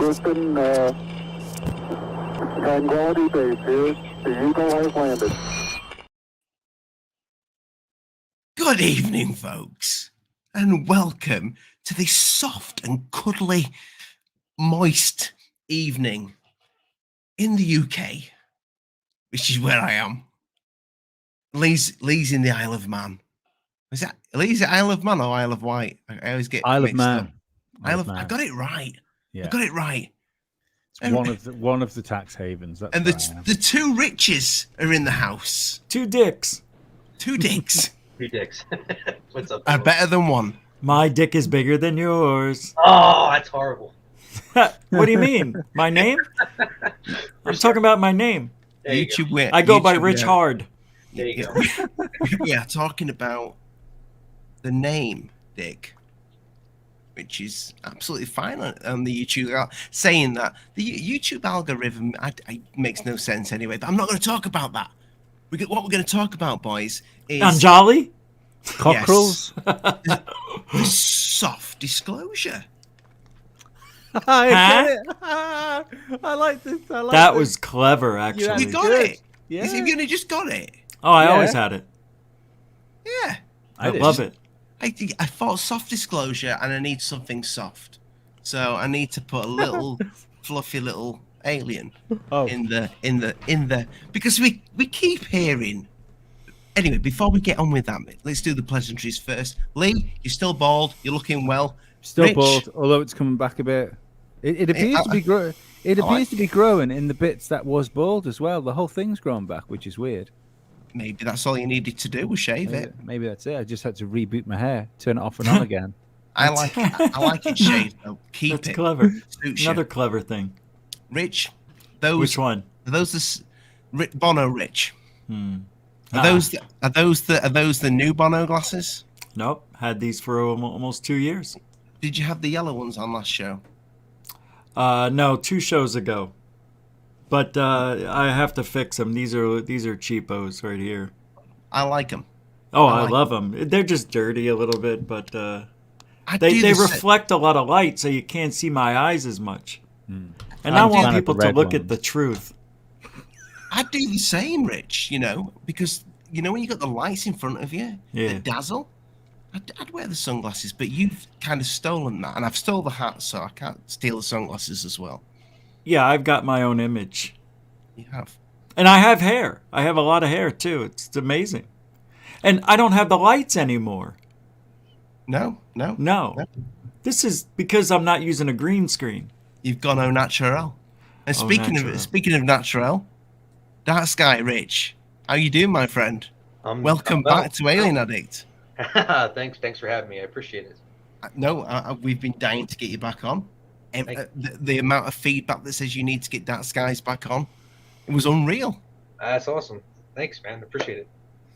Houston, Tranquility Base here. The Eagle has landed. Good evening, folks, and welcome to this soft and cuddly, moist evening in the UK, which is where I am. Lee's in the Isle of Man. Is that Lee's the Isle of Man or Isle of Wight? I always get Isle of mixed Man. up. Isle of Man. I got it right. Yeah. I got it right. It's one of the tax havens. That's and the two riches are in the house. Two dicks. Two dicks. Two dicks. What's up? Are better than one. My dick is bigger than yours. Oh, that's horrible. What do you mean? My name? I'm talking about my name. YouTube. I go by YouTube, Rich Hard. There you go. We are talking about the name Dick, which is absolutely fine on the YouTube. Saying that the YouTube algorithm makes no sense anyway. But I'm not going to talk about that. What we're going to talk about, boys, is Anjali? Cockerels. Yes, the soft disclosure. I Huh? get it. I like this. I like That this. was clever, actually. You got Good. it. Yeah. Is it you just got it? Oh, I Yeah. always had it. Yeah. I did. love it. I thought soft disclosure, and I need something soft, so I need to put a little fluffy little alien in the because we keep hearing. Anyway, before we get on with that, let's do the pleasantries first. Lee, you're still bald. You're looking well. Still Rich, bald, although it's coming back a bit. It appears to be growing. It appears to be growing in the bits that was bald as well. The whole thing's grown back, which is weird. Maybe that's all you needed to do was shave it. Maybe that's it. I just had to reboot my hair, turn it off and on again. I like it shaved though. Keep That's it. clever. Suits you. Another clever thing. Rich, those Which one? are those Bono Rich? Hmm. Are those the new Bono glasses? Nope. Had these for almost 2 years. Did you have the yellow ones on last show? No, 2 shows ago. But I have to fix them. These are cheapos right here. I like them. Oh, I I like love them. They're just dirty a little bit, but I they do the reflect a lot of light, so you can't see my eyes as much. And I'm I a fan want of people the to red look at ones. the truth. I do the same, Rich. Because when you got the lights in front of you, Yeah. that dazzle. I'd wear the sunglasses, but you've kind of stolen that, and I've stole the hat, so I can't steal the sunglasses as well. Yeah, I've got my own image. You have. And I have hair. I have a lot of hair, too. It's amazing. And I don't have the lights anymore. No. No. This is because I'm not using a green screen. You've gone au naturel. And Au naturel. speaking of natural, DarkSKY Rich, how you doing, my friend? Welcome back to Alien Addict. Thanks for having me. I appreciate it. No, we've been dying to get you back on. The amount of feedback that says you need to get DarkSKYs back on, it was unreal. That's awesome. Thanks, man. Appreciate it.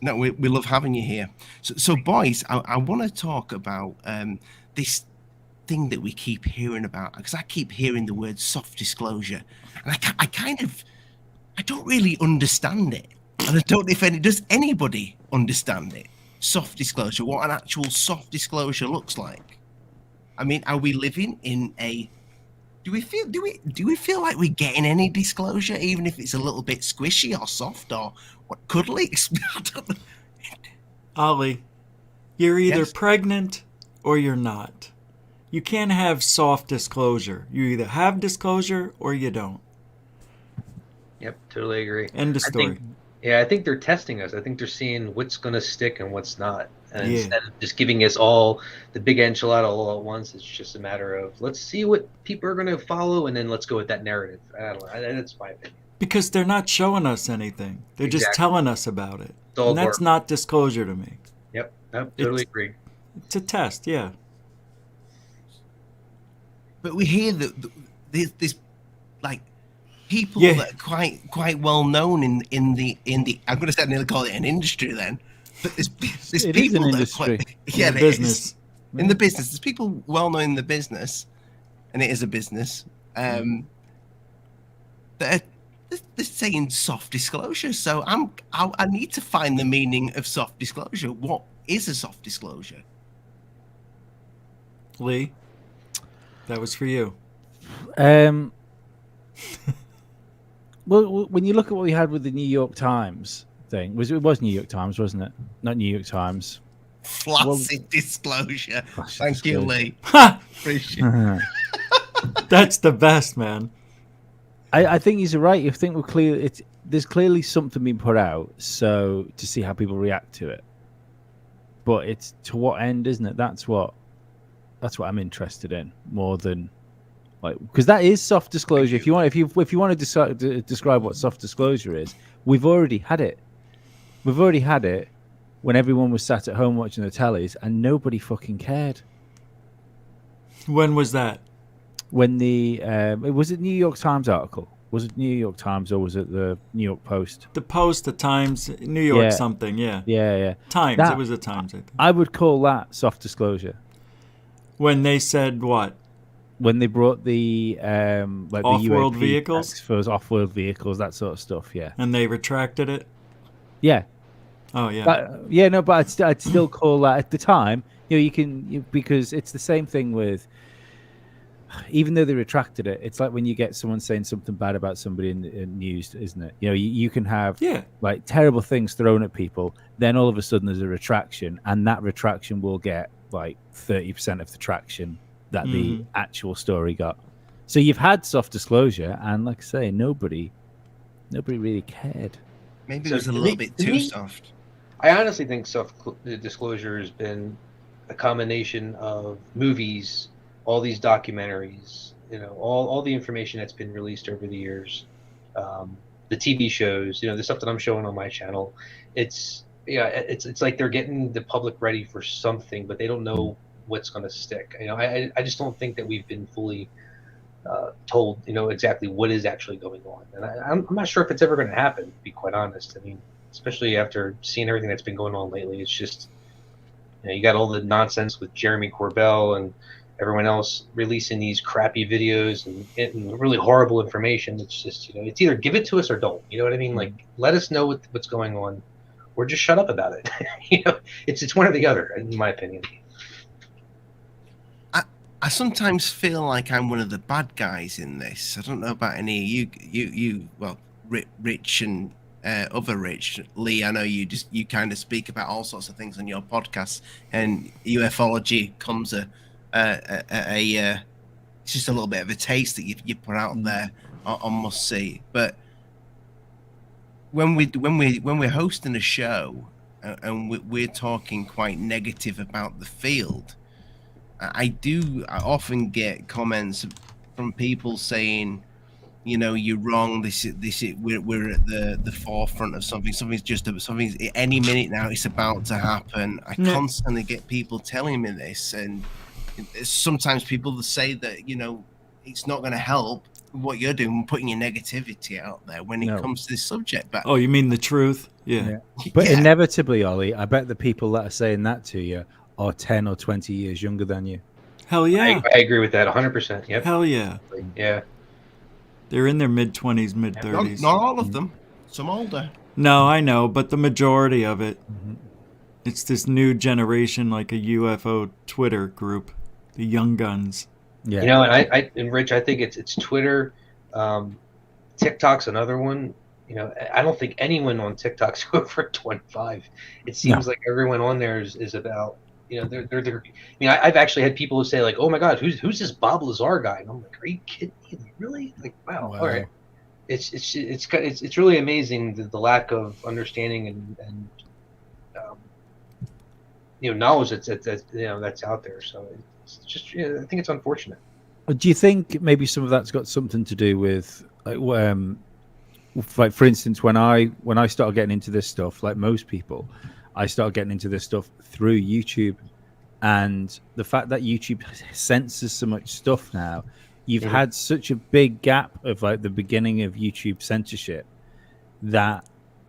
No, we love having you here. So boys, I want to talk about this thing that we keep hearing about, because I keep hearing the word soft disclosure, and I don't really understand it, and I don't know if does anybody understand it. Soft disclosure, what an actual soft disclosure looks like. I mean, are we living in a? Do we feel like we're getting any disclosure, even if it's a little bit squishy or soft or what cuddly? I don't know. Ollie, you're either Yes. pregnant or you're not. You can't have soft disclosure. You either have disclosure or you don't. Yep, totally agree. End of story. I think they're testing us. I think they're seeing what's going to stick and what's not. And Yeah. instead of just giving us all the big enchilada all at once, it's just a matter of let's see what people are going to follow, and then let's go with that narrative. I don't know. That's my opinion. Because they're not showing us anything. They're just Exactly. telling us about it. It's all And that's dark. not disclosure to me. Yep, totally It's- agree. It's a test, yeah. But we hear that this like people Yeah. that are quite well known in the I'm going to say nearly call it an industry then, but there's It is people an that industry. are quite, yeah, In it business. is. In the business. There's people well known in the business, and it is a business. That they're saying soft disclosure. So I need to find the meaning of soft disclosure. What is a soft disclosure? Lee, that was for you. Well, when you look at what we had with the New York Times thing, it was New York Times, wasn't it? Not New York Times. Flaccid disclosure. Thank you, Lee. Appreciate it. That's the best, man. I think he's right. You think we're clear. There's clearly something being put out, so to see how people react to it. But it's to what end, isn't it? That's what I'm interested in more than like, because that is soft disclosure. If you want to describe what soft disclosure is, we've already had it. We've already had it when everyone was sat at home watching the tellies and nobody fucking cared. When was that? When was it New York Times article? Was it New York Times or was it the New York Post? The Post, the Times, New York something, yeah. Yeah. Times, it was the Times, I think. I would call that soft disclosure. When they said what? When they brought the like off-world the UAP vehicles? For off-world vehicles, that sort of stuff, yeah. And they retracted it? Yeah. Oh, yeah. But I'd still call that at the time, because it's the same thing with, even though they retracted it, it's like when you get someone saying something bad about somebody in news, isn't it? You can have like terrible things thrown at people, then all of a sudden there's a retraction, and that retraction will get like 30% of the traction that the actual story got. So you've had soft disclosure, and like I say, nobody really cared. Maybe it was a little bit too soft. I honestly think soft disclosure has been a combination of movies, all these documentaries, all the information that's been released over the years, the TV shows, the stuff that I'm showing on my channel. It's like they're getting the public ready for something, but they don't know what's going to stick. I just don't think that we've been fully told, exactly what is actually going on, and I'm not sure if it's ever going to happen, to be quite honest. I mean, especially after seeing everything that's been going on lately, it's just, you got all the nonsense with Jeremy Corbell and everyone else releasing these crappy videos and really horrible information. It's just, it's either give it to us or don't. You know what I mean? Like, let us know what's going on, or just shut up about it. It's one or the other, in my opinion. I sometimes feel like I'm one of the bad guys in this. I don't know about any of you. Well, Rich and other Rich, Lee. I know you kind of speak about all sorts of things on your podcast, and Ufology comes it's just a little bit of a taste that you put out there on Must See. But when we're hosting a show and we're talking quite negative about the field, I often get comments from people saying, you're wrong. We're at the forefront of something. Something's any minute now. It's about to happen. I constantly get people telling me this, and sometimes people say that it's not going to help what you're doing, putting your negativity out there when it comes to this subject. But you mean the truth? Yeah. But inevitably, Ollie, I bet the people that are saying that to you are 10 or 20 years younger than you. Hell yeah. I agree with that 100%. Yep. Hell yeah. Yeah. They're in their mid-20s, mid-30s. Not all of them. Some older. No, I know, but the majority of it. It's this new generation, like a UFO Twitter group, the young guns. Yeah. And Rich, I think it's Twitter. TikTok's another one. I don't think anyone on TikTok's over 25. It seems like everyone on there is about, they're I've actually had people who say, like, oh my God, who's this Bob Lazar guy? And I'm like, are you kidding me? Like, really? Like, wow. All right. It's really amazing the lack of understanding and knowledge that's out there. So it's just, I think it's unfortunate. Do you think maybe some of that's got something to do with, like for instance, when I started getting into this stuff, like most people, I started getting into this stuff through YouTube, and the fact that YouTube censors so much stuff now, you've had such a big gap of like the beginning of YouTube censorship that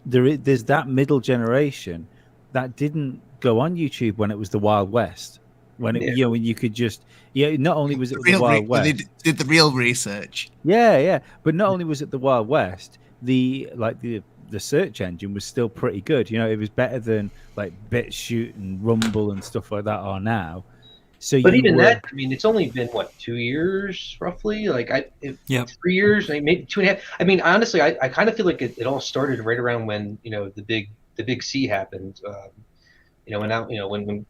there's that middle generation that didn't go on YouTube when it was the Wild West, when when you could just not only was it the Wild West, they did the real research. But not only was it the Wild West, the search engine was still pretty good. It was better than like BitChute and Rumble and stuff like that are now. So, But you even were, that, I mean, it's only been what, 2 years roughly? Like Yep. 3 years, maybe 2.5. I mean, honestly, I kind of feel like it all started right around when the big C happened. When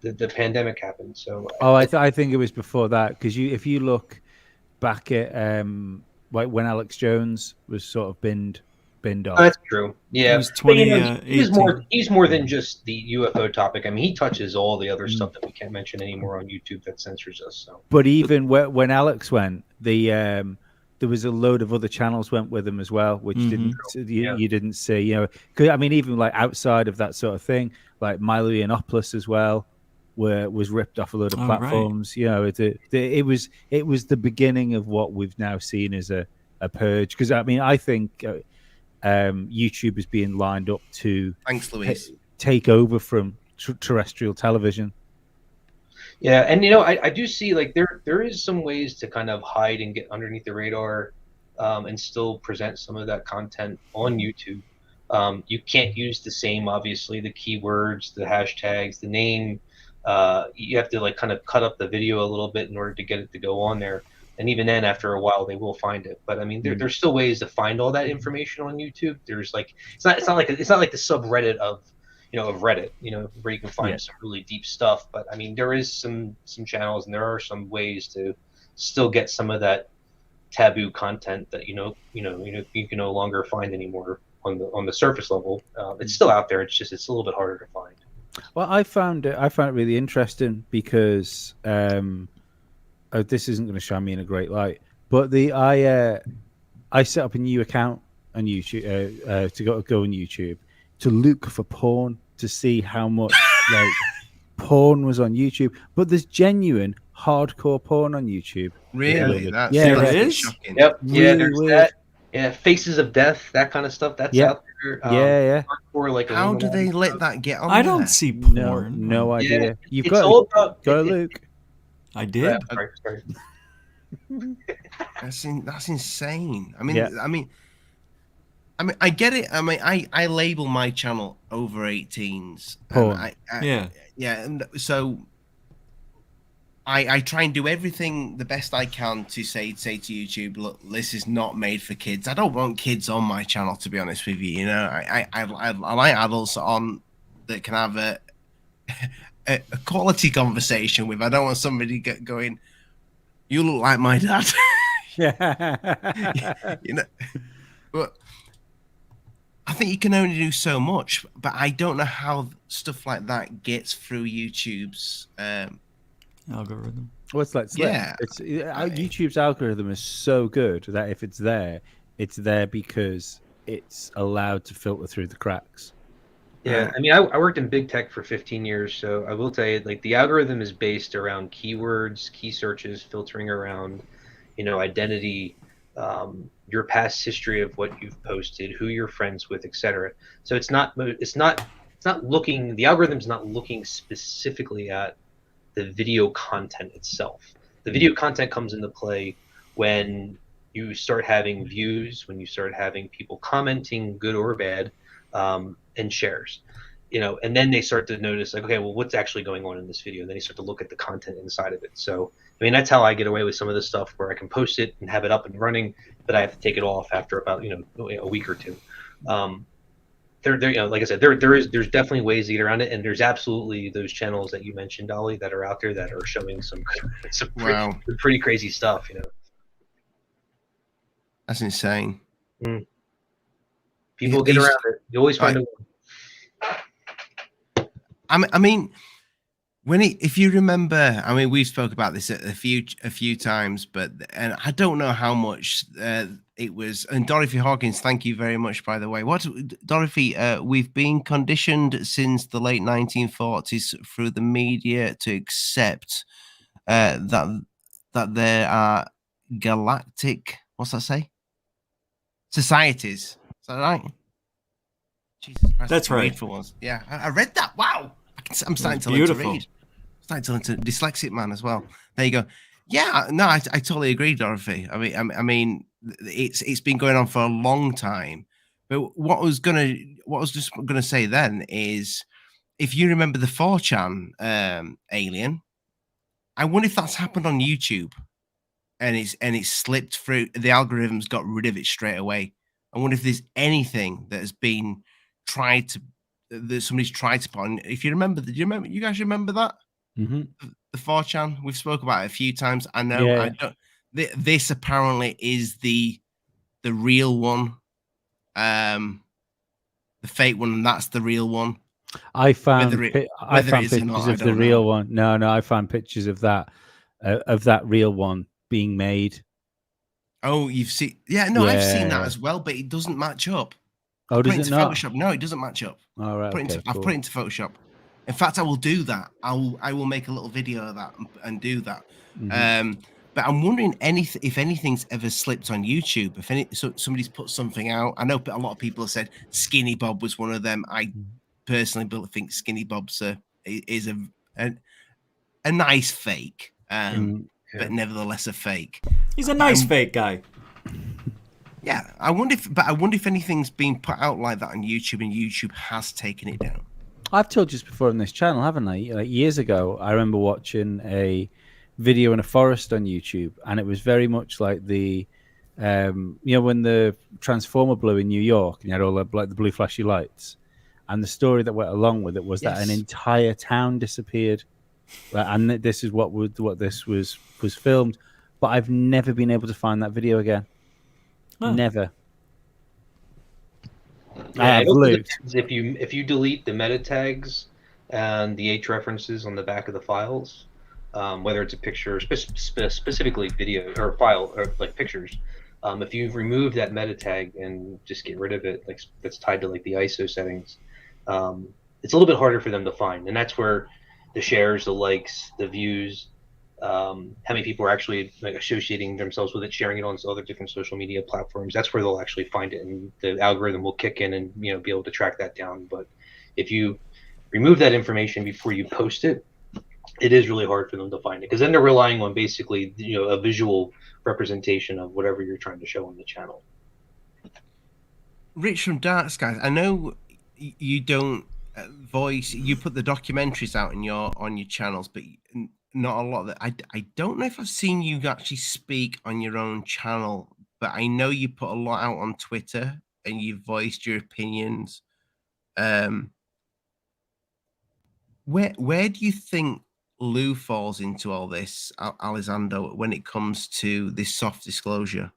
the pandemic happened. So I think it was before that, because if you look back at like when Alex Jones was sort of binned off. that's true. Yeah, It was but, he's more than just the UFO topic. I mean, he touches all the other stuff that we can't mention anymore on YouTube that censors us. So, but even when Alex went, there was a load of other channels went with him as well, which you didn't see. You know, 'cause, I mean, even like outside of that sort of thing, like Milo Yiannopoulos as well, was ripped off a load of platforms. Right. You know, it was the beginning of what we've now seen as a purge. Because I mean, I think YouTube is being lined up to take over from terrestrial television. Yeah, and I do see like there is some ways to kind of hide and get underneath the radar, and still present some of that content on YouTube. You can't use the same, obviously, the keywords, the hashtags, the name. You have to like kind of cut up the video a little bit in order to get it to go on there. And even then, after a while, they will find it. But I mean, there's still ways to find all that information on YouTube. There's like it's not like the subreddit of Reddit, where you can find some really deep stuff. But I mean, there is some channels, and there are some ways to still get some of that taboo content that you can no longer find anymore on the surface level. It's still out there. It's a little bit harder to find. Well, I found it really interesting because this isn't going to shine me in a great light, but I set up a new account on YouTube to go on YouTube to look for porn, to see how much like porn was on YouTube. But there's genuine hardcore porn on YouTube. Really? That is shocking. Yep. Really there's weird. that. Yeah, Faces of Death, that kind of stuff. That's out there. Hardcore, like how do they let that get on? I don't see porn. No idea. Yeah, You've it's got all about go, Luke. I did. Sorry. That's insane. I mean, I get it. I mean, I label my channel over 18s. Porn. And so I try and do everything the best I can to say to YouTube, look, this is not made for kids. I don't want kids on my channel, to be honest with you. I like adults on that can have a quality conversation with. I don't want somebody going, you look like my dad. But I think you can only do so much. But I don't know how stuff like that gets through YouTube's algorithm. Well, it's like YouTube's algorithm is so good that if it's there because it's allowed to filter through the cracks. Yeah, I mean, I worked in big tech for 15 years, so I will tell you, like, the algorithm is based around keywords, key searches, filtering around, identity, your past history of what you've posted, who you're friends with, etc. So it's not looking. The algorithm's not looking specifically at the video content itself. The video content comes into play when you start having views, when you start having people commenting, good or bad, and shares, and then they start to notice, like, okay, well, what's actually going on in this video? And then you start to look at the content inside of it. So, I mean, that's how I get away with some of this stuff, where I can post it and have it up and running, but I have to take it off after about, a week or two. Like I said, there's definitely ways to get around it, and there's absolutely those channels that you mentioned, Ollie, that are out there that are showing some pretty crazy stuff. That's insane. People get around it. You always find a way. I mean, if you remember, I mean, we've spoke about this a few times, and I don't know how much it was. And Dorothy Hawkins, thank you very much, by the way. Dorothy? We've been conditioned since the late 1940s through the media to accept that there are galactic, what's that say? Societies. Is that right? Jesus Christ, that's right. For once. Yeah, I read that. Wow. I'm starting to learn to read. Starting to learn to dyslexic man as well. There you go. Yeah, no, I totally agree, Dorothy. I mean, it's been going on for a long time. But what I was just gonna say then is, if you remember the 4chan alien, I wonder if that's happened on YouTube, and it's slipped through. The algorithms got rid of it straight away. I wonder if there's anything that has been tried to that somebody's tried to put on. If you remember, you guys remember that? Mm-hmm. The 4chan, we've spoke about it a few times. I know. Yeah. I don't. This apparently is the real one, the fake one, and that's the real one. I found Whether it is or pictures not, I of the don't real know. one. No, I found pictures of that real one being made. Oh, you've seen? Yeah, no, I've seen that Yeah. as well, but it doesn't match up. Oh, Put does it it into not? Photoshop. No, it doesn't match up. All right. Okay, I've cool. put it into Photoshop. In fact, I will do that. I will make a little video of that and do that. Mhm. But I'm wondering if anything's ever slipped on YouTube. So somebody's put something out. I know a lot of people have said Skinny Bob was one of them. I personally think Skinny Bob's is a nice fake, but nevertheless a fake. He's a nice fake guy. Yeah, I wonder if anything's been put out like that on YouTube, and YouTube has taken it down. I've told you this before on this channel, haven't I? Like years ago, I remember watching a video in a forest on YouTube, and it was very much like the, when the transformer blew in New York, and you had all the blue flashy lights, and the story that went along with it was that an entire town disappeared, and this is what this was filmed. But I've never been able to find that video again. Huh. Never. Yeah, it also depends if you delete the meta tags and the H references on the back of the files, whether it's a picture, specifically video or file or like pictures. If you've removed that meta tag and just get rid of it, like that's tied to like the ISO settings, it's a little bit harder for them to find, and that's where the shares, the likes, the views, how many people are actually like associating themselves with it, sharing it on other different social media platforms. That's where they'll actually find it, and the algorithm will kick in and be able to track that down. But if you remove that information before you post it, it is really hard for them to find it, because then they're relying on basically a visual representation of whatever you're trying to show on the channel. Rich from DarkSKY, I know you don't voice. You put the documentaries out on your channels, but not a lot of that. I don't know if I've seen you actually speak on your own channel, but I know you put a lot out on Twitter and you voiced your opinions. Where do you think Lou falls into all this, Elizondo, when it comes to this soft disclosure?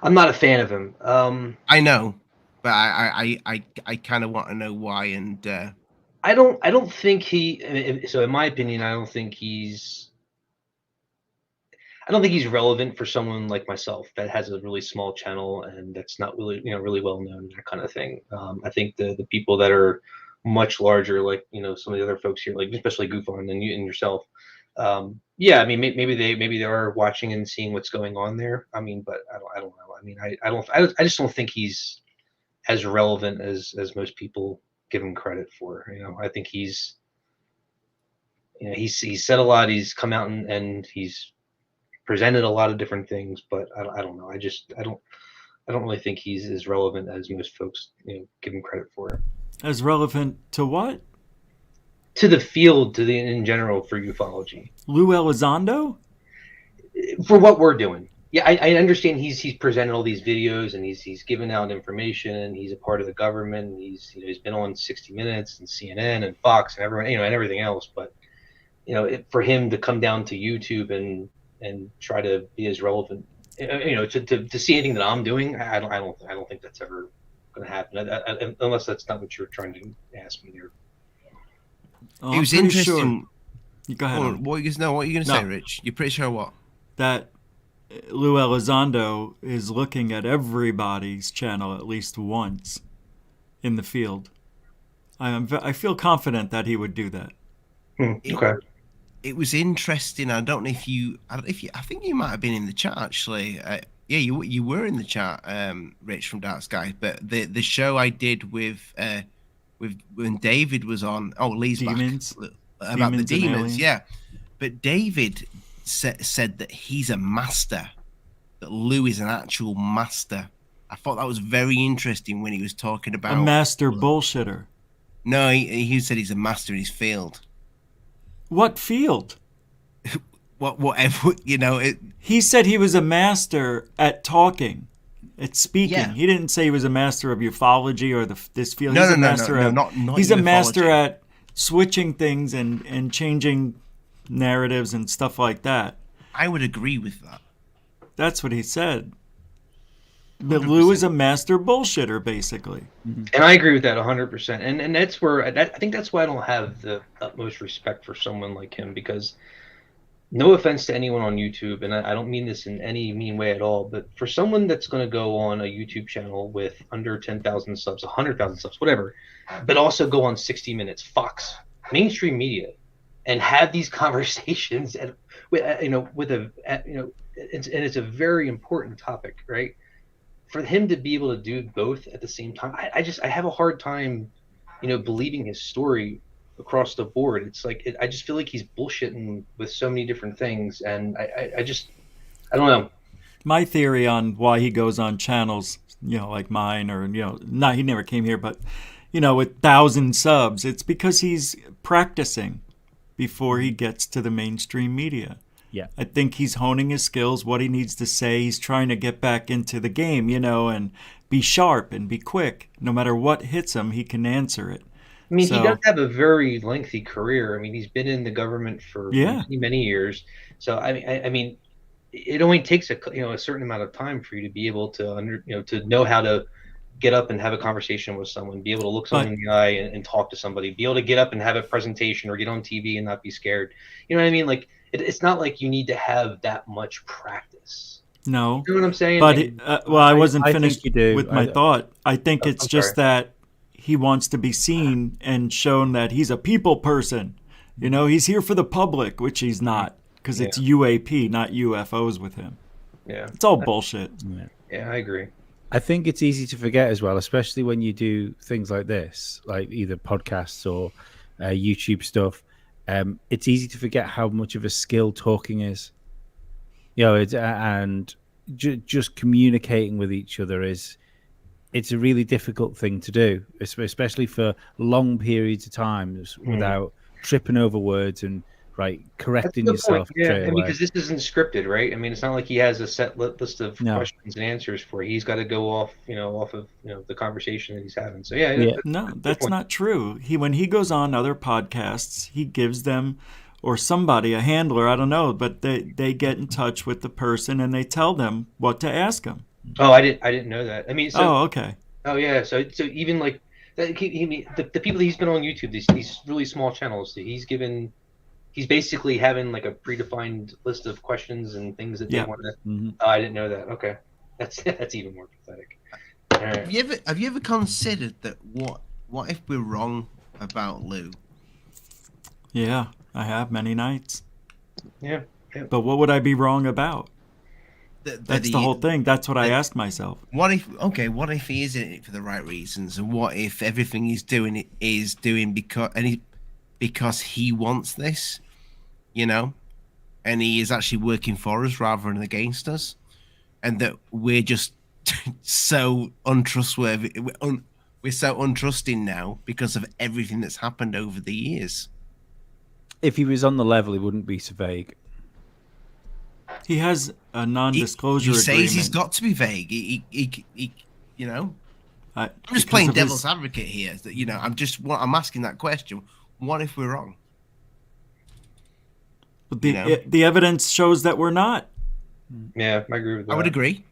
I'm not a fan of him. I know, but I kind of want to know why. And I don't think he. So in my opinion, I don't think he's relevant for someone like myself that has a really small channel and that's not really really well known, that kind of thing. I think the people that are much larger, like some of the other folks here, like especially GUFON and you and yourself. Yeah, I mean maybe they are watching and seeing what's going on there. I mean, but I don't know. I mean, I just don't think he's as relevant as most people give him credit for. I think he's said a lot. He's come out and he's presented a lot of different things, but I don't know. I don't really think he's as relevant as most folks give him credit for. As relevant to what? To the field, in general, for ufology. Lou Elizondo? For what we're doing. Yeah, I understand he's presented all these videos and he's given out information. He's a part of the government. He's been on 60 Minutes and CNN and Fox and everyone and everything else. But for him to come down to YouTube and try to be as relevant, to see anything that I'm doing, I don't think that's ever going to happen, unless that's not what you're trying to ask me there. It was interesting. Sure. Go ahead. What are you going to say, Rich? You're pretty sure what? That Lou Elizondo is looking at everybody's channel at least once in the field. I feel confident that he would do that. Okay. It was interesting. I don't know if you. I think you might have been in the chat actually. Yeah, you were in the chat, Rich from DarkSKY. But the show I did with when David was on. Oh, Lee's Demons. back about Demons the demons. Yeah, but David said that he's a master. That Lou is an actual master. I thought that was very interesting when he was talking about a master bullshitter. No, he said he's a master in his field. What field? Whatever, you know. He said he was a master at talking, at speaking. Yeah. He didn't say he was a master of ufology or this field. No, he's no, a no, master no, at, not he's a ufology. master at switching things and changing narratives and stuff like that. I would agree with that. That's what he said. That Lou is a master bullshitter, basically. And I agree with that 100%. And that's where I think that's why I don't have the utmost respect for someone like him, because no offense to anyone on YouTube, and I don't mean this in any mean way at all, but for someone that's going to go on a YouTube channel with under 10,000 subs, 100,000 subs, whatever, but also go on 60 Minutes, Fox, mainstream media, and have these conversations, and it's a very important topic, right? For him to be able to do both at the same time, I have a hard time, believing his story across the board. It's like I just feel like he's bullshitting with so many different things, and I don't know. My theory on why he goes on channels, like mine, or not, he never came here, but with 1,000 subs, it's because he's practicing before he gets to the mainstream media. Yeah. I think he's honing his skills, what he needs to say. He's trying to get back into the game, and be sharp and be quick. No matter what hits him, he can answer it. I mean, he does have a very lengthy career. I mean, he's been in the government for many years. So I mean, it only takes a certain amount of time for you to be able to to know how to get up and have a conversation with someone, be able to look someone in the eye and talk to somebody, be able to get up and have a presentation or get on TV and not be scared. You know what I mean? Like, it's not like you need to have that much practice. No. You know what I'm saying? But I wasn't finished with my thought. I think it's just that he wants to be seen and shown that he's a people person. He's here for the public, which he's not, because it's UAP, not UFOs with him. Yeah. It's all bullshit. Yeah, I agree. I think it's easy to forget as well, especially when you do things like this, like either podcasts or YouTube stuff. It's easy to forget how much of a skill talking is. Just communicating with each other it's a really difficult thing to do, especially for long periods of times without tripping over words and correcting yourself. Yeah, because this isn't scripted, right? I mean, it's not like he has a set list of questions and answers for you. He's got to go off of the conversation that he's having. So no, that's not true. When he goes on other podcasts, he gives them or somebody, a handler, I don't know, but they get in touch with the person and they tell them what to ask them. Oh, I didn't know that. I mean, okay. Oh yeah, so even like that, the people he's been on YouTube, these really small channels, he's basically having like a predefined list of questions and things that they want to. Mm-hmm. Oh, I didn't know that. Okay, that's even more pathetic. Right. Have you ever considered that what if we're wrong about Lou? Yeah, I have many nights. Yeah. But what would I be wrong about? That's the whole thing. That's what I asked myself. What if he is in it for the right reasons, and what if everything he's doing because he wants this, and he is actually working for us rather than against us, and that we're just so untrustworthy. We're so untrusting now because of everything that's happened over the years. If he was on the level, he wouldn't be so vague. He has a non-disclosure agreement. He says he's got to be vague. I'm just playing devil's advocate here. That I'm asking that question. What if we're wrong? But the evidence shows that we're not. Yeah, I agree with that. I would agree.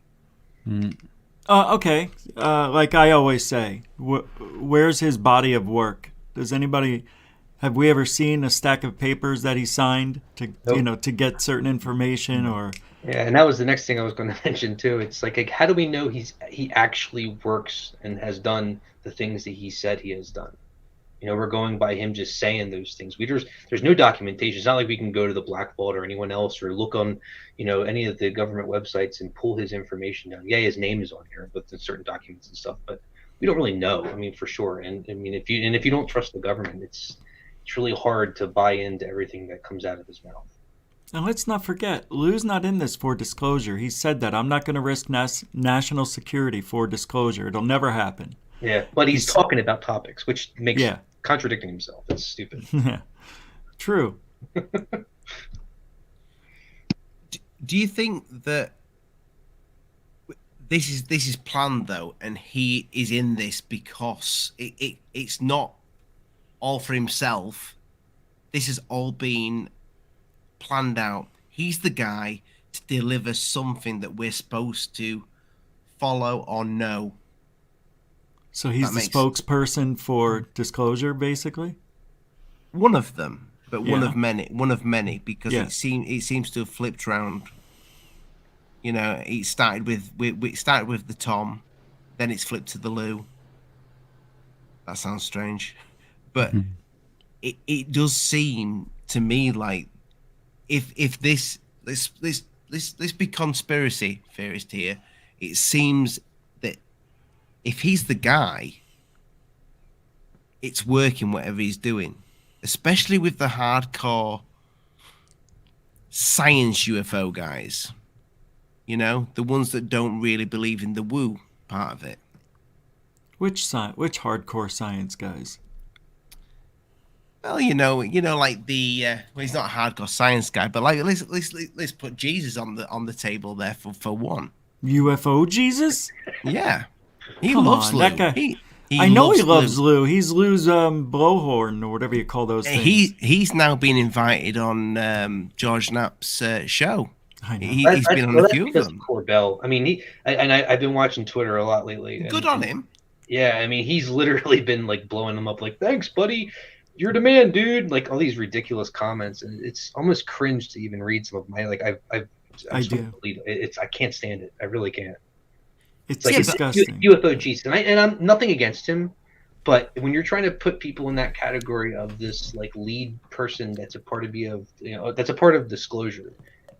Okay. Like I always say, where's his body of work? Have we ever seen a stack of papers that he signed to to get certain information or? Yeah, and that was the next thing I was going to mention too. It's like how do we know he actually works and has done the things that he said he has done? We're going by him just saying those things. There's no documentation. It's not like we can go to the Black Vault or anyone else or look on any of the government websites and pull his information down. Yeah, his name is on here, but there's certain documents and stuff, but we don't really know. I mean, for sure. And I mean, if you don't trust the government, it's really hard to buy into everything that comes out of his mouth. And let's not forget, Lou's not in this for disclosure. He said that I'm not going to risk national security for disclosure. It'll never happen. Yeah, but he's talking about topics, which makes contradicting himself. It's stupid. Yeah, true. Do you think that this is planned though, and he is in this because it's not all for himself? This has all been planned out. He's the guy to deliver something that we're supposed to follow or know. So he's the spokesperson for disclosure, basically. One of them, but one of many, because it seems to have flipped around. You know, it started with the Tom, then it's flipped to the Lou. That sounds strange, but it does seem to me like if this big conspiracy theorist here, it seems that if he's the guy, it's working whatever he's doing, especially with the hardcore science UFO guys. You know, the ones that don't really believe in the woo part of it. Which hardcore science guys? Well, you know, like the well, he's not a hardcore science guy, but like let's put Jesus on the table there for one. UFO Jesus? Yeah, he loves Lou. That guy. I know he loves Lou. He's Lou's blowhorn or whatever you call those things. He's now been invited on George Knapp's show. I know. He's been on a few of them. Corbell. I mean, I've been watching Twitter a lot lately. Good on him. Yeah, I mean, he's literally been like blowing them up, like, "Thanks, buddy. You're the man, dude." Like all these ridiculous comments, and it's almost cringe to even read some of my I can't stand it. I really can't. It's like disgusting. UFO Jesus, and I'm nothing against him, but when you're trying to put people in that category of this like lead person that's a part of disclosure,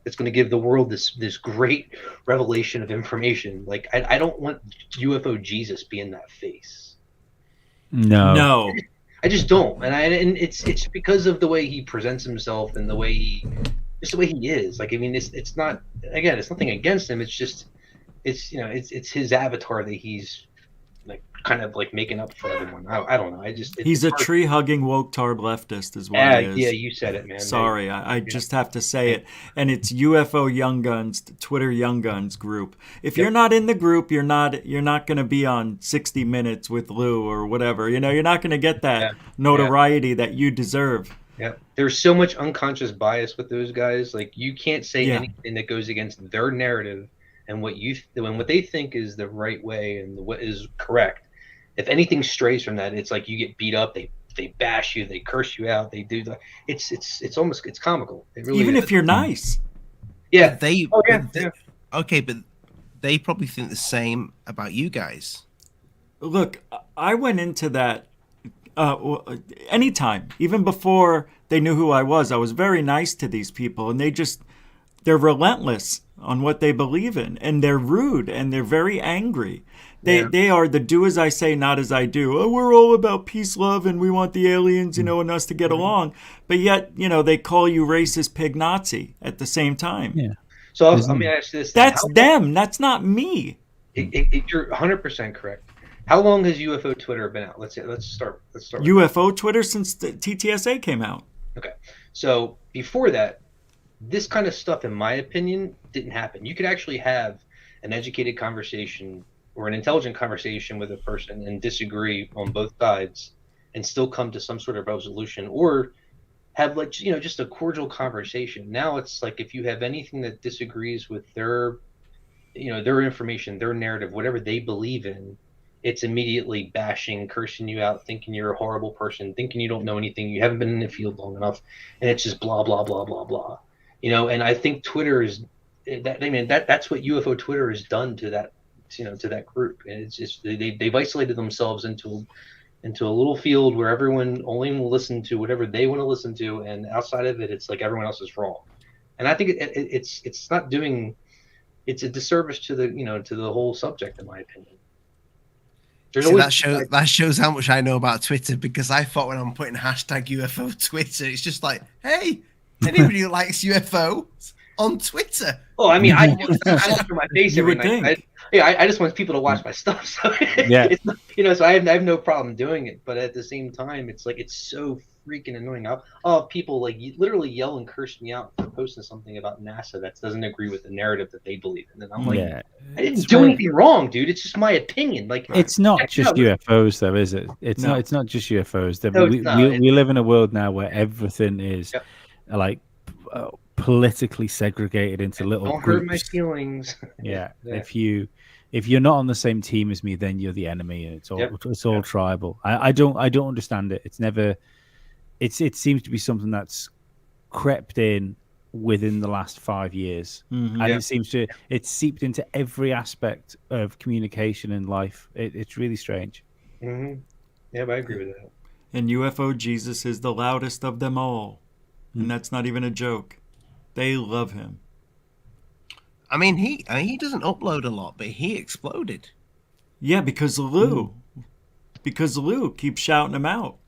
it's going to give the world this great revelation of information. Like I don't want UFO Jesus being that face. No. I just don't, and it's because of the way he presents himself and the way he is. Like I mean, it's not, again, it's nothing against him. It's just it's his avatar that he's like kind of like making up for everyone. I don't know. He's a tree hugging woke tard leftist is what he is. Yeah, you said it, man. Sorry, I just have to say it. And it's UFO Young Guns, Twitter Young Guns group. If you're not in the group, you're not going to be on 60 Minutes with Lou or whatever. You know, you're not going to get that notoriety that you deserve. Yeah, there's so much unconscious bias with those guys. Like you can't say anything that goes against their narrative and what they think is the right way and what is correct. If anything strays from that, it's like you get beat up. They bash you. They curse you out. They do the. It's almost comical. It really even is. If you're nice. Yeah. Okay, but they probably think the same about you guys. Look, I went into that anytime, even before they knew who I was very nice to these people, and they're relentless on what they believe in, and they're rude, and they're very angry. They are the do as I say, not as I do. Oh, we're all about peace, love, and we want the aliens, and us to get along. But yet, they call you racist pig Nazi at the same time. Yeah. So let me ask you this. That's them. That's not me. You're 100% correct. How long has UFO Twitter been out? Let's start. UFO Twitter since the TTSA came out. Okay. So before that, this kind of stuff, in my opinion, didn't happen. You could actually have an educated conversation or an intelligent conversation with a person and disagree on both sides and still come to some sort of resolution, or have just a cordial conversation. Now it's like if you have anything that disagrees with their information, their narrative, whatever they believe in, it's immediately bashing, cursing you out, thinking you're a horrible person, thinking you don't know anything, you haven't been in the field long enough, and it's just blah blah blah blah blah. And I think Twitter is that. I mean, that's what UFO Twitter has done to that, to that group, and it's just they've isolated themselves into a little field where everyone only will listen to whatever they want to listen to, and outside of it, it's like everyone else is wrong. And I think it's not doing, it's a disservice to the whole subject, in my opinion. That shows how much I know about Twitter, because I thought when I'm putting hashtag UFO Twitter, it's just like, hey, anybody who likes UFO, on Twitter. Oh, I mean, I watch my face every night. I just want people to watch my stuff. So it's, so I have no problem doing it. But at the same time, it's like it's so freaking annoying. I'll have people like literally yell and curse me out for posting something about NASA that doesn't agree with the narrative that they believe in. And I'm like, I didn't do anything wrong, dude. It's just my opinion. Like, it's not just UFOs, though, is it? It's not just UFOs. We live in a world now where everything is like politically segregated into little Don't groups. hurt my feelings. Yeah. If you're not on the same team as me, then you're the enemy, and it's all tribal. I don't understand it. It's never. It seems to be something that's crept in within the last 5 years, and it's seeped into every aspect of communication in life. It's really strange. Mm-hmm. Yeah, but I agree with that. And UFO Jesus is the loudest of them all, and that's not even a joke. They love him. I mean, he doesn't upload a lot, but he exploded. Yeah, because Lou keeps shouting him out.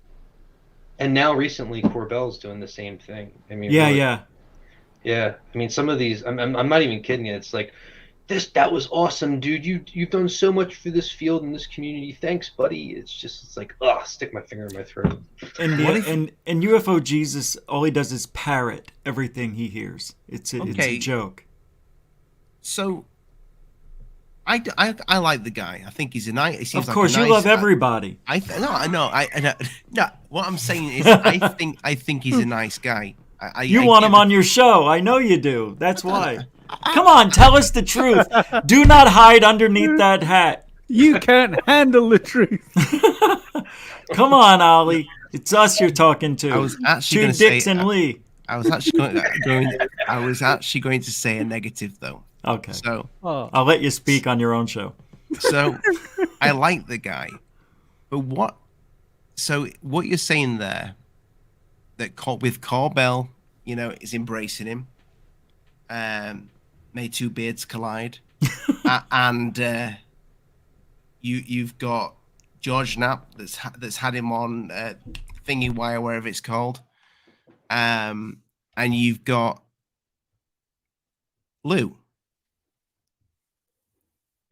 And now recently, Corbell's doing the same thing. I mean, yeah. I mean, some of these, I'm not even kidding you. It's like, that was awesome, dude. You've done so much for this field and this community. Thanks, buddy. It's like, stick my finger in my throat. And UFO Jesus, all he does is parrot everything he hears. It's a joke. So, I like the guy. I think he's a nice. Of course, you love everybody. No. What I'm saying is, I think he's a nice guy. You want him on your show. I know you do. That's why. Come on, tell us the truth. Do not hide underneath that hat. You can't handle the truth. Come on, Ollie. It's us you're talking to. I was actually going to say Dixon Lee. I was actually going to say a negative though. Okay. So I'll let you speak on your own show. So I like the guy, but what you're saying there, that with Corbell, is embracing him. May two beards collide, and you've got George Knapp that's had him on Thingy Wire, wherever it's called, and you've got Lou.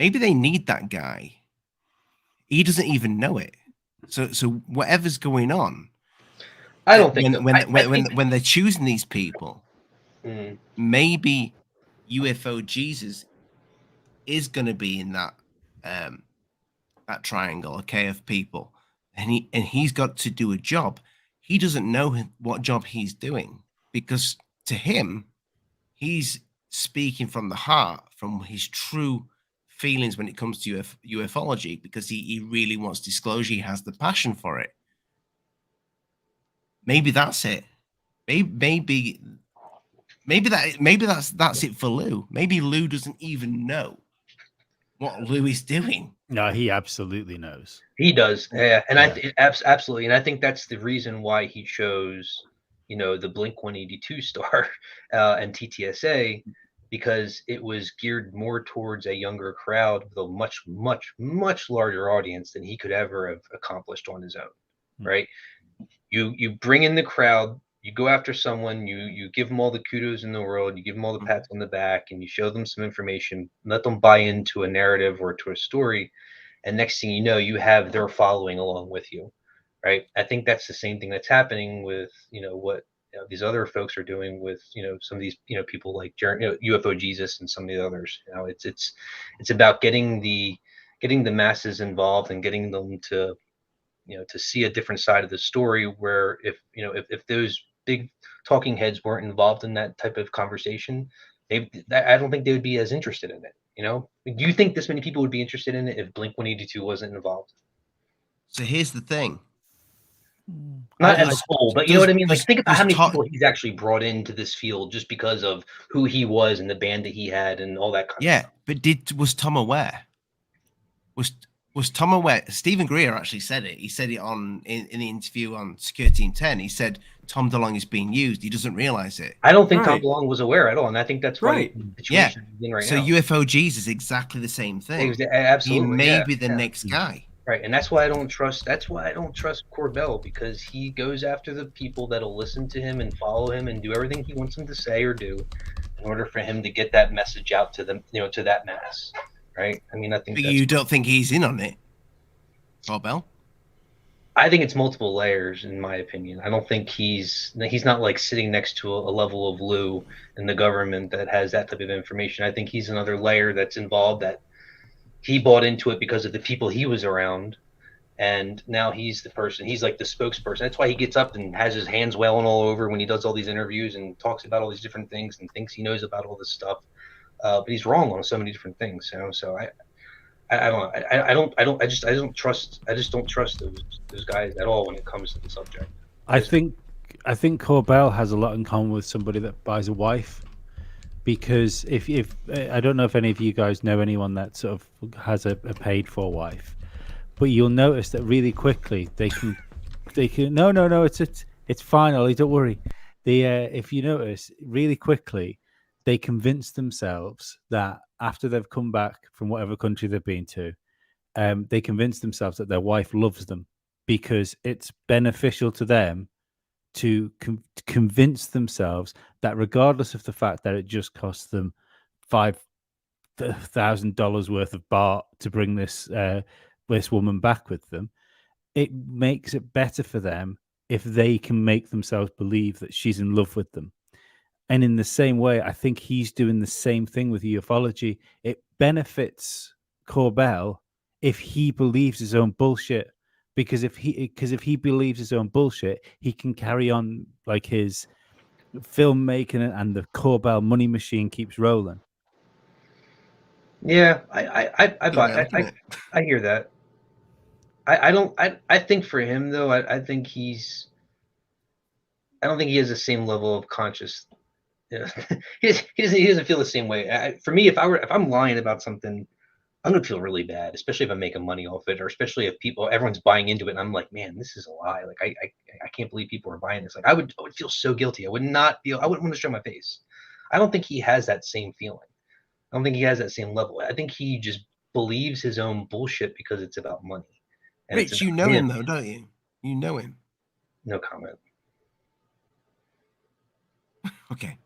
Maybe they need that guy. He doesn't even know it. So whatever's going on, I don't think when they're choosing these people, maybe UFO Jesus is going to be in that that triangle, okay, of people, and he's got to do a job. He doesn't know what job he's doing, because to him, he's speaking from the heart, from his true feelings when it comes to ufology, because he really wants disclosure. He has the passion for it. Maybe that's it. Maybe that's it for Lou. Maybe Lou doesn't even know what Lou is doing. No, he absolutely knows. He does, yeah, and absolutely, and I think that's the reason why he chose, the Blink-182 star and TTSA, because it was geared more towards a younger crowd with a much, much, much larger audience than he could ever have accomplished on his own, right? You bring in the crowd, you go after someone, you give them all the kudos in the world, you give them all the pats on the back, and you show them some information, let them buy into a narrative or to a story, and next thing you know, you have their following along with you, right? I think that's the same thing that's happening with, what these other folks are doing with, some of these, people like UFO Jesus and some of the others. It's about getting the masses involved and getting them to, to see a different side of the story, where if those big talking heads weren't involved in that type of conversation, I don't think they would be as interested in it. Do you think this many people would be interested in it if Blink-182 wasn't involved? So here's the thing. Not as a whole, but you know what I mean? Like, think about how many people he's actually brought into this field just because of who he was and the band that he had and all that kind of stuff. But was Tom aware? Was Tom aware? Stephen Greer actually said it. He said it in the interview on Secure Team 10. He said Tom DeLonge is being used. He doesn't realize it. I don't think Tom DeLonge was aware at all, and I think that's right. Yeah. So now. UFO Jesus is exactly the same thing. Absolutely. He may be the next guy. Right, and that's why I don't trust. That's why I don't trust Corbell, because he goes after the people that'll listen to him and follow him and do everything he wants them to say or do, and in order for him to get that message out to them, to that mass, right? I mean, I think. But you don't think he's in on it, Corbell? I think it's multiple layers, in my opinion. I don't think he's not like sitting next to a level of Lou in the government that has that type of information. I think he's another layer that's involved, that he bought into it because of the people he was around, and now he's the person. He's like the spokesperson. That's why he gets up and has his hands wailing all over when he does all these interviews and talks about all these different things and thinks he knows about all this stuff. But he's wrong on so many different things. So I just don't trust those guys at all when it comes to the subject. I think Corbell has a lot in common with somebody that buys a wife, because if I don't know if any of you guys know anyone that sort of has a paid for wife, but you'll notice that really quickly they can no it's fine, Ollie, don't worry. If you notice really quickly, they convince themselves that after they've come back from whatever country they've been to, they convince themselves that their wife loves them, because it's beneficial to them to convince themselves that regardless of the fact that it just costs them $5,000 worth of baht to bring this woman back with them, it makes it better for them if they can make themselves believe that she's in love with them. And in the same way, I think he's doing the same thing with ufology. It benefits Corbell if he believes his own bullshit, because if he believes his own bullshit, he can carry on like his filmmaking, and the Corbell money machine keeps rolling. Yeah, I hear that. I think for him though, I don't think he has the same level of conscious. He doesn't feel the same way. For me, if I'm lying about something, I'm gonna feel really bad, especially if I'm making money off it, or especially if everyone's buying into it, and I'm like, man, this is a lie. Like I can't believe people are buying this. Like I would feel so guilty. I wouldn't want to show my face. I don't think he has that same feeling. I don't think he has that same level. I think he just believes his own bullshit because it's about money. And Rich, you know him though, don't you? You know him. No comment. Okay.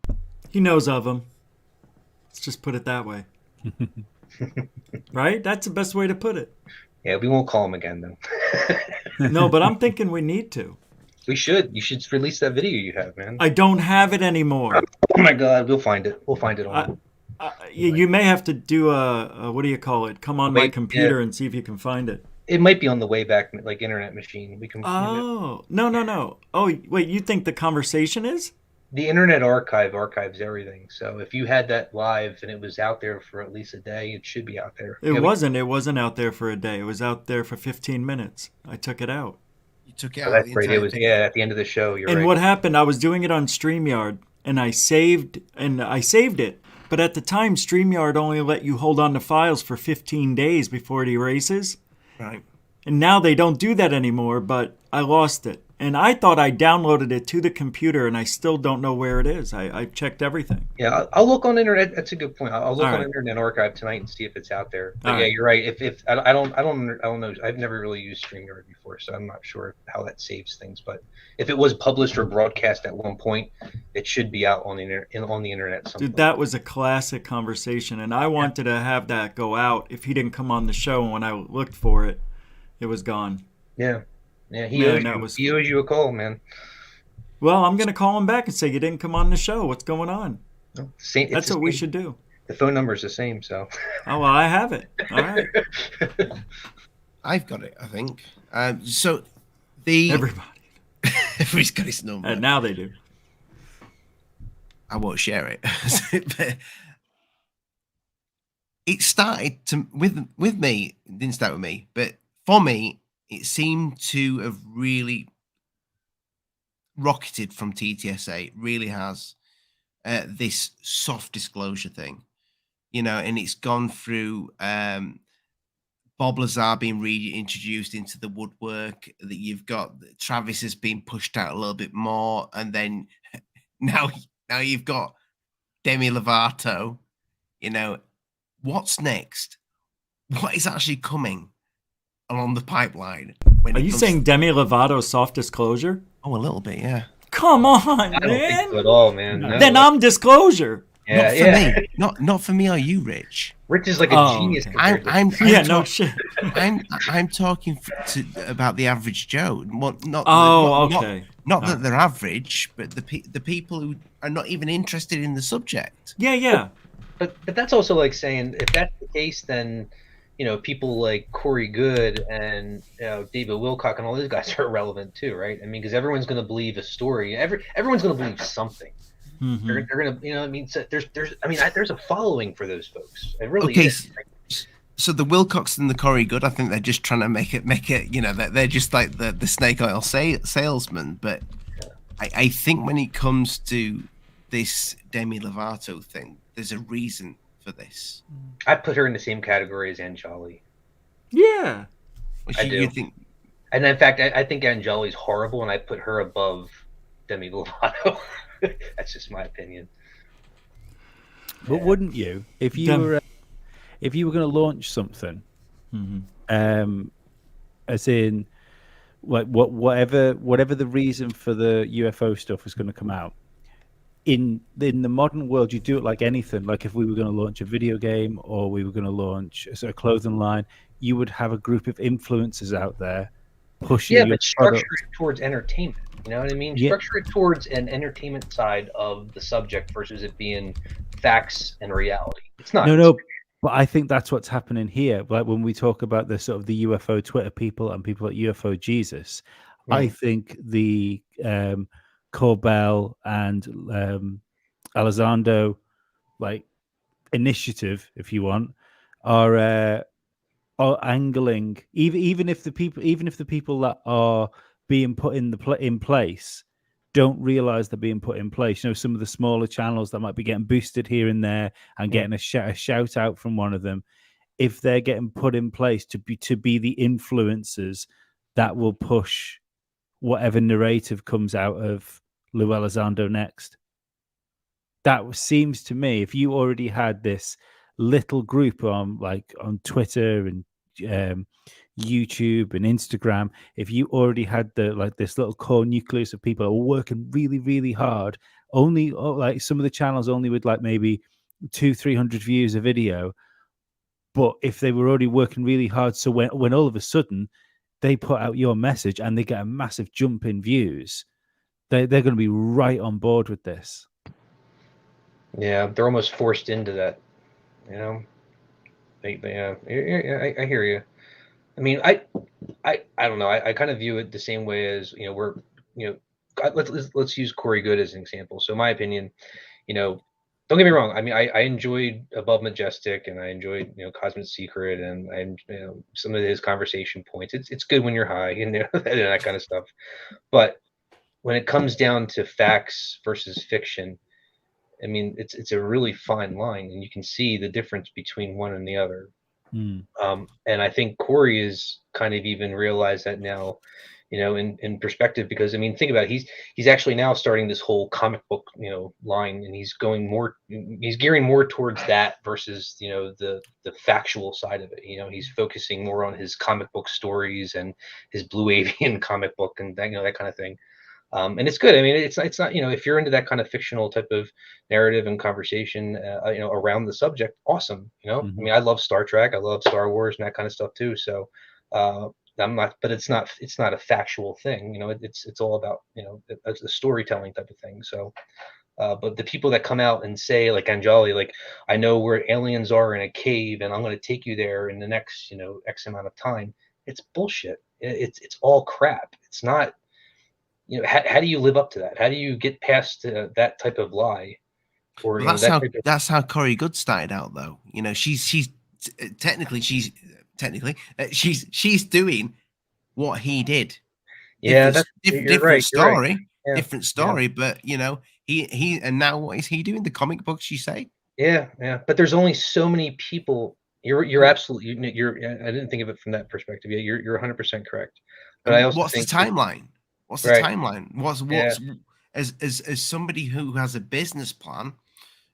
He knows of him. Let's just put it that way. Right? That's the best way to put it. Yeah, we won't call him again then. No, but I'm thinking we need to. We should. You should release that video you have, man. I don't have it anymore. Oh my God, we'll find it. We'll find it on. You may have to do a what do you call it? Come on my computer and see if you can find it. It might be on the Wayback like internet machine. We can. Oh no! Oh wait, you think the conversation is? The Internet Archive archives everything. So if you had that live and it was out there for at least a day, it should be out there. It wasn't out there for a day. It was out there for 15 minutes. I took it out. You took it out. That's right. It was at the end of the show. You're right. And what happened? I was doing it on StreamYard, and I saved it. But at the time, StreamYard only let you hold on to files for 15 days before it erases. Right. And now they don't do that anymore, but I lost it. And I thought I downloaded it to the computer, and I still don't know where it is. I checked everything. Yeah, I'll look on internet. That's a good point. I'll look on Internet Archive tonight and see if it's out there. But you're right. If I don't know. I've never really used StreamYard before, so I'm not sure how that saves things. But if it was published or broadcast at one point, it should be out on the internet. Dude, that was a classic conversation, and I wanted to have that go out if he didn't come on the show. And when I looked for it, it was gone. Yeah. Yeah, he owes you a call, man. Well, I'm going to call him back and say, you didn't come on the show. What's going on? That's what we should do. The phone number is the same, so. Oh, well, I have it. All right. I've got it, I think. Everybody's got his number. And now they do. I won't share it. It started with me. It didn't start with me, but for me, it seemed to have really rocketed from TTSA. It really has this soft disclosure thing, and it's gone through Bob Lazar being reintroduced into the woodwork, that you've got Travis has been pushed out a little bit more. And then now you've got Demi Lovato, what's next? What is actually coming along the pipeline? Are you saying Demi Lovato's soft disclosure? Oh, a little bit, yeah. Come on, man. I don't think so at all, man. No. Then I'm disclosure. Not for me. Not for me. Are you, Rich? Rich is like a genius. Okay. I'm no shit. I'm talking about the average Joe. Not okay. Not that they're average, but the people who are not even interested in the subject. Yeah. But that's also like saying, if that's the case, then people like Corey Good and David Wilcock and all these guys are irrelevant too, right? I mean, because everyone's going to believe a story. Everyone's going to believe something. Mm-hmm. They're going to, so there's a following for those folks. It really is. So the Wilcocks and the Corey Good, I think they're just trying to make it. They're just like the snake oil salesman. But I think when it comes to this Demi Lovato thing, there's a reason for this. I put her in the same category as Anjali. Yeah, I do. You think? And in fact, I think Anjali's horrible, and I put her above Demi Lovato. That's just my opinion. But wouldn't you, if you were going to launch something, as in, like whatever the reason for the UFO stuff was going to come out, in the modern world, you do it like anything. Like if we were going to launch a video game or we were going to launch a clothing line, you would have a group of influencers out there pushing. Yeah, but structure it towards entertainment. You know what I mean? Yeah. Structure it towards an entertainment side of the subject versus it being facts and reality. It's not. No, but I think that's what's happening here. Like when we talk about the sort of the UFO Twitter people and people like UFO Jesus, I think the Corbell and Elizondo like initiative, if you want, are angling even if the people that are being put in place don't realize they're being put in place. Some of the smaller channels that might be getting boosted here and there and getting a shout out from one of them, if they're getting put in place to be the influencers that will push whatever narrative comes out of Lou Elizondo next. That seems to me, if you already had this little group on Twitter and YouTube and Instagram, if you already had this little core nucleus of people who are working really, really hard, only some of the channels only with maybe 200-300 views a video, but if they were already working really hard, so when all of a sudden they put out your message and they get a massive jump in views, they're going to be right on board with this. Yeah, they're almost forced into that. I hear you. I mean, I don't know. I kind of view it the same way as let's use Corey Good as an example. So my opinion, don't get me wrong. I mean, I enjoyed Above Majestic and I enjoyed Cosmic Secret and some of his conversation points. It's good when you're high and that kind of stuff. But when it comes down to facts versus fiction, I mean, it's a really fine line, and you can see the difference between one and the other. And I think Corey is kind of even realized that now, in perspective, because I mean, think about it. He's actually now starting this whole comic book, line, and he's gearing more towards that versus, the factual side of it. He's focusing more on his comic book stories and his Blue Avian comic book and that, that kind of thing. And it's good. I mean, it's not, if you're into that kind of fictional type of narrative and conversation, around the subject, awesome. I mean, I love Star Trek, I love Star Wars and that kind of stuff too. So, but it's not a factual thing. It's all about, it's a storytelling type of thing. So, but the people that come out and say like Anjali, like, I know where aliens are in a cave and I'm going to take you there in the next, X amount of time. It's bullshit. It's all crap. It's not. How do you live up to that? How do you get past that type of lie? Or that's how Corey Good started out, though. She's doing what he did. Yeah, different story. Right. Yeah. Different story, but he and now what is he doing? The comic books, you say? Yeah. But there's only so many people. You're absolutely. I didn't think of it from that perspective. Yeah, you're 100% correct. But I also what's think the timeline? What's the timeline? What's as somebody who has a business plan,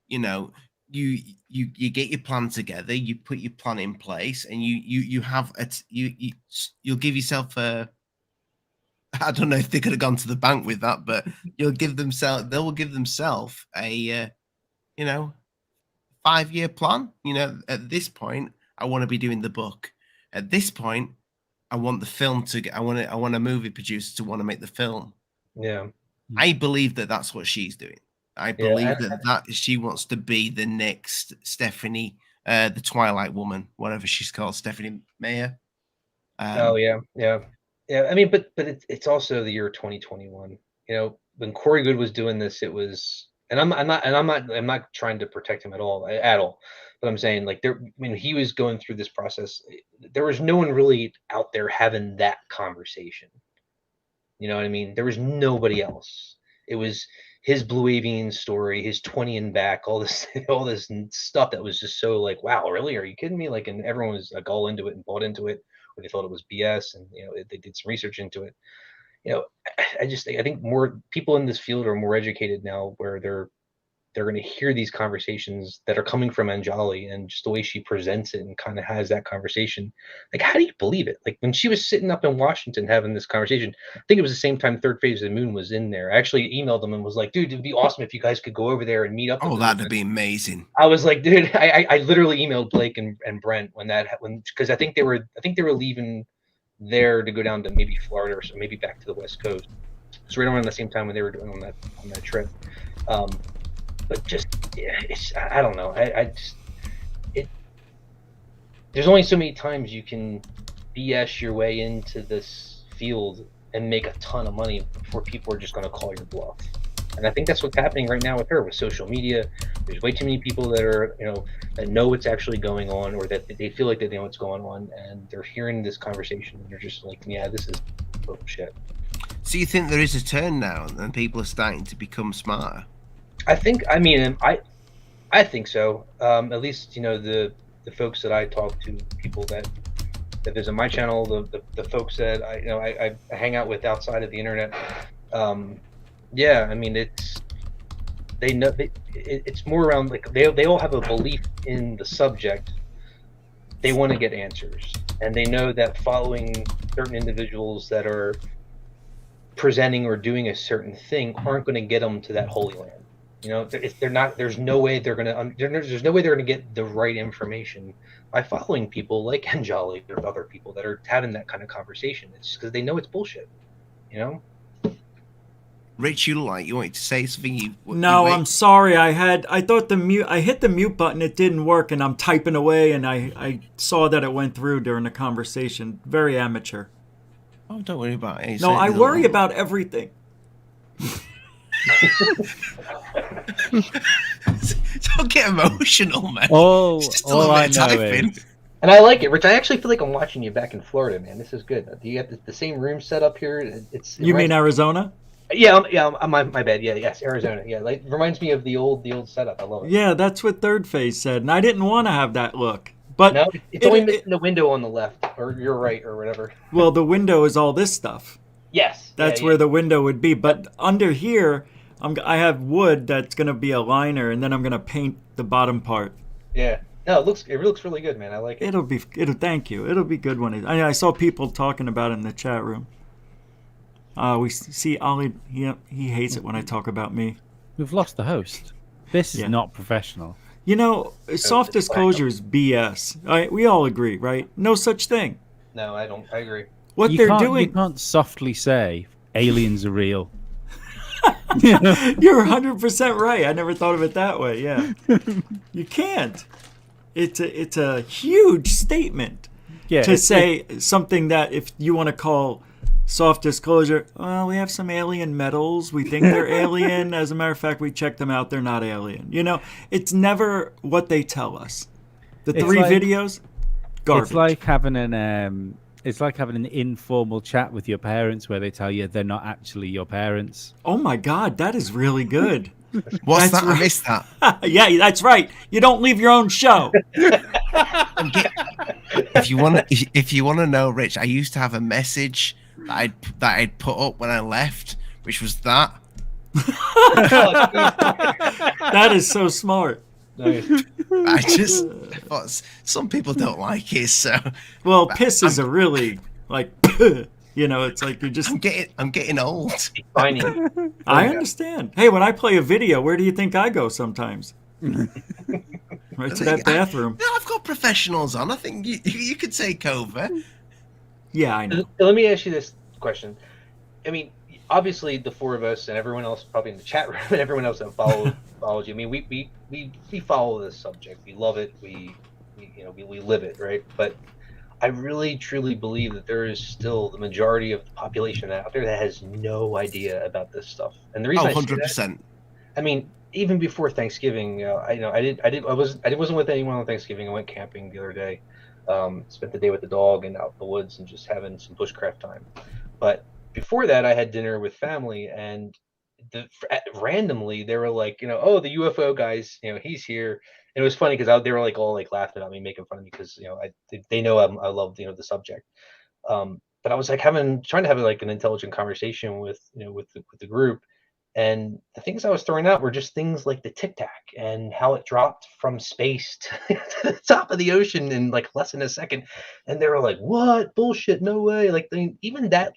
you get your plan together, you put your plan in place, and you'll give yourself a. I don't know if they could have gone to the bank with that, but they will give themselves a 5-year plan. At this point, I want to be doing the book. At this point, I want the film I want a movie producer to want to make the film. Yeah. I believe that that's what she's doing. I believe that she wants to be the next Stephanie, the Twilight woman, whatever she's called, Stephanie Meyer. Yeah. I mean, but it's also the year 2021. When Corey Good was doing this, it was, and I'm not trying to protect him at all. But I'm saying, like, when he was going through this process, there was no one really out there having that conversation. You know what I mean? There was nobody else. It was his Blue Avian story, his 20 and back, all this stuff that was just so like, wow, really? Are you kidding me? Like, and everyone was like all into it and bought into it, or they thought it was BS, and they did some research into it. I think more people in this field are more educated now, where they're going to hear these conversations that are coming from Anjali, and just the way she presents it and kind of has that conversation. Like, how do you believe it? Like, when she was sitting up in Washington having this conversation, I think it was the same time Third Phase of the Moon was in there. I actually emailed them and was like, dude, it'd be awesome if you guys could go over there and meet up. Oh, that'd be amazing. I was like, dude, I literally emailed Blake and Brent because I think they were leaving there to go down to maybe Florida or so, maybe back to the West Coast. So right around the same time when they were doing on that trip. But just, I don't know. There's only so many times you can BS your way into this field and make a ton of money before people are just going to call your bluff. And I think that's what's happening right now with her, with social media. There's way too many people that are, that know what's actually going on, or that they feel like they know what's going on, and they're hearing this conversation, and they're just like, yeah, this is bullshit. So you think there is a turn now, and people are starting to become smarter? I think so. At least, the folks that I talk to, people that visit my channel, the folks that I hang out with outside of the internet. Yeah, I mean, it's more around, like, they all have a belief in the subject. They want to get answers, and they know that following certain individuals that are presenting or doing a certain thing aren't going to get them to that holy land. If they're not, there's no way they're gonna get the right information by following people like Anjali or other people that are having that kind of conversation. It's because they know it's bullshit. Rich, you wanted to say something? No, I'm sorry. I hit the mute button. It didn't work, and I'm typing away, and I saw that it went through during the conversation. Very amateur. Oh, don't worry about it. No, I worry about everything. Don't get emotional, man. All I know is, and I like it, Rich. I actually feel like I'm watching you back in Florida, man. This is good. Do you have the same room set up here? You mean Arizona? Yeah. My bad. Yes, Arizona. Yeah, like, reminds me of the old setup. I love it. Yeah, that's what Third Phase said, and I didn't want to have that look. But no, it's only missing the window on the left, or your right, or whatever. Well, the window is all this stuff. Yes. That's where the window would be. But under here, I have wood that's going to be a liner, and then I'm going to paint the bottom part. Yeah. No, it looks really good, man. I like it. Thank you. It'll be good when I saw people talking about it in the chat room. We see Ollie. He hates it when I talk about me. We've lost the host. This is not professional. Soft disclosure is BS. We all agree, right? No such thing. No, I don't. I agree. You can't softly say aliens are real. You're 100% right. I never thought of it that way. Yeah, you can't. It's a huge statement to say something that, if you want to call soft disclosure, well, we have some alien metals. We think they're alien. As a matter of fact, we checked them out. They're not alien. It's never what they tell us. The three videos, garbage. It's like having an informal chat with your parents where they tell you they're not actually your parents. Oh my God, that is really good. What's that? Right. I missed that. Yeah, that's right. You don't leave your own show. If you want to know, Rich, I used to have a message that I'd put up when I left, which was that. That is so smart. Nice. I thought some people don't like it, so. Well, pisses are really like, it's like you're just. I'm getting old. I understand. Hey, when I play a video, where do you think I go sometimes? Right to that bathroom. I've got professionals on. I think you could take over. Yeah, I know. Let me ask you this question. I mean, obviously the four of us and everyone else probably in the chat room and everyone else that follows Ufology. I mean, we follow this subject. We love it. We live it, right? But I really truly believe that there is still the majority of the population out there that has no idea about this stuff. And the reason 100%. I mean, even before Thanksgiving, I wasn't with anyone on Thanksgiving. I went camping the other day. Spent the day with the dog and out in the woods and just having some bushcraft time. But before that, I had dinner with family, and randomly they were like, oh, the UFO guys, he's here. And it was funny because they were like all like laughing at me, making fun of me because they know I love the subject. But I was like trying to have like an intelligent conversation with the group, and the things I was throwing out were just things like the Tic Tac and how it dropped from space to the top of the ocean in like less than a second. And they were like, "What bullshit? No way!" Like even that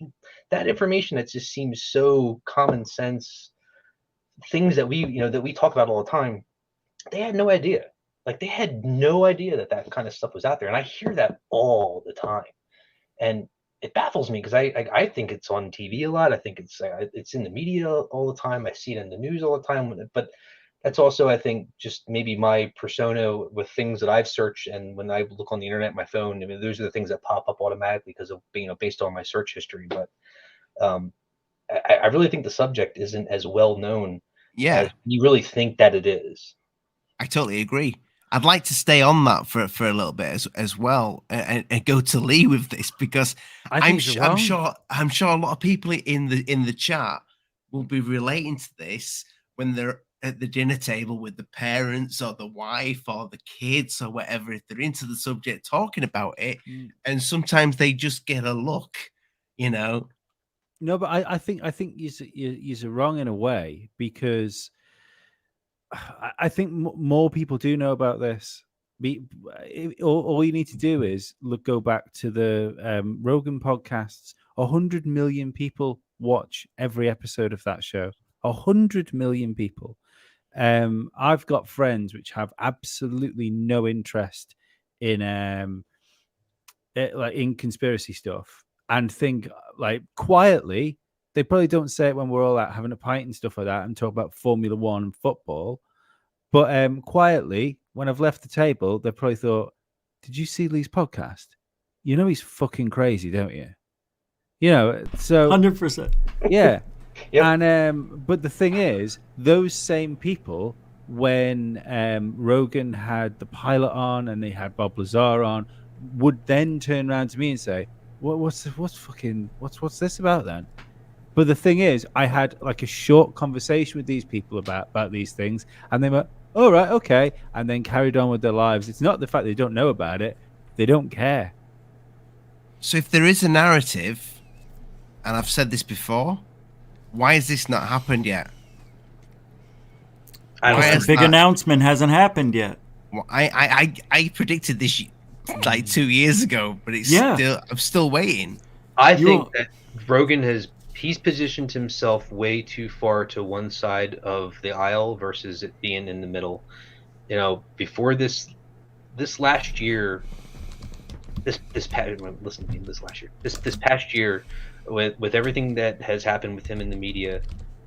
information that just seems so common sense, things that we talk about all the time. They had no idea. Like they had no idea that kind of stuff was out there, and I hear that all the time, and it baffles me because I think it's on TV a lot. I think it's in the media all the time. I see it in the news all the time. But that's also, I think, just maybe my persona with things that I've searched, and when I look on the internet, my phone. I mean, those are the things that pop up automatically because of being based on my search history. But I really think the subject isn't as well known as you really think that it is. I totally agree. I'd like to stay on that for a little bit as well, and go to Lee with this because I'm sure a lot of people in the chat will be relating to this when they're at the dinner table with the parents or the wife or the kids or whatever, if they're into the subject talking about it, and sometimes they just get a look, No, but I think you're wrong in a way because I think more people do know about this. All you need to do is go back to the Rogan podcasts. 100 million people watch every episode of that show. 100 million people. I've got friends which have absolutely no interest in conspiracy stuff, and think like quietly. They probably don't say it when we're all out having a pint and stuff like that and talk about Formula One and football. But quietly, when I've left the table, they probably thought, "Did you see Lee's podcast? He's fucking crazy, don't you?" So 100%. Yeah. Yep. And but the thing is, those same people, when Rogan had the pilot on and they had Bob Lazar on, would then turn around to me and say, what's this about then? But the thing is, I had like a short conversation with these people about these things, and they went, "Oh, right, okay," and then carried on with their lives. It's not the fact they don't know about it; they don't care. So if there is a narrative, and I've said this before, why has this not happened yet? The big announcement hasn't happened yet. Well, I predicted this like 2 years ago, but I'm still waiting. I think that Rogan he's positioned himself way too far to one side of the aisle versus it being in the middle. Before this last year, this past year, with everything that has happened with him in the media,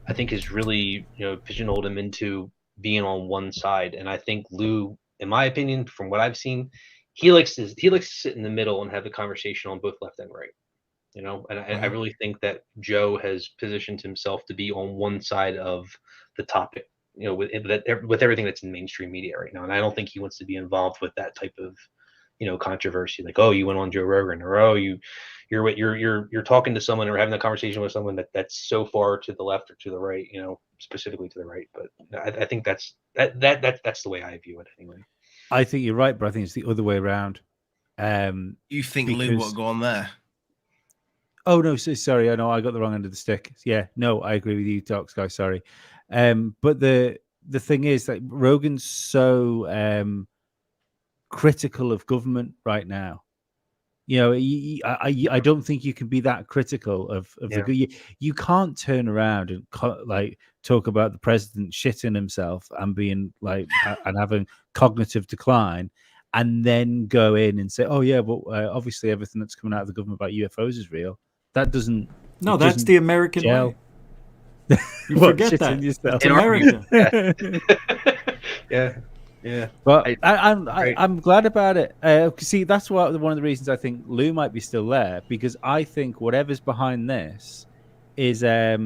I think has really pigeonholed him into being on one side. And I think Lou, in my opinion, from what I've seen, he likes to sit in the middle and have the conversation on both left and right. And I really think that Joe has positioned himself to be on one side of the topic, with everything that's in mainstream media right now. And I don't think he wants to be involved with that type of, controversy. Like, oh, you went on Joe Rogan, or oh, you're talking to someone or having a conversation with someone that's so far to the left or to the right, specifically to the right. But I think that's the way I view it anyway. I think you're right, but I think it's the other way around. You think Lou will go on there? Oh no, sorry. I know I got the wrong end of the stick. Yeah, no, I agree with you, DarkSKY. Sorry, but the thing is that Rogan's so critical of government right now. I don't think you can be that critical of the good. You can't turn around and talk about the president shitting himself and being and having cognitive decline, and then go in and say, "Oh yeah, but obviously everything that's coming out of the government about UFOs is real." That doesn't. No, that's the American way. You forget that. It's America. Yeah. Yeah, but I'm glad about it. See, that's one of the reasons I think Lou might be still there, because I think whatever's behind this is I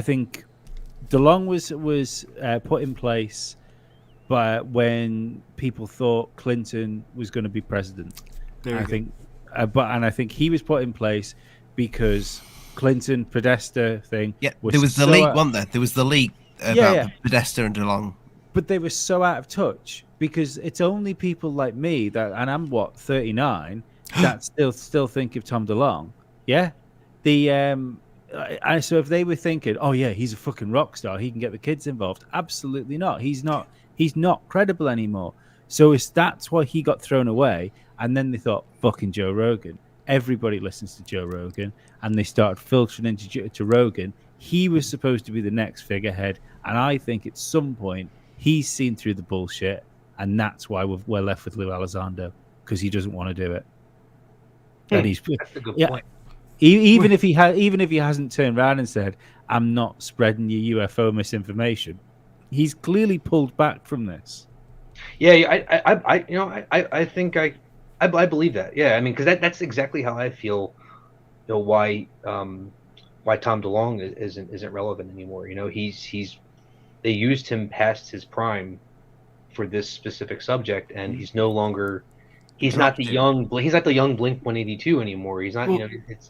think DeLonge was put in place, but when people thought Clinton was going to be president, I think he was put in place because Clinton Podesta thing. Yeah, there was the leak, wasn't there? There was the leak. About Podesta and DeLonge. But they were so out of touch because it's only people like me and I'm 39 that still think of Tom DeLonge. Yeah. So if they were thinking, oh yeah, he's a fucking rock star, he can get the kids involved. Absolutely not. He's not credible anymore. So that's why he got thrown away. And then they thought, fucking Joe Rogan. Everybody listens to Joe Rogan, and they started filtering into Rogan. He was supposed to be the next figurehead, and I think at some point he's seen through the bullshit, and that's why we're left with Lou Elizondo, because he doesn't want to do it. And that's a good point. Even if he hasn't turned around and said, "I'm not spreading your UFO misinformation," he's clearly pulled back from this. Yeah, I think I believe that. Yeah, I mean, because that's exactly how I feel. Why Tom DeLonge isn't relevant anymore. They used him past his prime for this specific subject, and he's no longer. He's not the young Blink 182 anymore. He's not.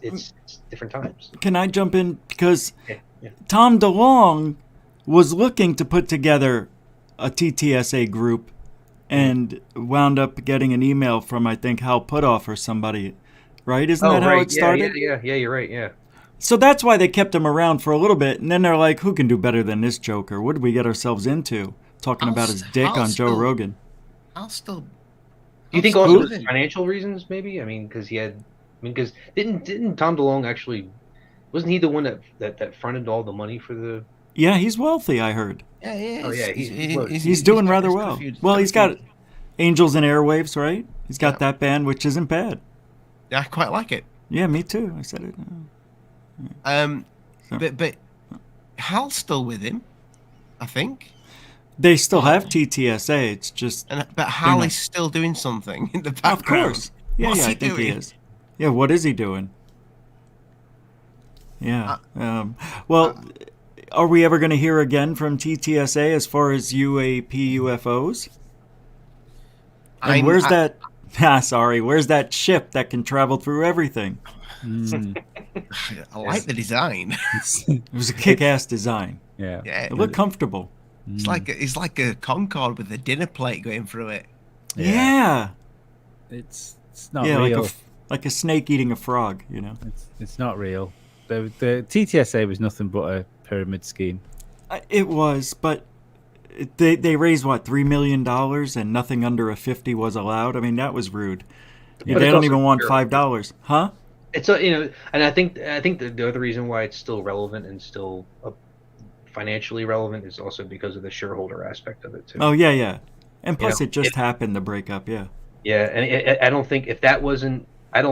It's different times. Can I jump in, because Tom DeLonge was looking to put together a TTSA group, and wound up getting an email from, I think, Hal Puthoff or somebody, right? Isn't that how it started? Yeah, you're right. Yeah. So that's why they kept him around for a little bit, and then they're like, "Who can do better than this joker? What did we get ourselves into? Talking about his dick on Joe Rogan." Do you think also for financial reasons, maybe? I mean, because didn't Tom DeLonge actually, wasn't he the one that fronted all the money for the? Yeah, he's wealthy, I heard. Yeah, he is. Oh yeah, he's doing rather well. Well, he's got Angels and Airwaves, right? He's got that band, which isn't bad. Yeah, I quite like it. Yeah, me too. I said it. But Hal's still with him, I think. They still have TTSA. It's just. But Hal is still doing something in the background. Of course. Yeah, I think he is. Yeah, what is he doing? Yeah. Are we ever going to hear again from TTSA as far as UAP UFOs? And where's that ship that can travel through everything? I like the design. It was a kick-ass design. Yeah. It looked comfortable. It's like a Concorde with a dinner plate going through it. Yeah. It's not real. Like a snake eating a frog, It's not real. The TTSA was nothing but a pyramid scheme. It was, but they raised $3 million, and nothing under a 50 was allowed. I mean, that was rude. They don't even want $5, huh? It's and I think the other reason why it's still relevant and still financially relevant is also because of the shareholder aspect of it too. Oh yeah, and plus it just happened to break up. Yeah, and I don't think if that wasn't. I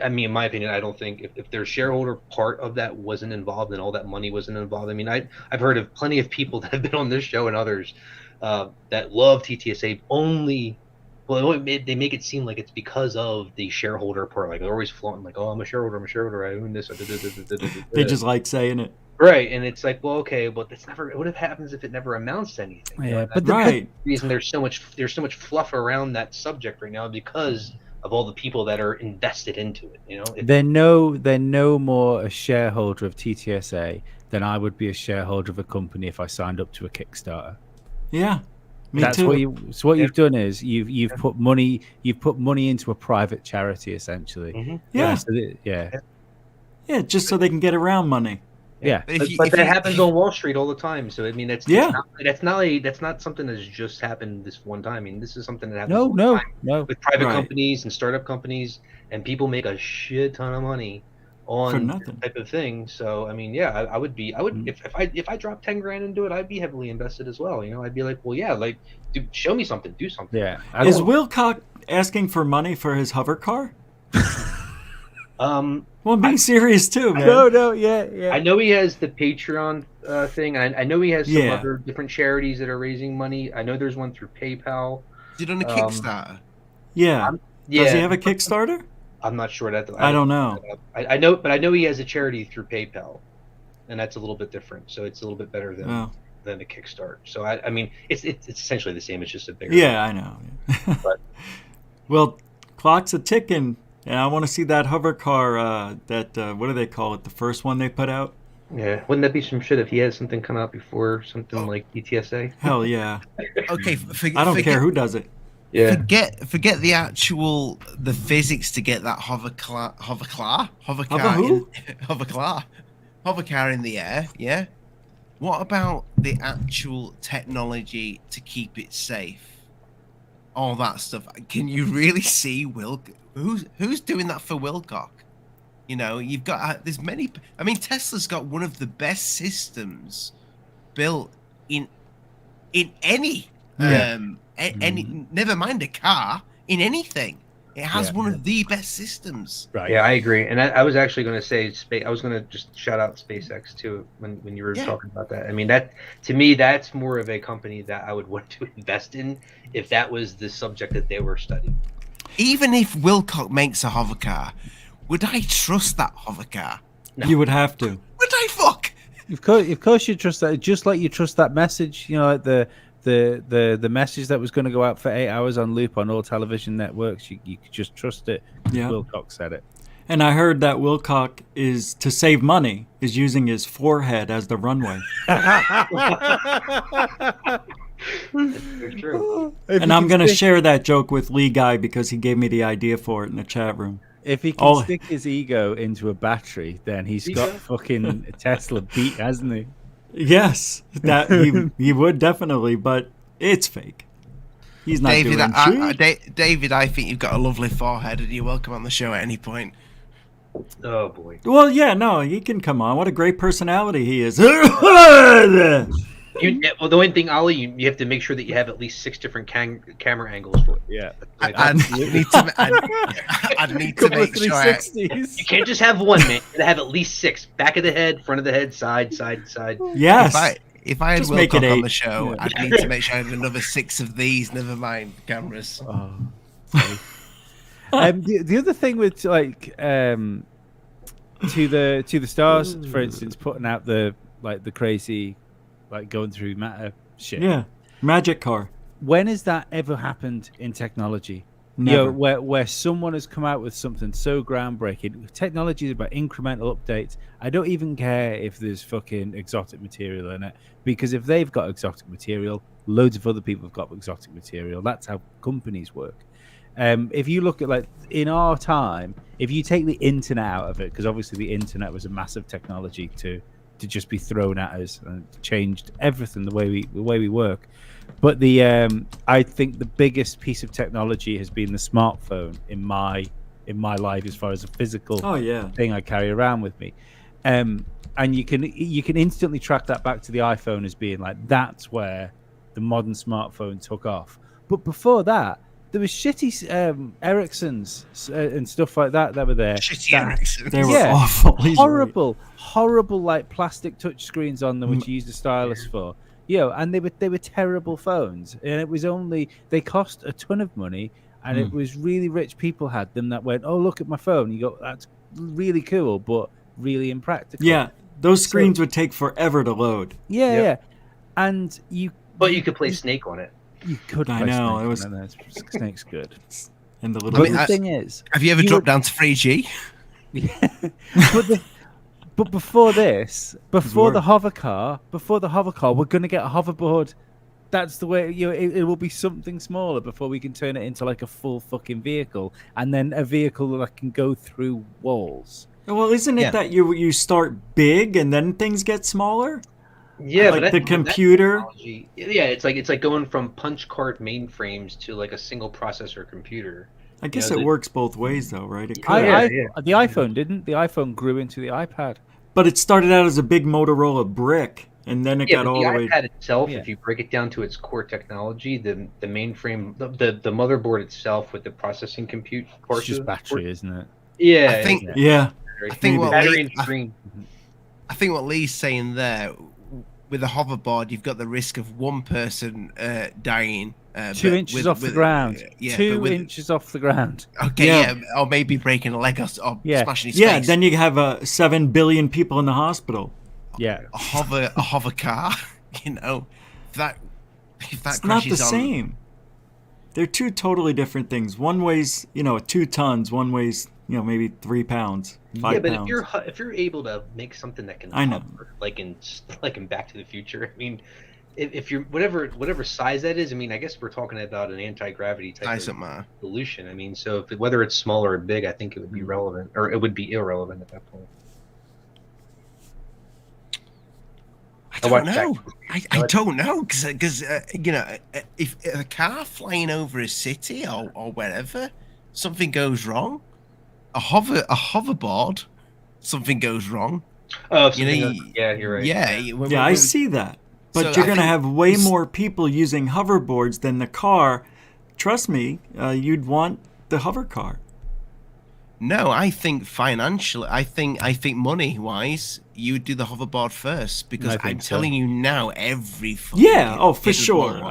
mean, in my opinion, I don't think if their shareholder part of that wasn't involved and all that money wasn't involved. I mean, I've heard of plenty of people that have been on this show and others that love TTSA only. Well, they make it seem like it's because of the shareholder part. Like they're always flaunting, like, "Oh, I'm a shareholder. I own this." They just like saying it, right? And it's like, well, okay, but that's never. What happens if it never amounts to anything? Yeah, but the reason there's so much fluff around that subject right now because of all the people that are invested into it. They're no more a shareholder of TTSA than I would be a shareholder of a company if I signed up to a Kickstarter. Yeah. That's too. What you've done is you've put money into a private charity essentially. Mm-hmm. Yeah. Yeah, just so they can get around money. Yeah. But that happens on Wall Street all the time. So I mean, that's not something that's just happened this one time. I mean, this is something that happens all the time with private companies and startup companies, and people make a shit ton of money on this type of thing. So I mean, I would if I dropped 10 grand into it, I'd be heavily invested as well. I'd be like, well, yeah, like, dude, show me something, do something. Yeah. Is Wilcock asking for money for his hover car? Well, I'm being serious too, man. No, yeah. I know he has the Patreon thing. I know he has some other different charities that are raising money. I know there's one through PayPal. Is it on a Kickstarter? Yeah. Does he have a Kickstarter? I'm not sure that. I don't know. I know, but I know he has a charity through PayPal, and that's a little bit different. So it's a little bit better than the Kickstarter. So I mean, it's essentially the same. It's just a bigger. Yeah, I know. But well, clock's a ticking, and I want to see that hover car. That what do they call it? The first one they put out. Yeah, wouldn't that be some shit if he has something come out before something like TTSA? Hell yeah. Okay, I don't care who does it. Yeah. Forget the physics to get that hover car in the air. Yeah. What about the actual technology to keep it safe? All that stuff. Can you really see who's doing that for Wilcock? You've got there's many. I mean, Tesla's got one of the best systems built in any. Any, never mind a car, in anything. It has one of the best systems. Right. Yeah, I agree. And I was actually going to say I was going to just shout out SpaceX too when you were talking about that. I mean, that to me, that's more of a company that I would want to invest in if that was the subject that they were studying. Even if Wilcock makes a hover car, would I trust that hover car? No. You would have to. Would I fuck? Of course you trust that. Just like you trust that message, like the message that was going to go out for 8 hours on loop on all television networks, you could just trust it. Yeah. Wilcock said it. And I heard that Wilcock is, to save money, is using his forehead as the runway. That's true. And I'm going to share that joke with Lee Guy because he gave me the idea for it in the chat room. If he can stick his ego into a battery, then he's got fucking Tesla beat, hasn't he? Yes, that he would definitely, but it's fake. He's not David, doing shit. David, I think you've got a lovely forehead, and you're welcome on the show at any point. Oh boy. Well, yeah, no, he can come on. What a great personality he is. Well, the only thing, Ollie, you have to make sure that you have at least 6 different camera angles for it. Yeah. I'd need to make sure. You can't just have one, man. You gotta have at least 6. Back of the head, front of the head, side. Yes. If I had Wilcock on the show, I'd need to make sure I had another 6 of these. Never mind cameras. Oh. The other thing with to the stars, for instance, putting out the crazy, going through matter shit. Yeah, magic car. When has that ever happened in technology? Never. Where someone has come out with something so groundbreaking. Technology is about incremental updates. I don't even care if there's fucking exotic material in it, because if they've got exotic material, loads of other people have got exotic material. That's how companies work. If you look at in our time, if you take the internet out of it, because obviously the internet was a massive technology to just be thrown at us and changed everything the way we work. But I think the biggest piece of technology has been the smartphone in my life, as far as a physical thing I carry around with me. And you can instantly track that back to the iPhone as being that's where the modern smartphone took off. But before that, there was shitty Ericssons and stuff like that were there. Shitty Ericssons. They were awful. Horrible, plastic touch screens on them, which you used a stylus for. And they were terrible phones. And it was they cost a ton of money, and it was really rich people had them that went, oh, look at my phone. You go, that's really cool, but really impractical. Yeah, those screens would take forever to load. Yeah. And But you could play Snake on it. You could. I know it was. Snake's good. And the little. The thing is, have you ever dropped down to 3G? Yeah, but before this, before the hover car, we're gonna get a hoverboard. That's the way. It will be something smaller before we can turn it into a full fucking vehicle, and then a vehicle that can go through walls. Well, isn't it that you start big and then things get smaller? Yeah, like but the computer. Yeah, it's like going from punch card mainframes to like a single processor computer. I guess it works both ways, though, right? It could. The iPhone didn't. The iPhone grew into the iPad. But it started out as a big Motorola brick, and then it got all the way. The iPad itself, if you break it down to its core technology, the mainframe, the motherboard itself with the processing compute portion. It's just battery, isn't it? Yeah, I think. Yeah. I think what battery and screen. I think what Lee's saying there, with a hoverboard, you've got the risk of one person dying. 2 inches off the ground. 2 inches off the ground. Okay, or maybe breaking a leg or smashing his face. Yeah, then you have 7 billion people in the hospital. Yeah, a hover car. You know, if that it's not the same. They're two totally different things. One weighs 2 tons. One weighs maybe 3 pounds. 5 pounds. If you're able to make something that can hover, like in Back to the Future, I mean, if you're whatever size that is, I mean, I guess we're talking about an anti-gravity type of solution. I mean, so whether it's small or big, I think it would be relevant, or it would be irrelevant at that point. I don't know. I don't know because if a car flying over a city or wherever, something goes wrong. A hoverboard, something goes wrong. Oh, yeah, you're right. Yeah, I see that. But you're going to have way more people using hoverboards than the car. Trust me, you'd want the hover car. No, I think financially, I think money-wise, you would do the hoverboard first because I'm telling you now, every for sure.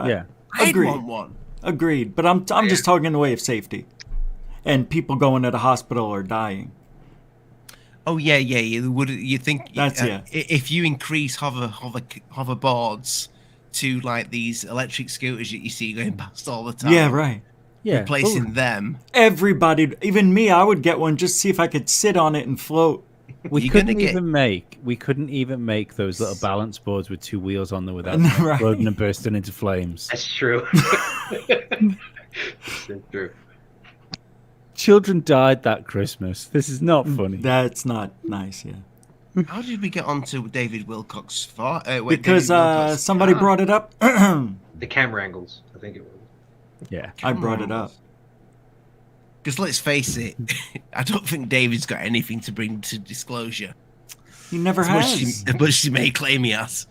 I'd want one. Agreed, but I'm just talking in the way of safety, and people going to the hospital or dying. Oh yeah. You think if you increase hoverboards to like these electric scooters that you see going past all the time? Yeah, right. Yeah, replacing them. Everybody, even me, I would get one just to see if I could sit on it and float. We couldn't even make those little balance boards with 2 wheels on them without exploding and bursting into flames. That's true. That's true. Children died that Christmas. This is not funny. That's not nice, yeah. How did we get onto David Wilcock's because somebody brought it up. The camera angles, I think it was. Yeah, I brought it up. Because let's face it, I don't think David's got anything to bring to disclosure. He never has. But she may claim he has.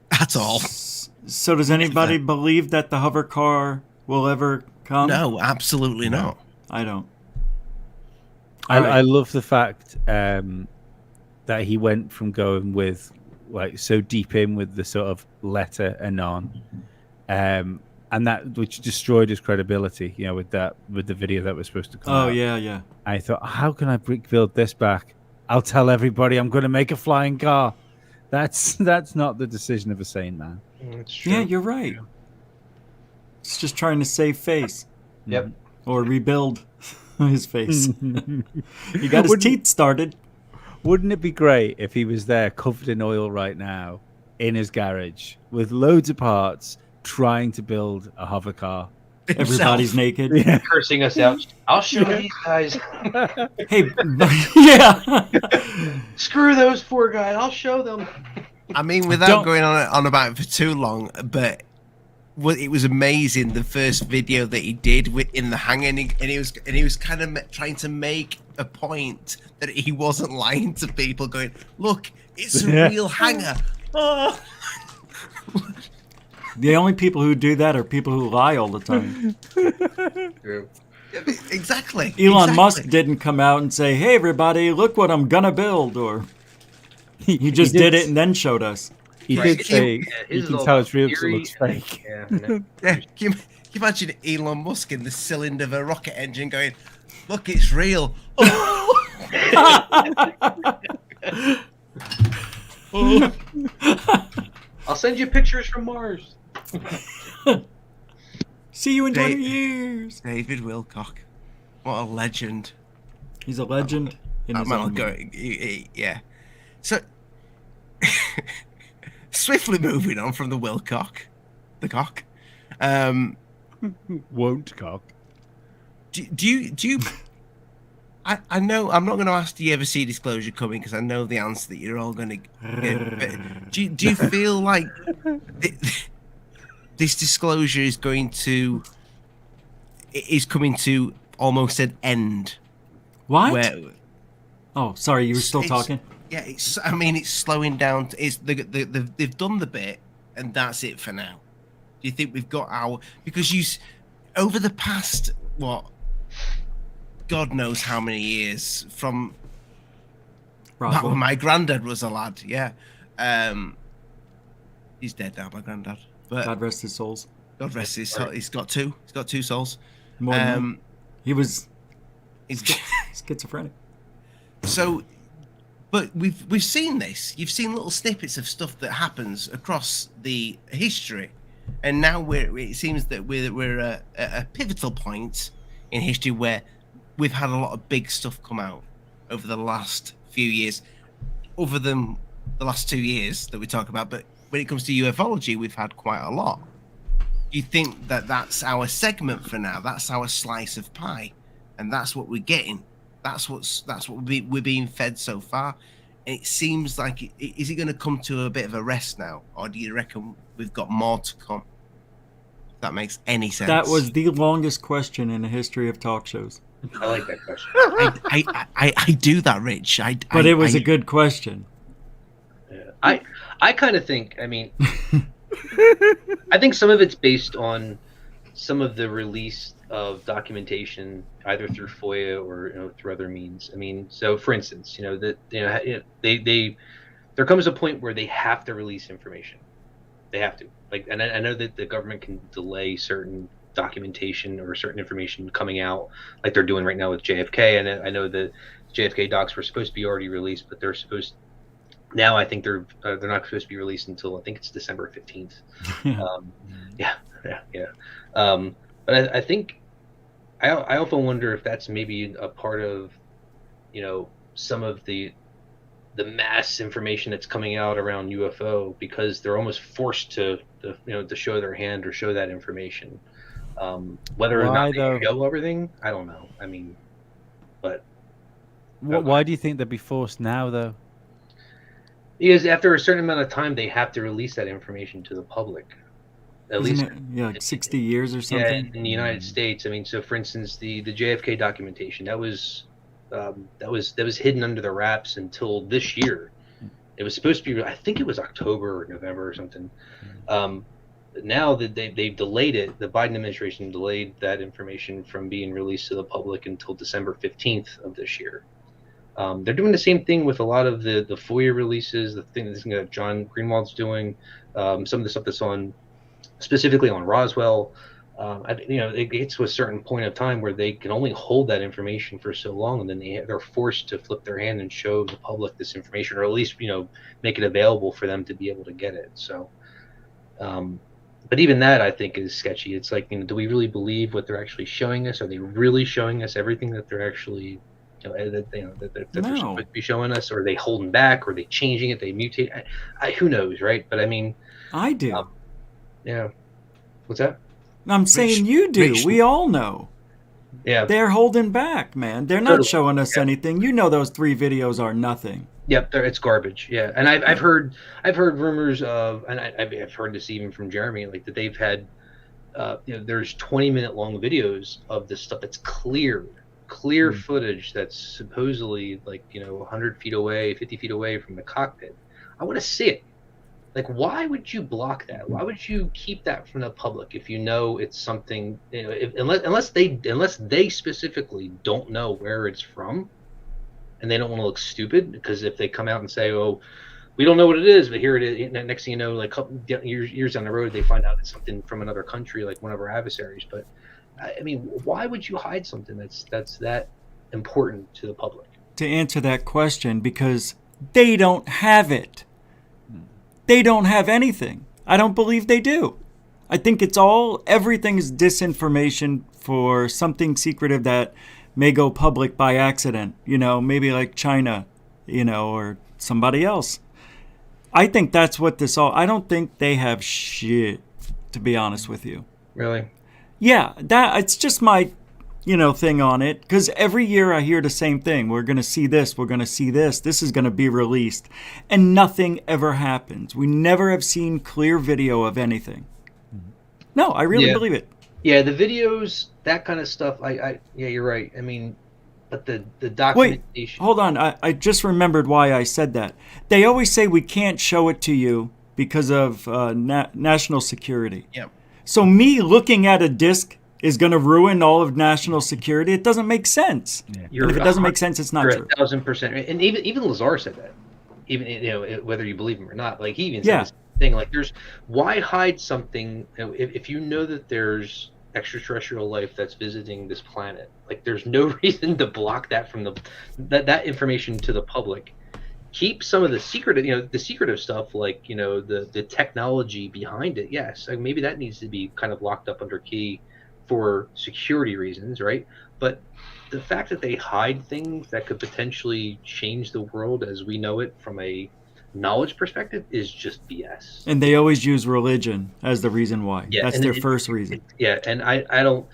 That's all. So does anybody believe that the hover car will ever come? No, absolutely not. I don't. I love the fact that he went from going with like so deep in with the sort of letter anon. And that which destroyed his credibility, with the video that was supposed to come out. Oh, yeah. I thought, how can I build this back? I'll tell everybody I'm going to make a flying car. That's not the decision of a sane man. That's true. Yeah, you're right. It's just trying to save face. Yep. Or rebuild his face. He got his teeth started. Wouldn't it be great if he was there covered in oil right now in his garage with loads of parts trying to build a hover car? Everybody's naked. Yeah. Cursing us out. I'll show these guys. Hey, yeah. Screw those 4 guys. I'll show them. I mean, without going on about it for too long, but it was amazing the first video that he did in the hangar, and he was kind of trying to make a point that he wasn't lying to people, going, "Look, it's a real hangar." Oh. The only people who do that are people who lie all the time. True. Exactly. Elon Musk didn't come out and say, "Hey, everybody, look what I'm gonna build," or he just did it and then showed us. He did say, "You can tell it's real because it looks fake." Yeah. Can you imagine Elon Musk in the cylinder of a rocket engine going, "Look, it's real." I'll send you pictures from Mars. See you in 20 years. David Wilcock. What a legend. He's a legend. Yeah. So, swiftly moving on from the Wilcock. The cock. Won't cock. Do you I know I'm not going to ask, do you ever see disclosure coming? Because I know the answer that you're all going to get. Do you feel like this disclosure is coming to almost an end? What? Oh, sorry, you were still talking? Yeah, it's slowing down. They've done the bit, and that's it for now. Do you think we've got because over the past, God knows how many years, from back when my granddad was a lad, he's dead now, my granddad. But God rest his souls. God rest his soul. He's got two souls. More than he was schizophrenic. So, but we've seen this. You've seen little snippets of stuff that happens across the history, and now it seems that we're at a pivotal point in history where we've had a lot of big stuff come out over the last few years, other than the last 2 years that we talk about. But when it comes to ufology, we've had quite a lot. Do you think that that's our segment for now? That's our slice of pie, and that's what we're getting. That's what we're being fed so far. And it seems like is it going to come to a bit of a rest now, or do you reckon we've got more to come? If that makes any sense. That was the longest question in the history of talk shows. I like that question. I do that, Rich. But it was a good question. Yeah. I kind of think. I mean, I think some of it's based on some of the release of documentation, either through FOIA or through other means. I mean, so for instance, there comes a point where they have to release information. They have to. And I know that the government can delay certain documentation or certain information coming out, like they're doing right now with JFK. And I know the JFK docs were supposed to be already released, but they're supposed. Now I think they're not supposed to be released until I think it's December 15th. But I think I often wonder if that's maybe a part of some of the mass information that's coming out around UFO, because they're almost forced to show their hand or show that information. Whether or not they show everything, I don't know. I mean, but why do you think they'd be forced now, though? Because after a certain amount of time, they have to release that information to the public. At least, like 60 years or something. Yeah, in the United States. I mean, so for instance, the JFK documentation that was hidden under the wraps until this year. It was supposed to be, I think it was October or November or something. Now that they've delayed it, the Biden administration delayed that information from being released to the public until December 15th of this year. They're doing the same thing with a lot of the FOIA releases, the thing that John Greenwald's doing, some of the stuff that's specifically on Roswell. It gets to a certain point of time where they can only hold that information for so long, and then they're forced to flip their hand and show the public this information, or at least make it available for them to be able to get it. So, but even that I think is sketchy. It's like, do we really believe what they're actually showing us? Are they really showing us everything that they're actually that they're supposed to be showing us? Or are they holding back? Or are they changing it? They mutate? Who knows, right? But I mean, I do. Yeah. What's that? I'm saying you do. We all know. Yeah. They're holding back, man. They're not showing us anything. Those 3 videos are nothing. Yep, it's garbage. Yeah, and I've heard rumors of, and I've heard this even from Jeremy, like that they've had, there's 20-minute long videos of this stuff that's clear footage that's supposedly 100 feet away, 50 feet away from the cockpit. I want to see it. Like, why would you block that? Why would you keep that from the public if it's something, unless they specifically don't know where it's from, and they don't want to look stupid? Because if they come out and say, "Oh, we don't know what it is," but here it is, next thing you know, like years down the road, they find out it's something from another country, like one of our adversaries. But I mean, why would you hide something that's that important to the public? To answer that question, because they don't have it. They don't have anything. I don't believe they do. I think everything is disinformation for something secretive that may go public by accident, maybe like China, or somebody else. I think that's what I don't think they have shit, to be honest with you. Really? Yeah, it's just my thing on it, because every year I hear the same thing. We're going to see this. We're going to see this. This is going to be released. And nothing ever happens. We never have seen clear video of anything. No, I really believe it. Yeah, the videos, that kind of stuff, yeah, you're right. I mean, but the documentation... Wait, hold on. I just remembered why I said that. They always say we can't show it to you because of national security. Yeah. So me looking at a disc is going to ruin all of national security. It doesn't make sense. Yeah. And if it doesn't make sense, it's not true. 1,000%. And even Lazar said that. Even whether you believe him or not, like he even said this thing. Like, why hide something? If you know that there's extraterrestrial life that's visiting this planet, like there's no reason to block that from that information to the public. Keep some of the secretive stuff, like the technology behind it. Yes, like maybe that needs to be kind of locked up under key for security reasons, right? But the fact that they hide things that could potentially change the world as we know it from a knowledge perspective is just BS. And they always use religion as the reason why. Yeah, that's their first reason. And I don't.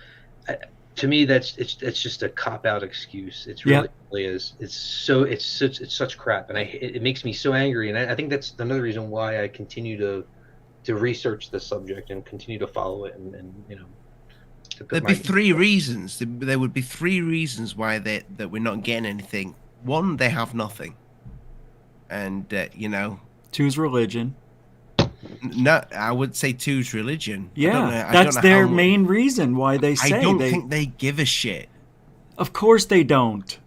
To me, it's just a cop-out excuse. It's really is. It's such crap, and it makes me so angry. And I think that's another reason why I continue to research the subject and continue to follow it. And there'd be three reasons. There would be three reasons why that we're not getting anything. One, they have nothing, and two's religion. No, I would say two's religion. Yeah, that's their main reason why they say. I don't think they give a shit. Of course they don't.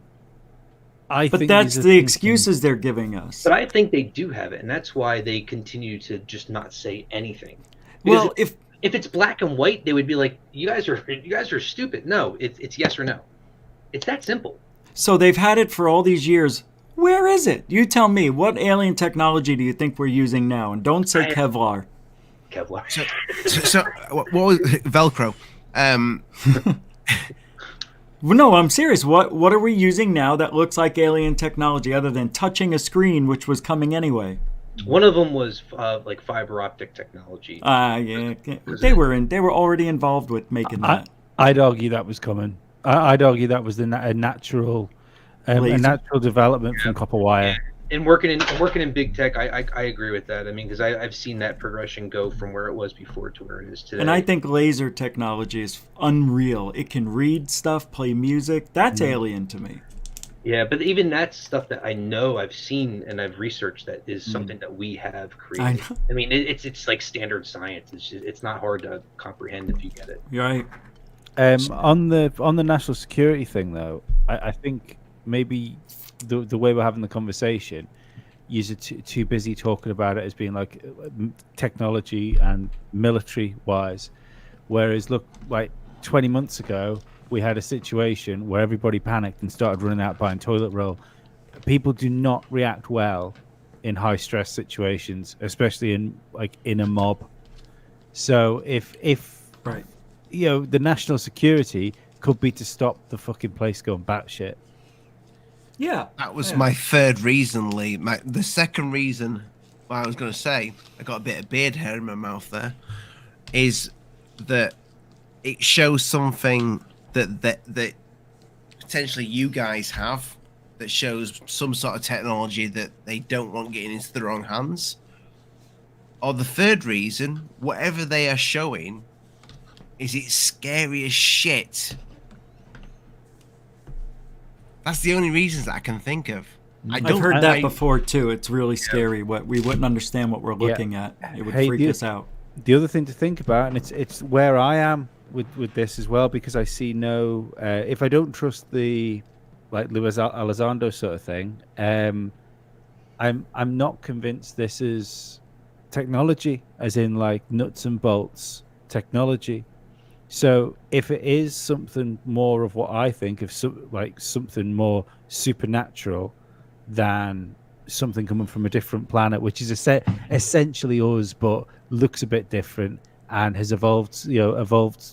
But that's the excuses they're giving us. But I think they do have it, and that's why they continue to just not say anything. Because well, if it's black and white, they would be like, "You guys are stupid." No, it's yes or no. It's that simple. So they've had it for all these years. Where is it? You tell me. What alien technology do you think we're using now? And don't say Kevlar. Kevlar. So what was Velcro? No, I'm serious. What are we using now that looks like alien technology other than touching a screen, which was coming anyway? One of them was like fiber optic technology. Yeah. They were already involved with making that. I'd argue that was coming. I'd argue that was a natural development from copper wire. And working in big tech, I agree with that. I mean, because I've seen that progression go from where it was before to where it is today. And I think laser technology is unreal. It can read stuff, play music. That's alien to me. Yeah, but even that stuff that I know I've seen and I've researched that is something that we have created. I mean, it's like standard science. It's not hard to comprehend if you get it. You're right. On the national security thing, though, I think maybe the way we're having the conversation, you're too busy talking about it as being like technology and military wise, whereas look, like 20 months ago we had a situation where everybody panicked and started running out buying toilet roll. People do not react well in high stress situations, especially in a mob. So if right, the national security could be to stop the fucking place going batshit. Yeah, that was my third reason, Lee. The second reason why I was going to say, I got a bit of beard hair in my mouth there, is that it shows something that potentially you guys have, that shows some sort of technology that they don't want getting into the wrong hands. Or the third reason, whatever they are showing, is it's scary as shit. That's the only reasons that I can think of. I've heard that before too. It's really scary. What we wouldn't understand what we're looking at. It would freak us out. The other thing to think about, and it's where I am with this as well, because I see no. If I don't trust the Elizondo sort of thing, I'm not convinced this is technology, as in like nuts and bolts technology. So if it is something more of what I think of, something more supernatural than something coming from a different planet, which is essentially us, but looks a bit different and has evolved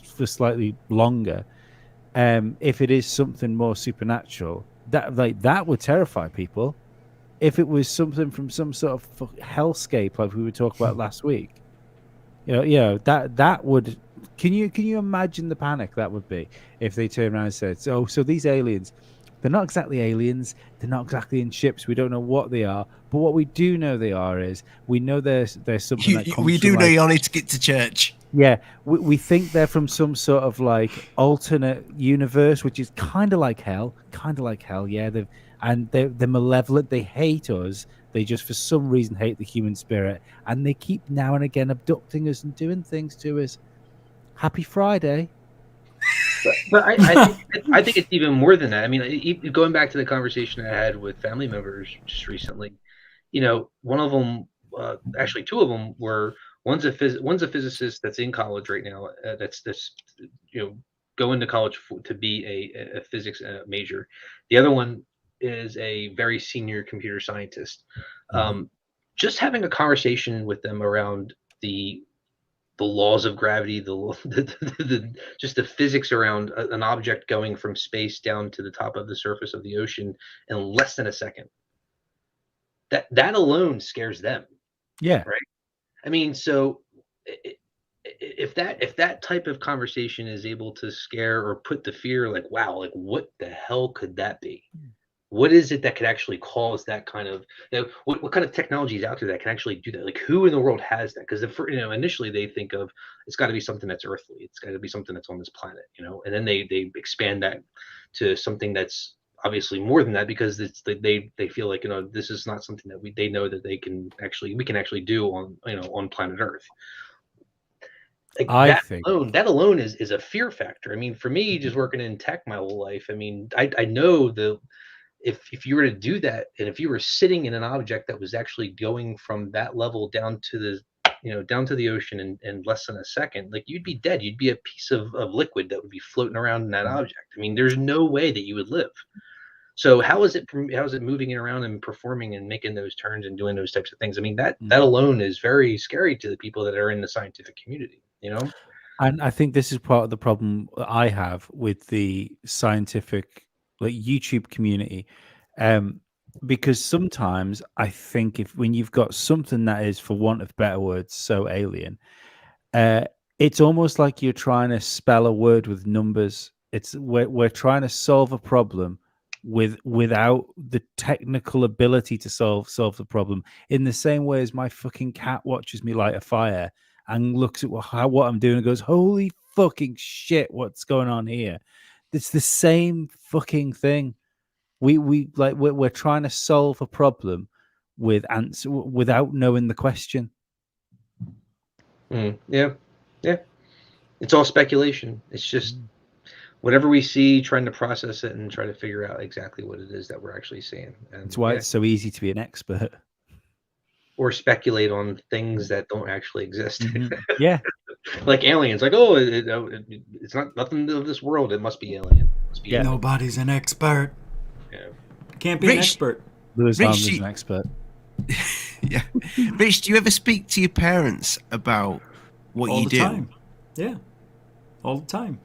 for slightly longer. If it is something more supernatural, that would terrify people. If it was something from some sort of hellscape, like we were talking about last week, that would Can you imagine the panic that would be if they turned around and said, so these aliens, they're not exactly aliens, they're not exactly in ships, we don't know what they are, but what we do know they are is we know there's something that comes we from, do know like, you're on it to get to church. Yeah, we think they're from some sort of like alternate universe, which is kind of like hell. Yeah, they're malevolent. They hate us. They just for some reason hate the human spirit, and they keep now and again abducting us and doing things to us. Happy Friday. But I think it's even more than that. I mean, going back to the conversation I had with family members just recently, one of them, actually two of them were. One's a physicist that's in college right now. That's going to college to be a physics major. The other one is a very senior computer scientist. Just having a conversation with them around the laws of gravity, just the physics around an object going from space down to the top of the surface of the ocean in less than a second. That alone scares them. Yeah. Right. I mean, so if that type of conversation is able to scare or put the fear, like, wow, like what the hell could that be? What is it that could actually cause that kind of, what kind of technology is out there that can actually do that? Like, who in the world has that? Because initially they think of, it's got to be something that's earthly. It's got to be something that's on this planet, and then they expand that to something that's obviously more than that, because they feel like, this is not something that they know that we can actually do on planet Earth. Like that alone is a fear factor. I mean, for me, just working in tech my whole life, I mean, I know if you were to do that, and if you were sitting in an object that was actually going from that level down to the ocean in less than a second, like, you'd be dead. You'd be a piece of liquid that would be floating around in that object. I mean, there's no way that you would live. So how is it moving around and performing and making those turns and doing those types of things? I mean, that alone is very scary to the people that are in the scientific community, And I think this is part of the problem I have with the scientific, like, YouTube community, because sometimes I think when you've got something that is, for want of better words, so alien, it's almost like you're trying to spell a word with numbers. We're trying to solve a problem without the technical ability to solve the problem. In the same way as my fucking cat watches me light a fire and looks at what I'm doing and goes, "Holy fucking shit, what's going on here?" It's the same fucking thing. We're trying to solve a problem with answer without knowing the question. Yeah. It's all speculation. It's just whatever we see, trying to process it and try to figure out exactly what it is that we're actually seeing. And that's why it's so easy to be an expert. Or speculate on things that don't actually exist. Yeah. Like aliens, like, oh, it's not nothing of this world. It must be alien. Nobody's an expert. Yeah. Can't be an expert. Lewis Armstrong's an expert. Yeah. Rich, do you ever speak to your parents about what you do? All the time. Yeah. All the time.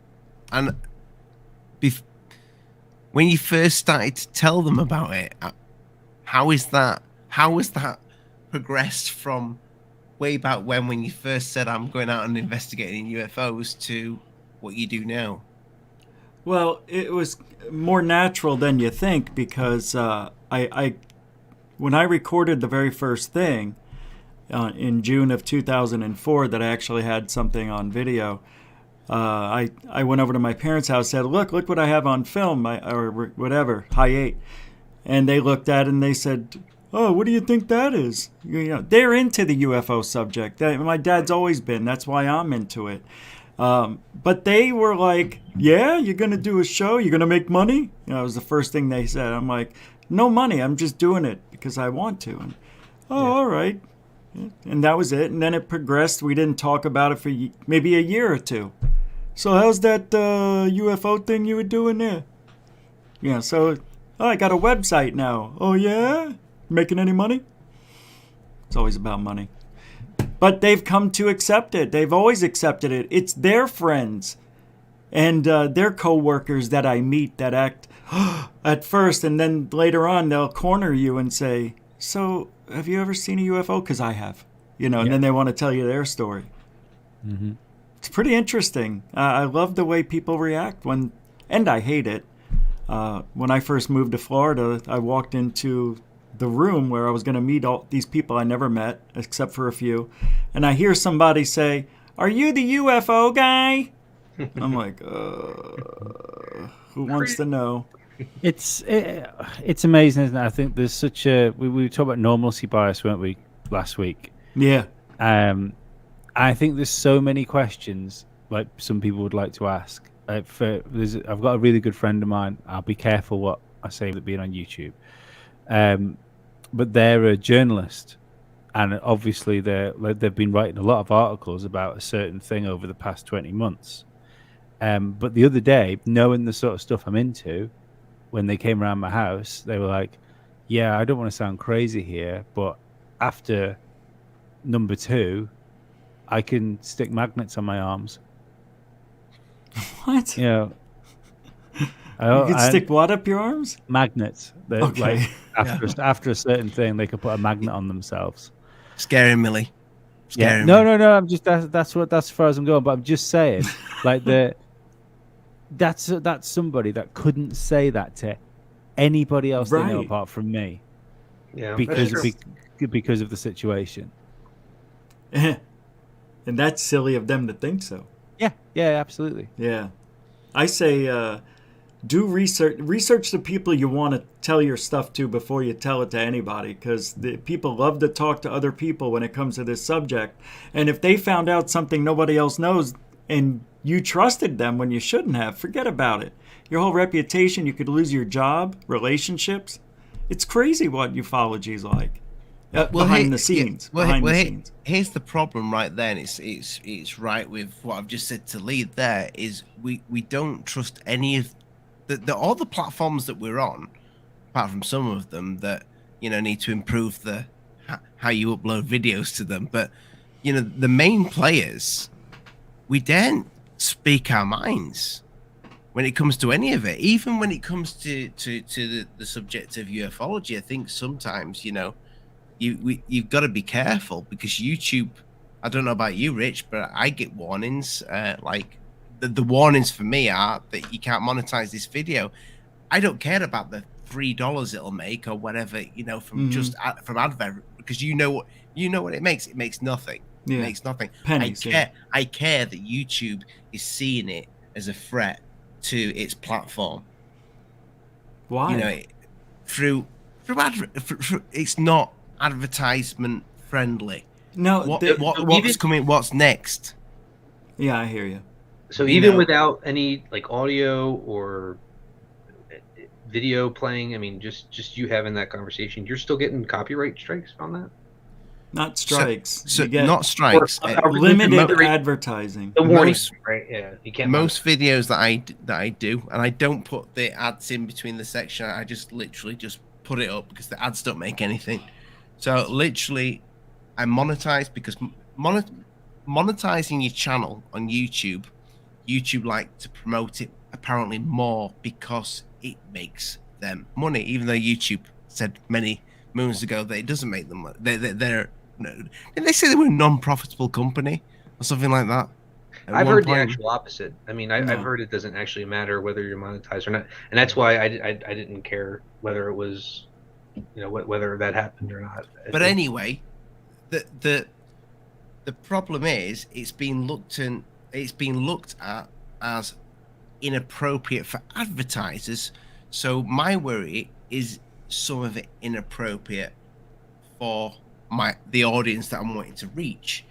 And when you first started to tell them about it, how was that progressed from way back when you first said, I'm going out and investigating UFOs, to what you do now? Well, it was more natural than you think, because when I recorded the very first thing in June of 2004, that I actually had something on video, I went over to my parents' house, said, look what I have on film, or whatever, high 8. And they looked at it and they said, oh, what do you think that is? They're into the UFO subject. My dad's always been. That's why I'm into it. But they were like, yeah, you're going to do a show? You're going to make money? That was the first thing they said. I'm like, no money. I'm just doing it because I want to. And, all right. And that was it. And then it progressed. We didn't talk about it for maybe a year or two. So how's that UFO thing you were doing there? Yeah, so I got a website now. Oh, yeah? Making any money? It's always about money. But they've come to accept it. They've always accepted it. It's their friends and their co-workers that I meet that act at first, and then later on they'll corner you and say, so have you ever seen a UFO? Because I have. And then they want to tell you their story. It's pretty interesting. I love the way people react and I hate it. When I first moved to Florida, I walked into the room where I was going to meet all these people I never met, except for a few, and I hear somebody say, "Are you the UFO guy?" I'm like, who wants to know? It's amazing, isn't it? I think there's such a we talked about normalcy bias, weren't we, last week? Yeah. I think there's so many questions like some people would like to ask. I've got a really good friend of mine. I'll be careful what I say with being on YouTube, but they're a journalist, and obviously they've been writing a lot of articles about a certain thing over the past 20 months. But the other day, knowing the sort of stuff I'm into, when they came around my house, they were like, "Yeah, I don't want to sound crazy here, but after number 2, I can stick magnets on my arms." What? You know, you can stick what up your arms? Magnets. Okay. Like after a certain thing, they could put a magnet on themselves. Scary Millie. Yeah. No. I'm just that's as far as I'm going. But I'm just saying, like that's somebody that couldn't say that to anybody else they know apart from me. Yeah. Because of the situation. And that's silly of them to think so. Yeah, absolutely. Yeah. I say do research the people you want to tell your stuff to before you tell it to anybody, because the people love to talk to other people when it comes to this subject. And if they found out something nobody else knows and you trusted them when you shouldn't have, forget about it. Your whole reputation, you could lose your job, relationships. It's crazy what ufology is like. Behind the scenes. Here's the problem right then. It's right with what I've just said to Lee there, is we don't trust any of all the platforms that we're on, apart from some of them that, need to improve how you upload videos to them. But, the main players, we daren't speak our minds when it comes to any of it. Even when it comes to the subject of ufology, I think sometimes, you've got to be careful, because YouTube, I don't know about you, Rich, but I get warnings. Like the warnings for me are that you can't monetize this video. I don't care about the $3 it'll make or whatever, from from advert, because you know what it makes. It makes nothing. Yeah. It makes nothing. Pennies, I care that YouTube is seeing it as a threat to its platform. Why? Through it's not advertisement friendly. No. What's coming? What's next? Yeah, I hear you. So even without any like audio or video playing, I mean, just you having that conversation, you're still getting copyright strikes on that? Not strikes. So not strikes. Limited advertising. The warning, right? Yeah, you can't. Most videos that I do, and I don't put the ads in between the section. I just literally just put it up, because the ads don't make anything. So literally, I monetize, because monetizing your channel on YouTube like to promote it apparently more because it makes them money, even though YouTube said many moons ago that it doesn't make them money. Didn't they say they were a non-profitable company or something like that? I've heard the actual opposite. I mean, I've heard it doesn't actually matter whether you're monetized or not, and that's why I didn't care whether it was, whether that happened or not. But anyway, the problem is it's been looked at as inappropriate for advertisers. So my worry is some of it inappropriate for the audience that I'm wanting to reach.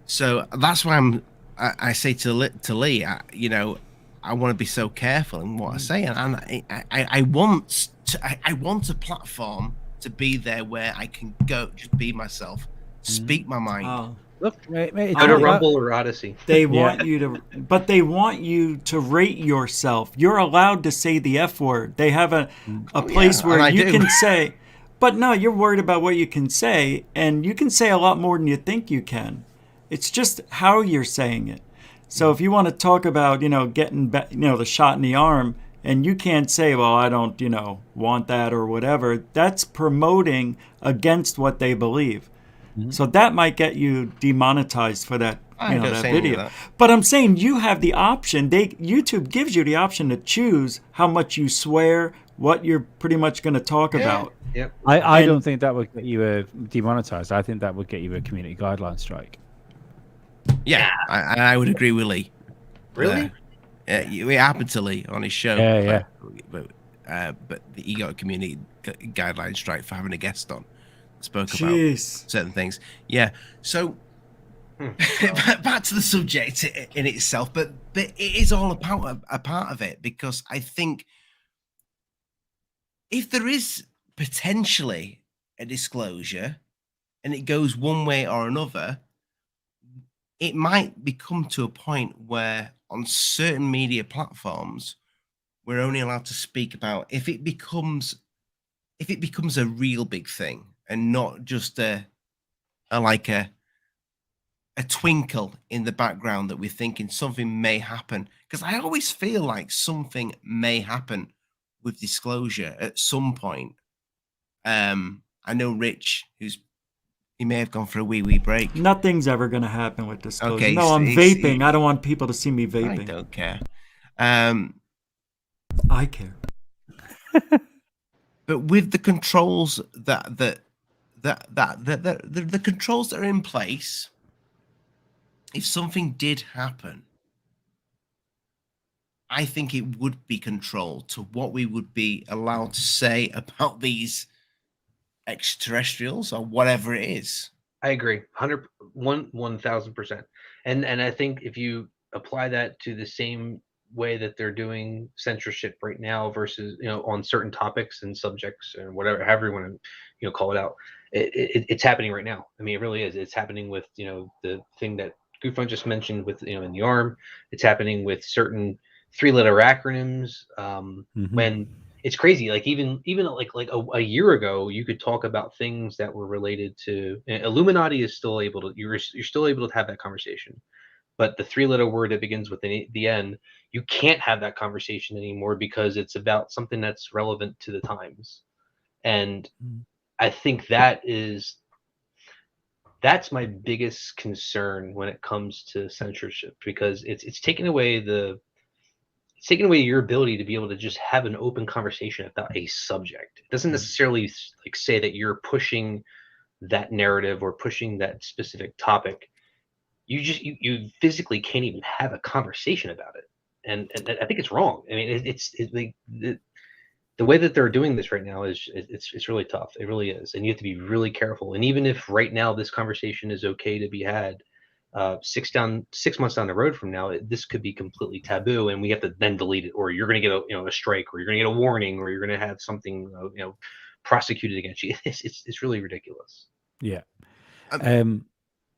So that's why I say to Lee, I want to be so careful in what I say, and I want a platform to be there where I can go, just be myself, speak my mind. Oh. Look, mate, go to Rumble or Odyssey. They want you to, but they want you to rate yourself. You're allowed to say the F word. They have a place where you can say, but no, you're worried about what you can say, and you can say a lot more than you think you can. It's just how you're saying it. So if you want to talk about, getting, the shot in the arm, and you can't say, well, I don't, want that or whatever, that's promoting against what they believe. So that might get you demonetized for that, that video. That. But I'm saying you have the option. YouTube gives you the option to choose how much you swear, what you're pretty much going to talk about. Yep. I don't think that would get you demonetized. I think that would get you a community guideline strike. Yeah, I would agree with Lee. Really? It happened to Lee on his show. Yeah. But he got a community guideline strike for having a guest on. Spoke Jeez. about certain things. Yeah. So back to the subject in itself, but it is all about a part of it, because I think if there is potentially a disclosure and it goes one way or another, it might become to a point where on certain media platforms we're only allowed to speak about if it becomes a real big thing and not just a twinkle in the background that we're thinking something may happen. Because I always feel like something may happen with disclosure at some point. I know Rich, he may have gone for a wee break. Nothing's ever going to happen with disclosure. Okay, no, I'm vaping. I don't want people to see me vaping. I don't care. I care. But with the controls the controls that are in place, if something did happen, I think it would be controlled to what we would be allowed to say about these extraterrestrials or whatever it is. I agree, 1,000%. And I think if you apply that to the same way that they're doing censorship right now versus on certain topics and subjects and whatever, however you want to call it out, it's happening right now. I mean, it really is. It's happening with the thing that GUFON just mentioned with in the arm. It's happening with certain 3-letter acronyms. When it's crazy, like even like a year ago, you could talk about things that were related to Illuminati is still able to you're still able to have that conversation. But the 3-letter word that begins with the N, you can't have that conversation anymore because it's about something that's relevant to the times. And I think that's my biggest concern when it comes to censorship, because it's taking away your ability to be able to just have an open conversation about a subject. It doesn't necessarily say that you're pushing that narrative or pushing that specific topic. You physically can't even have a conversation about it, and I think it's wrong. I mean, the way that they're doing this right now is it's really tough. It really is, and you have to be really careful. And even if right now this conversation is okay to be had, 6 months down the road from now, this could be completely taboo, and we have to then delete it, or you're going to get a strike, or you're going to get a warning, or you're going to have something prosecuted against you. It's really ridiculous. Yeah.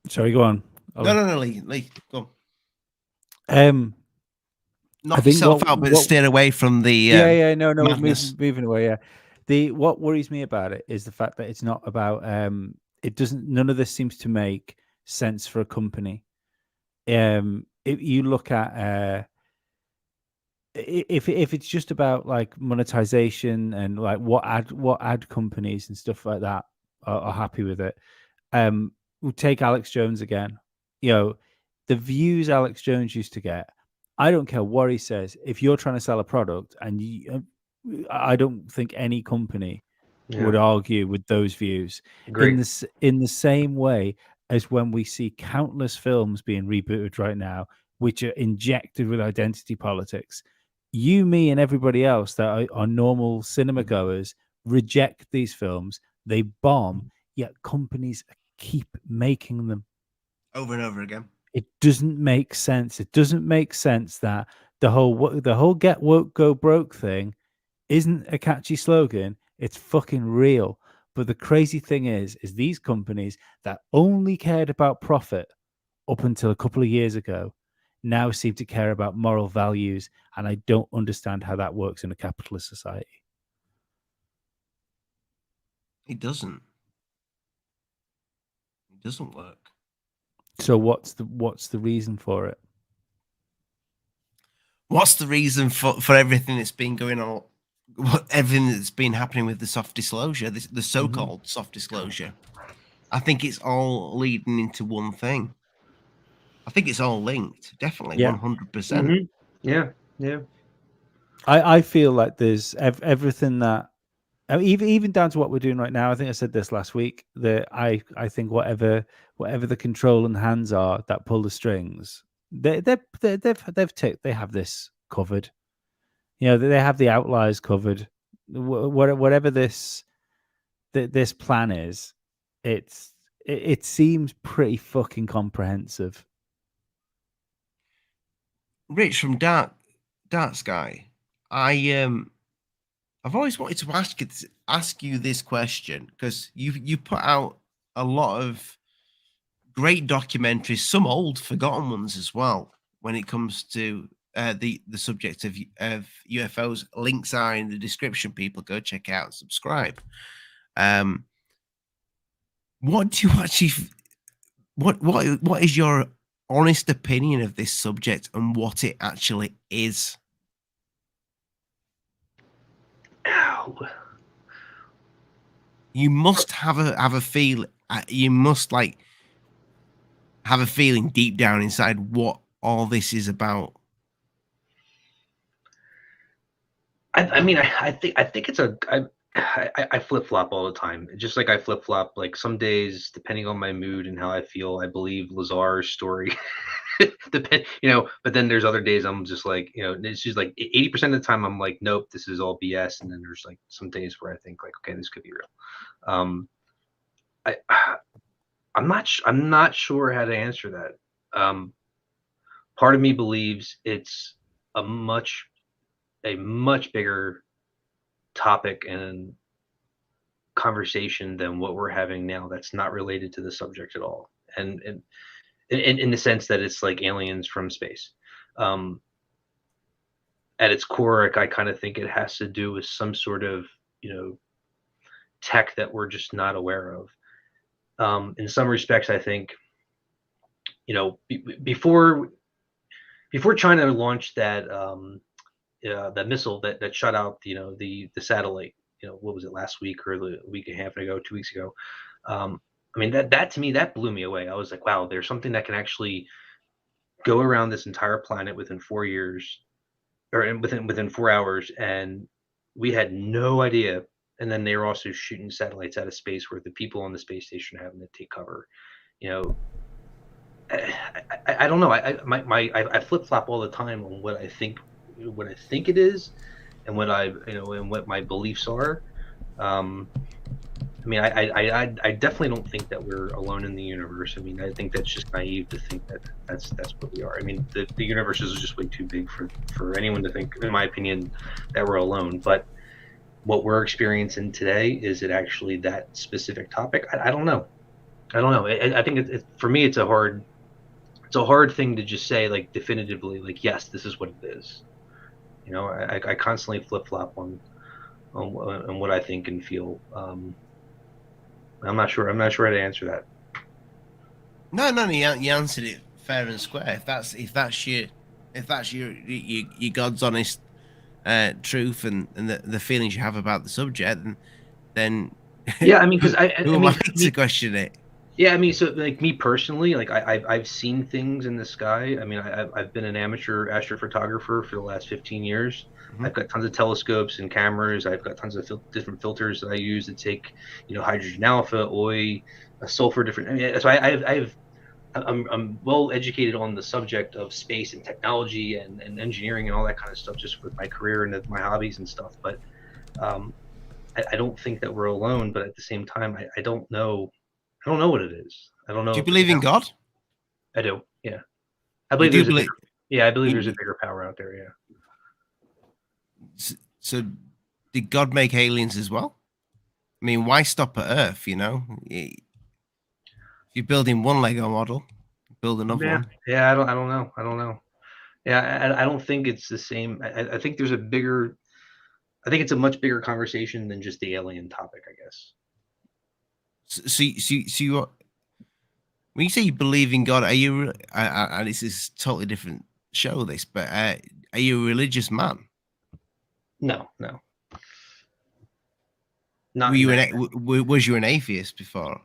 Sorry, go on. No, Lee, go. Knock I yourself out, but stay away from the. No, moving away. Yeah, what worries me about it is the fact that it's not about. None of this seems to make sense for a company. If you look at if it's just about like monetization and like what ad companies and stuff like that are happy with it. We'll take Alex Jones again. The views Alex Jones used to get, I don't care what he says. If you're trying to sell a product, and I don't think any company would argue with those views. Great. In the same way as when we see countless films being rebooted right now, which are injected with identity politics, you, me, and everybody else that are normal cinema goers reject these films. They bomb, yet companies keep making them over and over again. It doesn't make sense. It doesn't make sense that the whole get woke, go broke thing isn't a catchy slogan. It's fucking real. But the crazy thing is these companies that only cared about profit up until a couple of years ago now seem to care about moral values. And I don't understand how that works in a capitalist society. It doesn't. It doesn't work. So what's the reason for it? What's the reason for everything that's been going on? Everything that's been happening with the soft disclosure, the so-called soft disclosure. I think it's all leading into one thing. I think it's all linked, definitely, Yeah. 100%. Yeah, yeah. I feel like there's everything that, even down to what we're doing right now. I think I said this last week, that I think whatever the controlling hands are that pull the strings, they have this covered. You know, they have the outliers covered. Whatever this plan is, it seems pretty fucking comprehensive. Rich from Dark Sky, I've always wanted to ask you this question, because you put out a lot of great documentaries, some old forgotten ones as well, when it comes to the subject of UFOs. Links are in the description. People go check out and subscribe. What do you actually what is your honest opinion of this subject and what it actually is? Ow. You must have a feel. You must have a feeling deep down inside what all this is about. I mean, I think it's I flip flop all the time. Just like I flip flop, like some days, depending on my mood and how I feel, I believe Lazar's story. But then there's other days I'm just like, it's just like 80% of the time I'm like, nope, this is all BS. And then there's like some days where I think like, okay, this could be real. I'm not sure how to answer that. Part of me believes it's a much bigger topic and conversation than what we're having now. That's not related to the subject at all, and in the sense that it's like aliens from space. At its core, I kind of think it has to do with some sort of tech that we're just not aware of. In some respects, I think before China launched that that missile that shot out the satellite, what was it, last week or the week and a half ago, 2 weeks ago. I mean, that to me, that blew me away. I was like, wow, there's something that can actually go around this entire planet within 4 years, or within 4 hours, and we had no idea. And then they were also shooting satellites out of space where the people on the space station are having to take cover. I don't know. I flip flop all the time on what I think it is, and what my beliefs are. I mean, I definitely don't think that we're alone in the universe. I mean, I think that's just naive to think that that's what we are. I mean, the universe is just way too big for anyone to think, in my opinion, that we're alone. But what we're experiencing today, is it actually that specific topic? I don't know. I think for me, it's a hard thing to just say like definitively, like, yes, this is what it is. I constantly flip flop on what I think and feel. I'm not sure how to answer that. No, you answered it fair and square. If that's your God's honest truth and the feelings you have about the subject, then yeah, I mean, because who am I to question it? Yeah, I mean, so like me personally, like I've seen things in the sky. I mean, I've been an amateur astrophotographer for the last 15 years. I've got tons of telescopes and cameras. I've got tons of different filters that I use to take, hydrogen alpha, OI, sulfur, different. I mean, so I'm well educated on the subject of space and technology and engineering and all that kind of stuff, just with my career and my hobbies and stuff. But I don't think that we're alone. But at the same time, I don't know. I don't know what it is. I don't know. Do you believe in God? I do. Yeah, I believe I believe there's a bigger power out there. Yeah. So, did God make aliens as well? I mean, why stop at Earth? If you're building one Lego model, build another one. Yeah, I don't know. Yeah, I don't think it's the same. I think there's I think it's a much bigger conversation than just the alien topic, I guess. So you, when you say you believe in God, are you? This is a totally different show. But are you a religious man? No. Not. Was you an atheist before?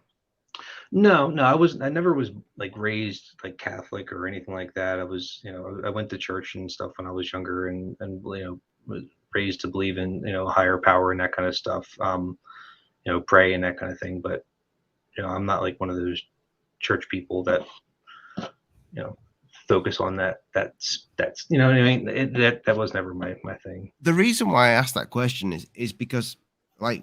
No, I never was like raised like Catholic or anything like that. I was, I went to church and stuff when I was younger, and was raised to believe in a higher power and that kind of stuff. Pray and that kind of thing. But I'm not like one of those church people that focus on that. That's what I mean. That was never my thing. The reason why I asked that question is because like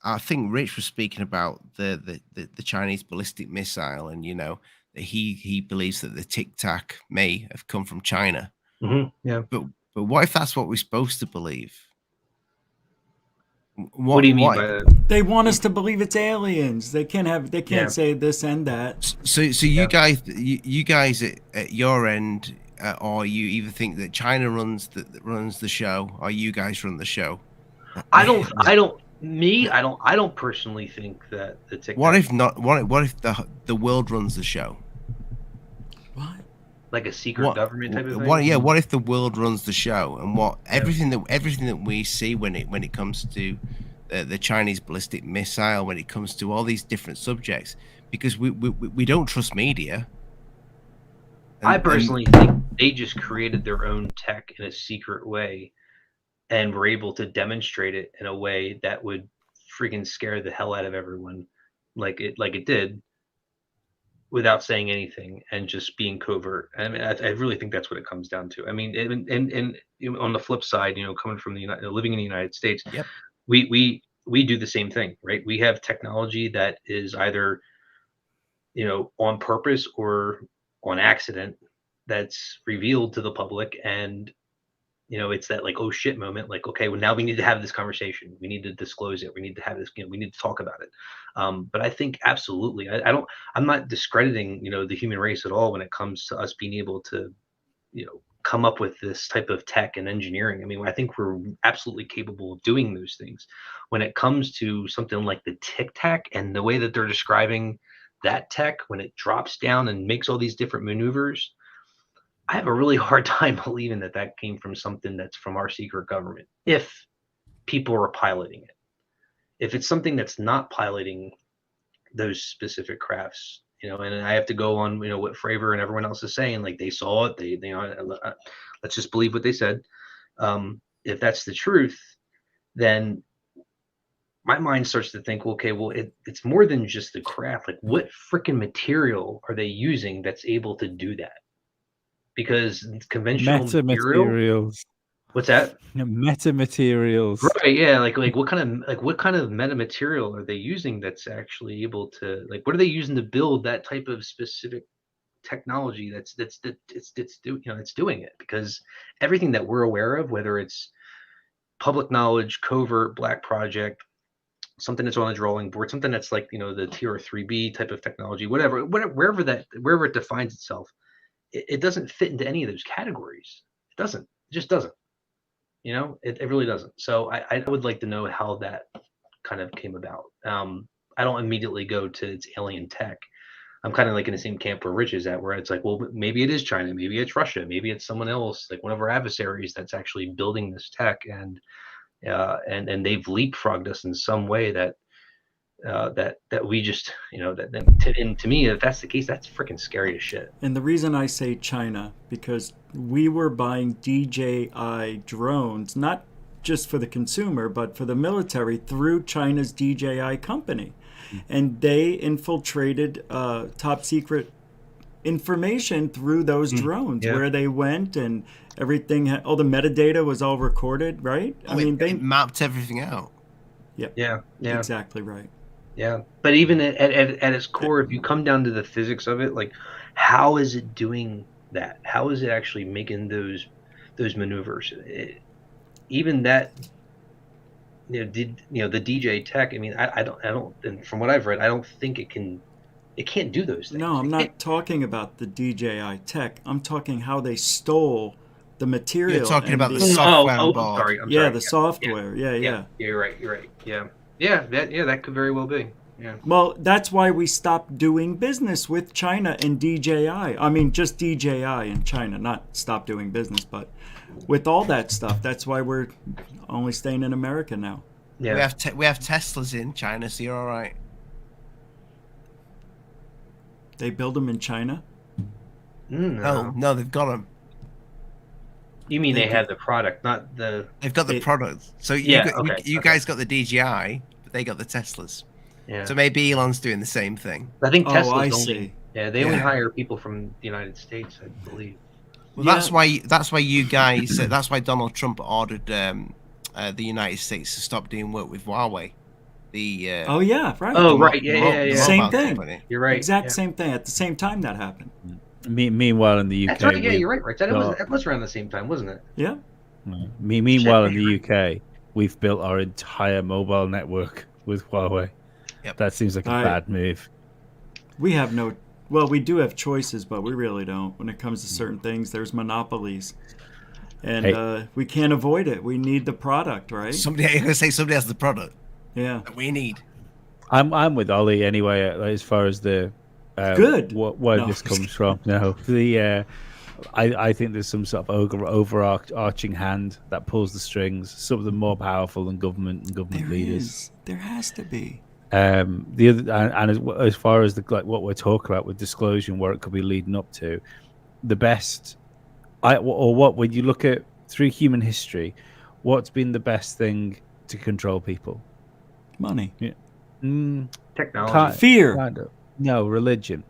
I think Rich was speaking about the Chinese ballistic missile, and that he believes that the Tic Tac may have come from China. Mm-hmm. Yeah. But what if that's what we're supposed to believe? What do you mean by that? They want us to believe it's aliens. They can't say this and that. So you guys at your end, or you either think that China runs the show, or you guys run the show? I don't personally think that the TikTok. What if not? What if the world runs the show? What? Like a secret government type of thing? Yeah. What if the world runs the show, and everything that we see when it comes to the Chinese ballistic missile, when it comes to all these different subjects, because we don't trust media. I personally think they just created their own tech in a secret way, and were able to demonstrate it in a way that would freaking scare the hell out of everyone, like it did, without saying anything and just being covert. I mean, I really think that's what it comes down to. I mean, and on the flip side, coming from living in the United States, yep. we do the same thing, right? We have technology that is either, on purpose or on accident, that's revealed to the public, and it's that like, oh shit moment, like, okay, well, now we need to have this conversation. We need to disclose it. We need to have this, we need to talk about it. But I think absolutely, I'm not discrediting, the human race at all when it comes to us being able to, come up with this type of tech and engineering. I mean, I think we're absolutely capable of doing those things. When it comes to something like the Tic Tac and the way that they're describing that tech, when it drops down and makes all these different maneuvers, I have a really hard time believing that came from something that's from our secret government, if people are piloting it. If it's something that's not piloting those specific crafts, and I have to go on, what Fravor and everyone else is saying, like they saw it, let's just believe what they said. If that's the truth, then my mind starts to think, okay, well, it's more than just the craft. Like, what freaking material are they using that's able to do that? Because conventional metamaterials. What's that? Metamaterials. Right. Yeah. Like what kind of metamaterial are they using that's actually able to, like, what are they using to build that type of specific technology that's doing it? Because everything that we're aware of, whether it's public knowledge, covert, black project, something that's on the drawing board, something that's like, the TR3B type of technology, wherever it defines itself, it doesn't fit into any of those categories. It just doesn't. It really doesn't. So I would like to know how that kind of came about. I don't immediately go to its alien tech. I'm kind of like in the same camp where Rich is at, where it's like, well, maybe it is China, maybe it's Russia, maybe it's someone else, like one of our adversaries that's actually building this tech, and they've leapfrogged us in some way that we just, and to me, if that's the case, that's freaking scary as shit. And the reason I say China, because we were buying DJI drones, not just for the consumer, but for the military, through China's DJI company. And they infiltrated top secret information through those drones, where they went, and everything, all the metadata was all recorded, right? They mapped everything out. Yeah. Exactly right. Yeah, but even at its core, if you come down to the physics of it, like, how is it doing that? How is it actually making those maneuvers? Even that, the DJ tech. I mean, I don't. And from what I've read, I don't think it can't do those things. No, I'm not talking about the DJI tech. I'm talking how they stole the material. You're talking about the software. I'm sorry. The software. Yeah. You're right. Yeah. That could very well be. Yeah. Well, that's why we stopped doing business with China and DJI. I mean, just DJI and China, not stop doing business, but with all that stuff, that's why we're only staying in America now. Yeah. We have Teslas in China, so you're all right. They build them in China? No, they've got them. You mean they have the product, not the... They've got the product. So you guys got the DJI, but they got the Teslas. Yeah. So maybe Elon's doing the same thing. I think Tesla's I only... see. Yeah, they only hire people from the United States, I believe. Well, that's why you guys... that's why Donald Trump ordered the United States to stop doing work with Huawei. The Oh, right. Yeah. Same thing. Company. You're right. Exact same thing. At the same time that happened. Meanwhile, in the UK... That's right. Yeah, you're right. That was around the same time, wasn't it? Yeah. Meanwhile, in the UK, we've built our entire mobile network with Huawei. Yep. That seems like a bad move. We have no... Well, we do have choices, but we really don't. When it comes to certain things, there's monopolies. And we can't avoid it. We need the product, right? Somebody has the product. Yeah. That we need. I'm with Ollie anyway, as far as the... Good. Where this comes from. No. I think there's some sort of overarching hand that pulls the strings, something more powerful than government and government leaders. There has to be. The other, and as far as what we're talking about with disclosure and where it could be leading up to, the best, when you look at through human history, what's been the best thing to control people? Money. Yeah. Technology. Fear. Kind of. No, religion.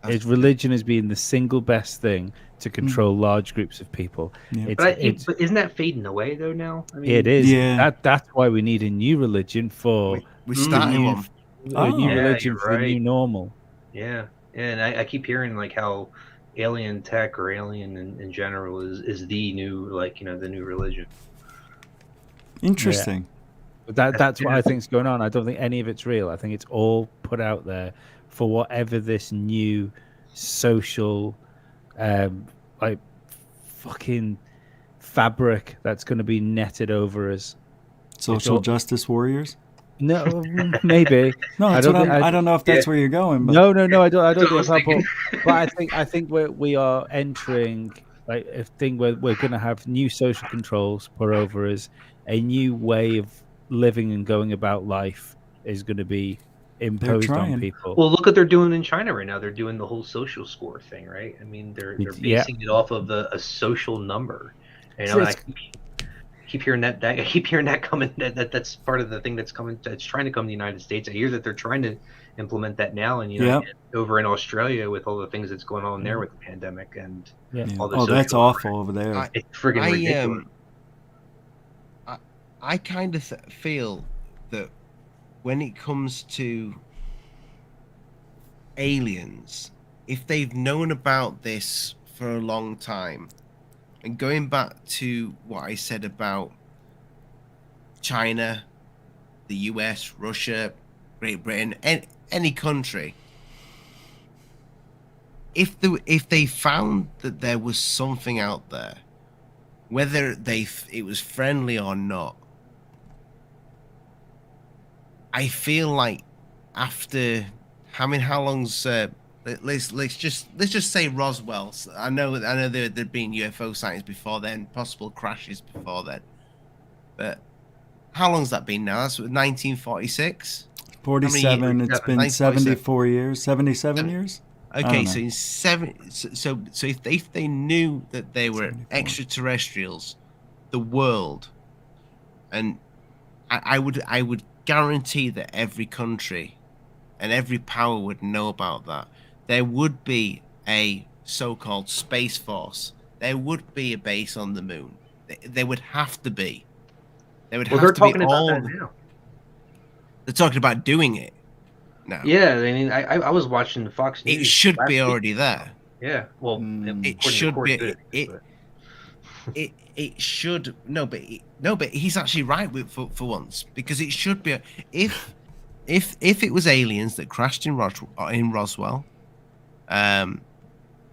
Religion has been the single best thing to control large groups of people. Yeah. But isn't that fading away though now? I mean, it is. Yeah. That's why we need a new religion for... We're starting one. A new religion for the new normal. Yeah. And I keep hearing like how alien tech or alien in general is the new, the new religion. Interesting. Yeah. That's what I think is going on. I don't think any of it's real. I think it's all put out there for whatever this new social fucking fabric that's going to be netted over us. Social justice warriors? No, maybe. No, I don't know if that's where you're going. But... No, I don't think that. But I think we are entering a thing where we're going to have new social controls put over us. A new way of living and going about life is going to be imposed on people. Well, look what they're doing in China right now. They're doing the whole social score thing, right? I mean, they're basing it off of a social number. I keep hearing that. I keep hearing that coming. That's part of the thing that's coming. That's trying to come to the United States. I hear that they're trying to implement that now, and over in Australia with all the things that's going on there with the pandemic and all the that's awful over there. It's friggin' ridiculous. I kind of feel that when it comes to aliens, if they've known about this for a long time, and going back to what I said about China, the US, Russia, Great Britain, any country, if they found that there was something out there, whether it was friendly or not, I feel like after how long's let's just say Roswell. I know there'd been UFO sightings before then, possible crashes before then, but how long's that been now? That's 1946. 47. It's been 74 years. 77 years. Okay, so in so if they knew that they were 74. Extraterrestrials, the world, and I would guarantee that every country and every power would know about that. There would be a so-called space force. There would be a base on the moon. There would have to be. They're talking about that now. They're talking about doing it now. Yeah, I mean, I was watching the Fox News. It should be already there. Yeah, well, it should be. It should but he's actually right for once, because it should be if it was aliens that crashed in Roswell. Tom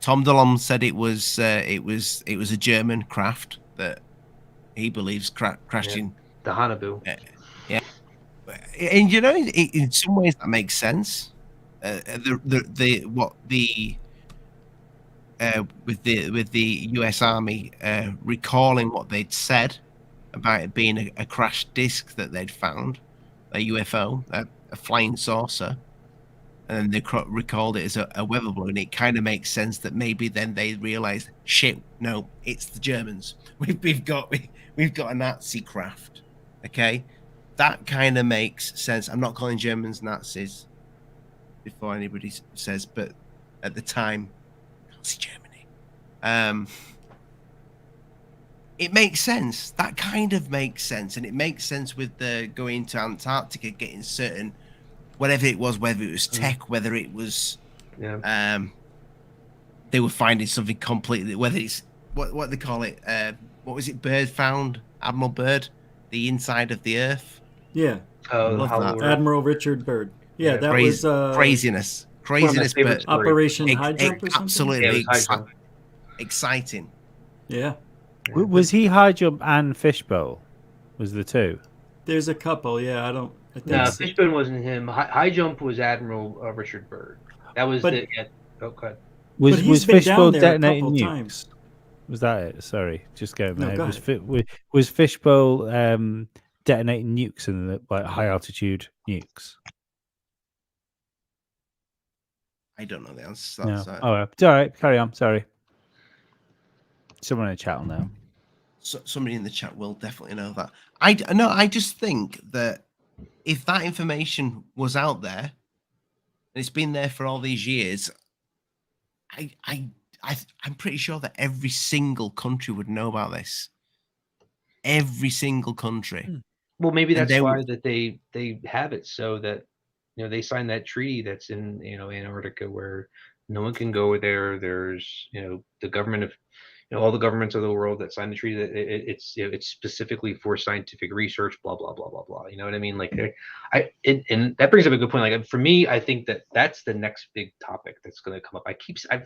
DeLonge said it was a German craft that he believes crashed in the Hanabu. And in some ways that makes sense. With the U.S. Army recalling what they'd said about it being a crashed disc that they'd found, a UFO, a flying saucer. and they recalled it as a weather balloon. It kind of makes sense that maybe then they realized, shit, no, it's the Germans. We've got a Nazi craft. Okay, that kind of makes sense. I'm not calling Germans Nazis before anybody says, but at the time, Nazi Germany. It makes sense. That kind of makes sense, and it makes sense with the going to Antarctica, getting certain, whatever it was, whether it was tech, whether it was, they were finding something completely, whether it's what they call it, what was it? Byrd found, Admiral Byrd, the inside of the Earth. Yeah. Love that. Admiral Richard Byrd. Yeah, that was craziness, but Operation High Jump or something. Absolutely exciting. Yeah. Was he High Jump and Fishbowl? Was the two? There's a couple. Yeah, I think no, Fishbone wasn't him. High Jump was Admiral Richard Byrd. That was the. Yeah, okay. Was Fishbowl detonating nukes? Times. Was that it? Sorry, just going there. Was Fishbowl detonating nukes in the high altitude nukes? I don't know the answer. No. Oh, it's all right. Carry on. Sorry. Someone in the chat will know. Somebody in the chat will definitely know that. I just think that if that information was out there and it's been there for all these years, I'm pretty sure that every single country would know about this. Every single country. Well, maybe that's why that they have it, so that they signed that treaty that's in Antarctica where no one can go there. There's the government of all the governments of the world that signed the treaty, that it's specifically for scientific research, blah blah blah blah blah. You know what I mean? Like, and that brings up a good point. Like, for me, I think that's the next big topic that's going to come up.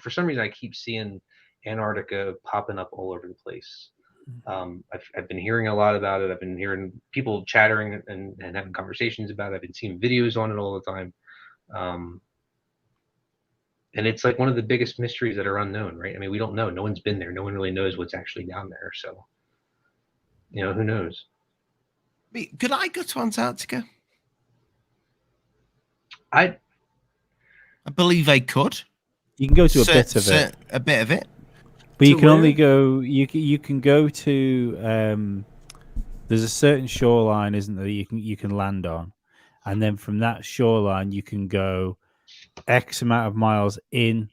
For some reason, I keep seeing Antarctica popping up all over the place. I've been hearing a lot about it. I've been hearing people chattering and having conversations about it. I've been seeing videos on it all the time. And it's like one of the biggest mysteries that are unknown, right? I mean, we don't know. No one's been there. No one really knows what's actually down there. So, who knows? Could I go to Antarctica? I believe I could. You can go to a bit of it. A bit of it. But you can only go. You can go to. There's a certain shoreline, isn't there? You can land on, and then from that shoreline you can go X amount of miles in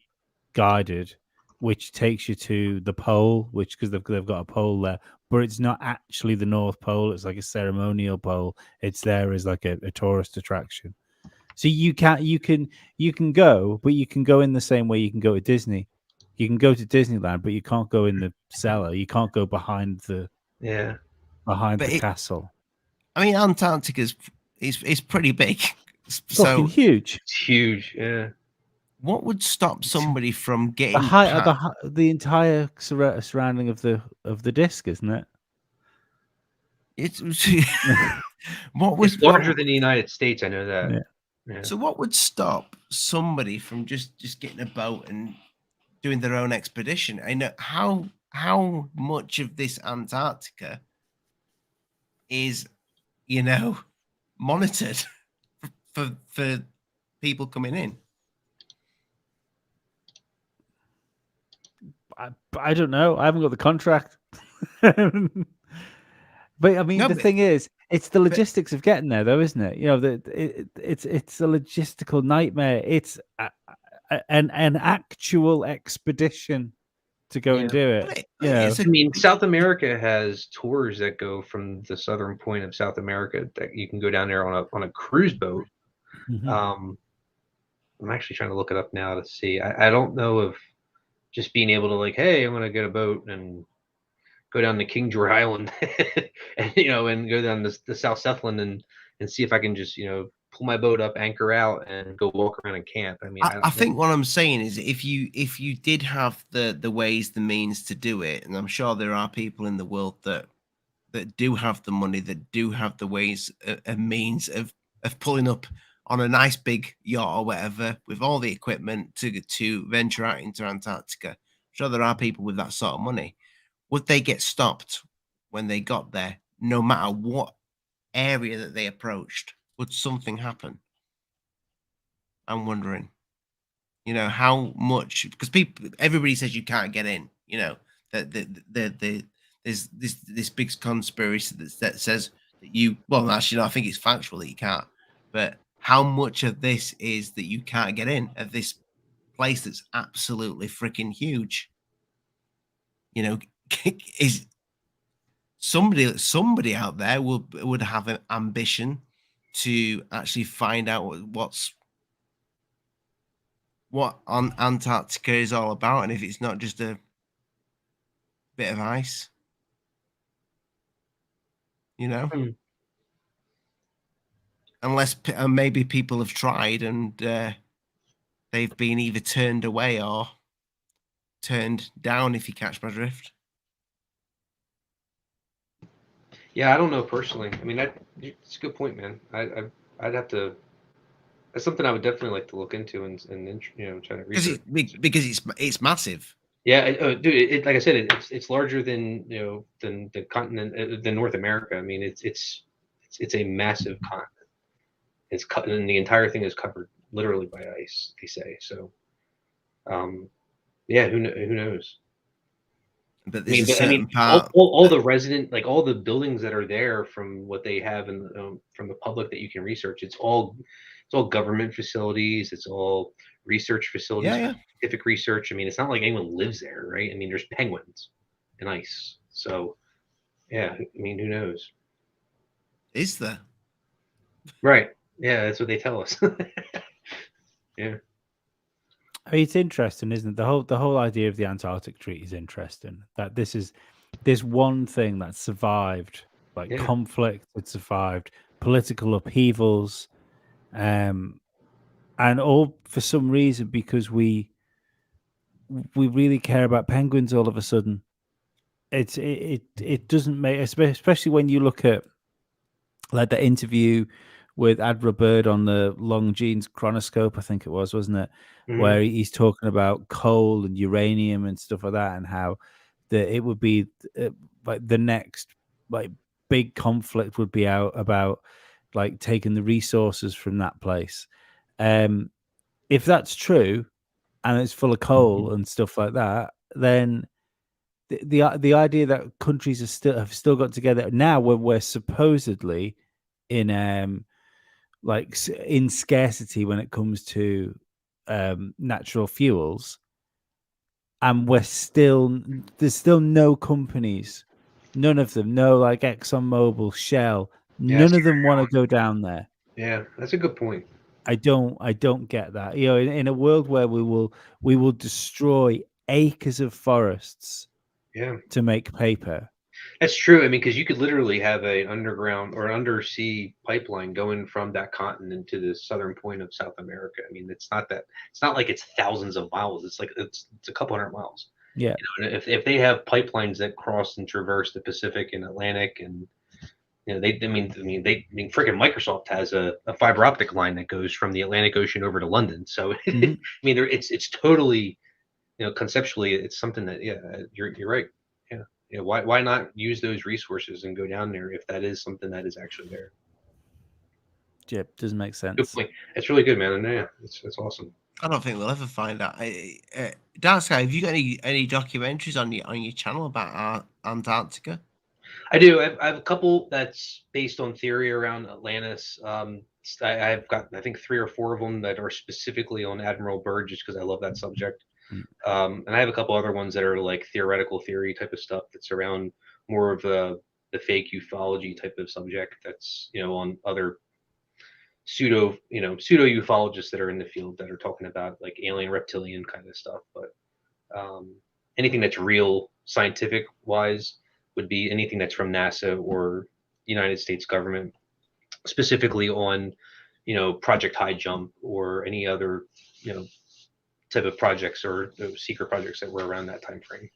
guided, which takes you to the pole, because they've got a pole there, but it's not actually the North Pole. It's like a ceremonial pole. It's there as like a tourist attraction. So you can go, but you can go in the same way you can go to Disney. You can go to Disneyland, but you can't go in the cellar. You can't go behind the castle. I mean, Antarctica is pretty big. Fucking huge. It's huge, yeah. What would stop somebody from getting the entire surrounding of the disc, isn't it? It's it's larger than the United States. I know that. Yeah. So what would stop somebody from just getting a boat and doing their own expedition? I know how much of this Antarctica is monitored for people coming in. I don't know. I haven't got the contract. But I mean, the thing is, it's the logistics of getting there, though, isn't it? It's a logistical nightmare. It's an actual expedition to go and do it. I mean, South America has tours that go from the southern point of South America that you can go down there on a cruise boat. Mm-hmm. I'm actually trying to look it up now to see. I don't know of just being able to hey, I'm going to get a boat and go down to King George Island and go down the South Shetland and see if I can just pull my boat up, anchor out, and go walk around and camp. I mean, I think what I'm saying is if you did have the ways, the means to do it, and I'm sure there are people in the world that do have the money, that do have the ways and means of pulling up on a nice big yacht or whatever with all the equipment to venture out into Antarctica. I'm sure there are people with that sort of money. Would they get stopped when they got there, no matter what area that they approached? Would something happen? I'm wondering. You know, how much, because everybody says you can't get in. You know, that there's this big conspiracy that says that you. Well, actually, no, I think it's factual that you can't. But how much of this is that you can't get in at this place that's absolutely freaking huge? You know, is somebody out there would have an ambition to actually find out what on Antarctica is all about, and if it's not just a bit of ice, you know. Unless maybe people have tried and they've been either turned away or turned down, if you catch my drift. Yeah, I don't know personally. I mean, it's a good point, man. I'd have to. That's something I would definitely like to look into and try to research. Because it's massive. Yeah, dude. Like I said, it's larger than than the continent, than North America. I mean, it's a massive continent. It's cut, and the entire thing is covered literally by ice. They say so. Yeah, who knows? But there's a certain part. All the resident, like all the buildings that are there, from what they have and from the public that you can research, it's all government facilities. It's all research facilities, Yeah. scientific research. I mean, it's not like anyone lives there, right? I mean, there's penguins and ice. So, yeah, I mean, who knows? Is there? Right. Yeah, that's what they tell us. Yeah. I mean, it's interesting, isn't it? The whole idea of the Antarctic Treaty is interesting. That this one thing that survived, like conflict, it survived political upheavals, and all for some reason because we really care about penguins. All of a sudden, it doesn't make, especially when you look at like the interview with Admiral Byrd on the Longines Chronoscope, I think it was, wasn't it? Mm-hmm. Where he's talking about coal and uranium and stuff like that, and how it would be like the next like big conflict would be about like taking the resources from that place. If that's true, and it's full of coal and stuff like that, then the idea that countries have still got together now, when we're supposedly in like in scarcity when it comes to natural fuels, and there's still no companies, none of them, no, like ExxonMobil, Shell, none of them want to go down there. Yeah, that's a good point. I don't get that. You know, in a world where we will destroy acres of forests to make paper. That's true. I mean, because you could literally have an underground or undersea pipeline going from that continent to the southern point of South America. I mean, it's not like it's thousands of miles. It's like it's a couple hundred miles. Yeah. You know, and if they have pipelines that cross and traverse the Pacific and Atlantic, and freaking Microsoft has a fiber optic line that goes from the Atlantic Ocean over to London. So I mean, it's totally, conceptually, it's something that you're right. Yeah, why not use those resources and go down there if that is something that is actually there? Yeah, doesn't make sense. Good point. It's really good, man. And yeah, it's awesome. I don't think we'll ever find out. DarkSKY, have you got any documentaries on your channel about Antarctica? I do. I have a couple that's based on theory around Atlantis. I've got, I think, 3 or 4 of them that are specifically on Admiral Byrd, just because I love that subject. And I have a couple other ones that are like theoretical theory type of stuff that's around more of the fake ufology type of subject that's, on other pseudo ufologists that are in the field that are talking about like alien reptilian kind of stuff. But anything that's real scientific wise would be anything that's from NASA or United States government, specifically on, Project High Jump or any other, type of projects or secret projects that were around that time frame.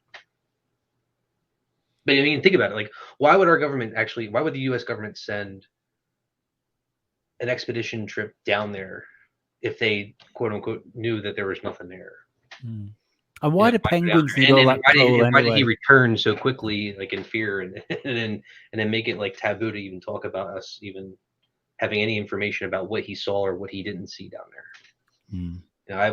But I mean, think about it. Like, why would the U.S. government send an expedition trip down there if they, quote unquote, knew that there was nothing there? And why do penguins need all that coal anyway? Why did he return so quickly, like in fear, and then make it like taboo to even talk about us even having any information about what he saw or what he didn't see down there? I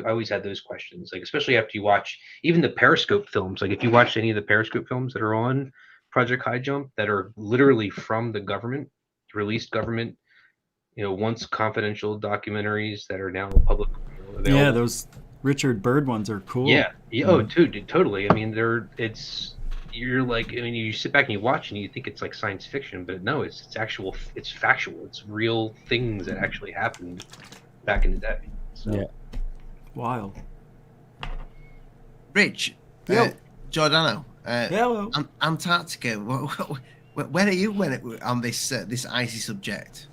always had those questions, like especially after you watch even the Periscope films. Like if you watch any of the Periscope films that are on Project High Jump that are literally from the government, released government, once confidential documentaries that are now public available. Yeah, those Richard Byrd ones are cool. Yeah. Oh, dude, totally. I mean, you're like, I mean, you sit back and you watch and you think it's like science fiction, but no, it's it's factual. It's real things that actually happened back in the day. So. Yeah. Wild. Rich, Giordano, hello. Antarctica. Where are you on this icy subject?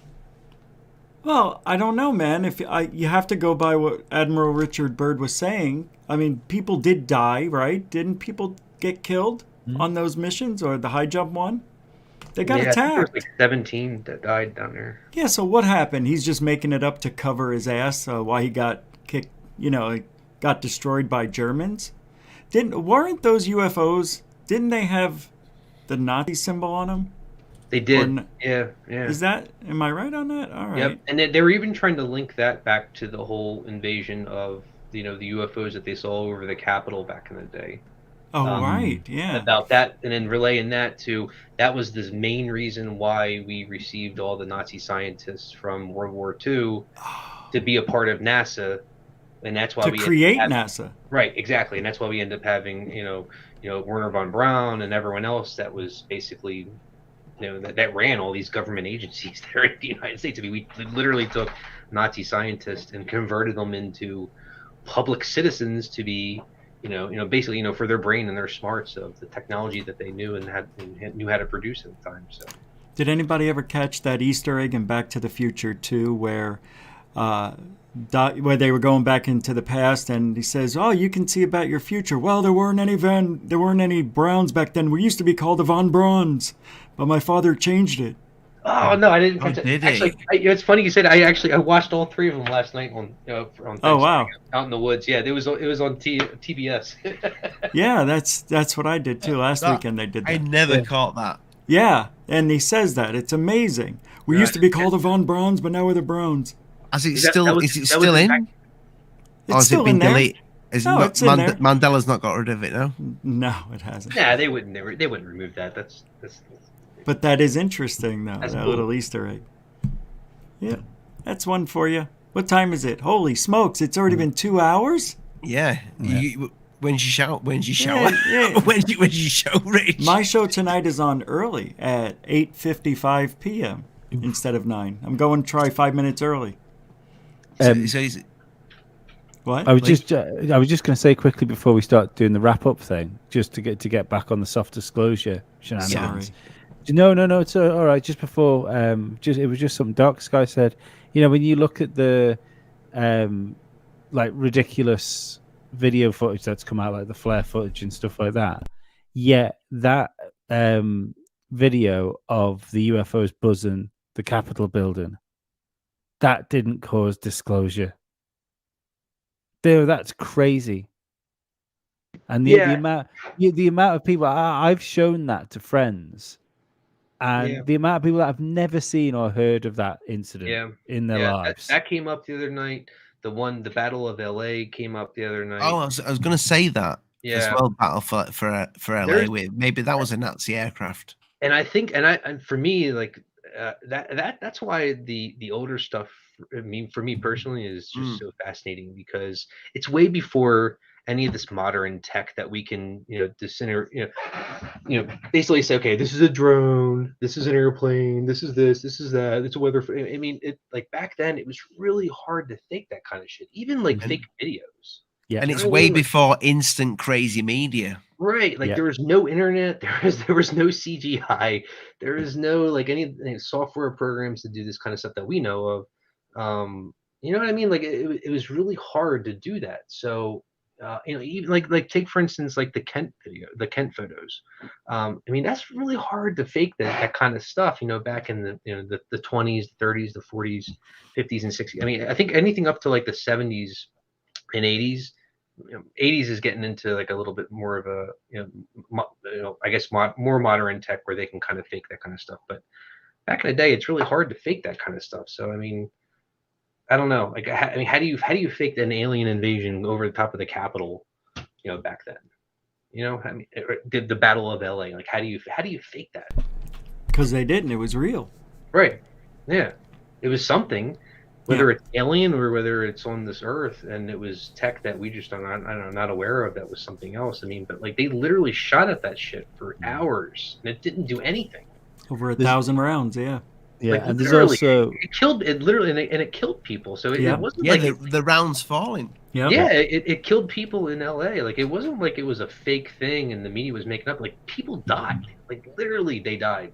Well, I don't know, man. You have to go by what Admiral Richard Byrd was saying. I mean, people did die, right? Didn't people get killed on those missions or the high jump one? They got attacked. There was like 17 that died down there. Yeah, so what happened? He's just making it up to cover his ass why he got kicked, got destroyed by Germans. Weren't those UFOs, didn't they have the Nazi symbol on them? They did. Yeah. Am I right on that? All right. Yep. And they were even trying to link that back to the whole invasion of, the UFOs that they saw over the Capitol back in the day. Oh, right. Yeah. About that, and then relaying that to, that was the main reason why we received all the Nazi scientists from World War II to be a part of NASA. And that's why we create NASA. Right, exactly. And that's why we end up having, Werner von Braun and everyone else that was basically, that ran all these government agencies there in the United States. I mean, we literally took Nazi scientists and converted them into public citizens to be, basically, for their brain and their smarts of the technology that they knew and knew how to produce at the time. So, did anybody ever catch that Easter egg in Back to the Future 2 where they were going back into the past, and he says, "Oh, you can see about your future." Well, there weren't any Browns back then. We used to be called the Von Brauns, but my father changed it. Oh no, I didn't catch it. Actually, it's funny you said. I watched all three of them last night on oh wow, out in the woods. Yeah, it was on TBS. Yeah, that's what I did too last weekend. They did that. I never caught that. Yeah, and he says that it's amazing. We used to be called the Von Brauns, but now we're the Browns. Is it still in? Or has it been deleted? It's in there. Mandela's not got rid of it, no? No, it hasn't. Nah, they wouldn't remove that. That's But that is interesting, though. That's that cool. Little Easter egg. Yeah, that's one for you. What time is it? Holy smokes! It's already been 2 hours. Yeah. When's your show? Yeah. When's your show, Rich? My show tonight is on early at 8:55 p.m. instead of 9. I'm going to try 5 minutes early. What? I was just going to say quickly before we start doing the wrap up thing, just to get back on the soft disclosure shenanigans. Sorry. No, it's all right. Just before, it was just something DarkSKY said. When you look at the ridiculous video footage that's come out, like the flare footage and stuff like that. Yeah, that video of the UFOs buzzing the Capitol building, that didn't cause disclosure. That's crazy. And the amount of people I've shown that to friends, and the amount of people that have never seen or heard of that incident in their lives. That came up the other night. The Battle of LA came up the other night. Oh, I was going to say that as well. Battle for LA. Maybe that was a Nazi aircraft. And I think, and for me, like that's why the older stuff. I mean, for me personally, is just so fascinating because it's way before any of this modern tech that we can, basically say, okay, this is a drone, this is an airplane, this is that, it's a weather. I mean, like back then, it was really hard to fake that kind of shit, even like fake videos. Yeah, and it's way before instant crazy media. Right, like there was no internet, there was no CGI, there was no like any software programs to do this kind of stuff that we know of. You know what I mean? Like it was really hard to do that. So, even like take for instance like the Kent photos. I mean that's really hard to fake that kind of stuff. Back in the the 20s, the 30s, the 40s, 50s, and 60s. I mean, I think anything up to like the 70s and 80s. 80s is getting into like a little bit more of a I guess more modern tech where they can kind of fake that kind of stuff. But back in the day, it's really hard to fake that kind of stuff. So I mean. I don't know. Like, I mean, how do you fake an alien invasion over the top of the Capitol? Back then. I mean, did the Battle of LA? Like, how do you fake that? Because they didn't. It was real. Right. Yeah. It was something, whether it's alien or whether it's on this Earth, and it was tech that we just not aware of. That was something else. I mean, but like they literally shot at that shit for hours, and it didn't do anything. Over 1,000 rounds. Yeah. Yeah, like, and there's also it killed it literally, and it killed people. So it wasn't like the rounds falling. Yeah, it killed people in LA. Like it wasn't like it was a fake thing and the media was making up. Like people died. Like literally, they died.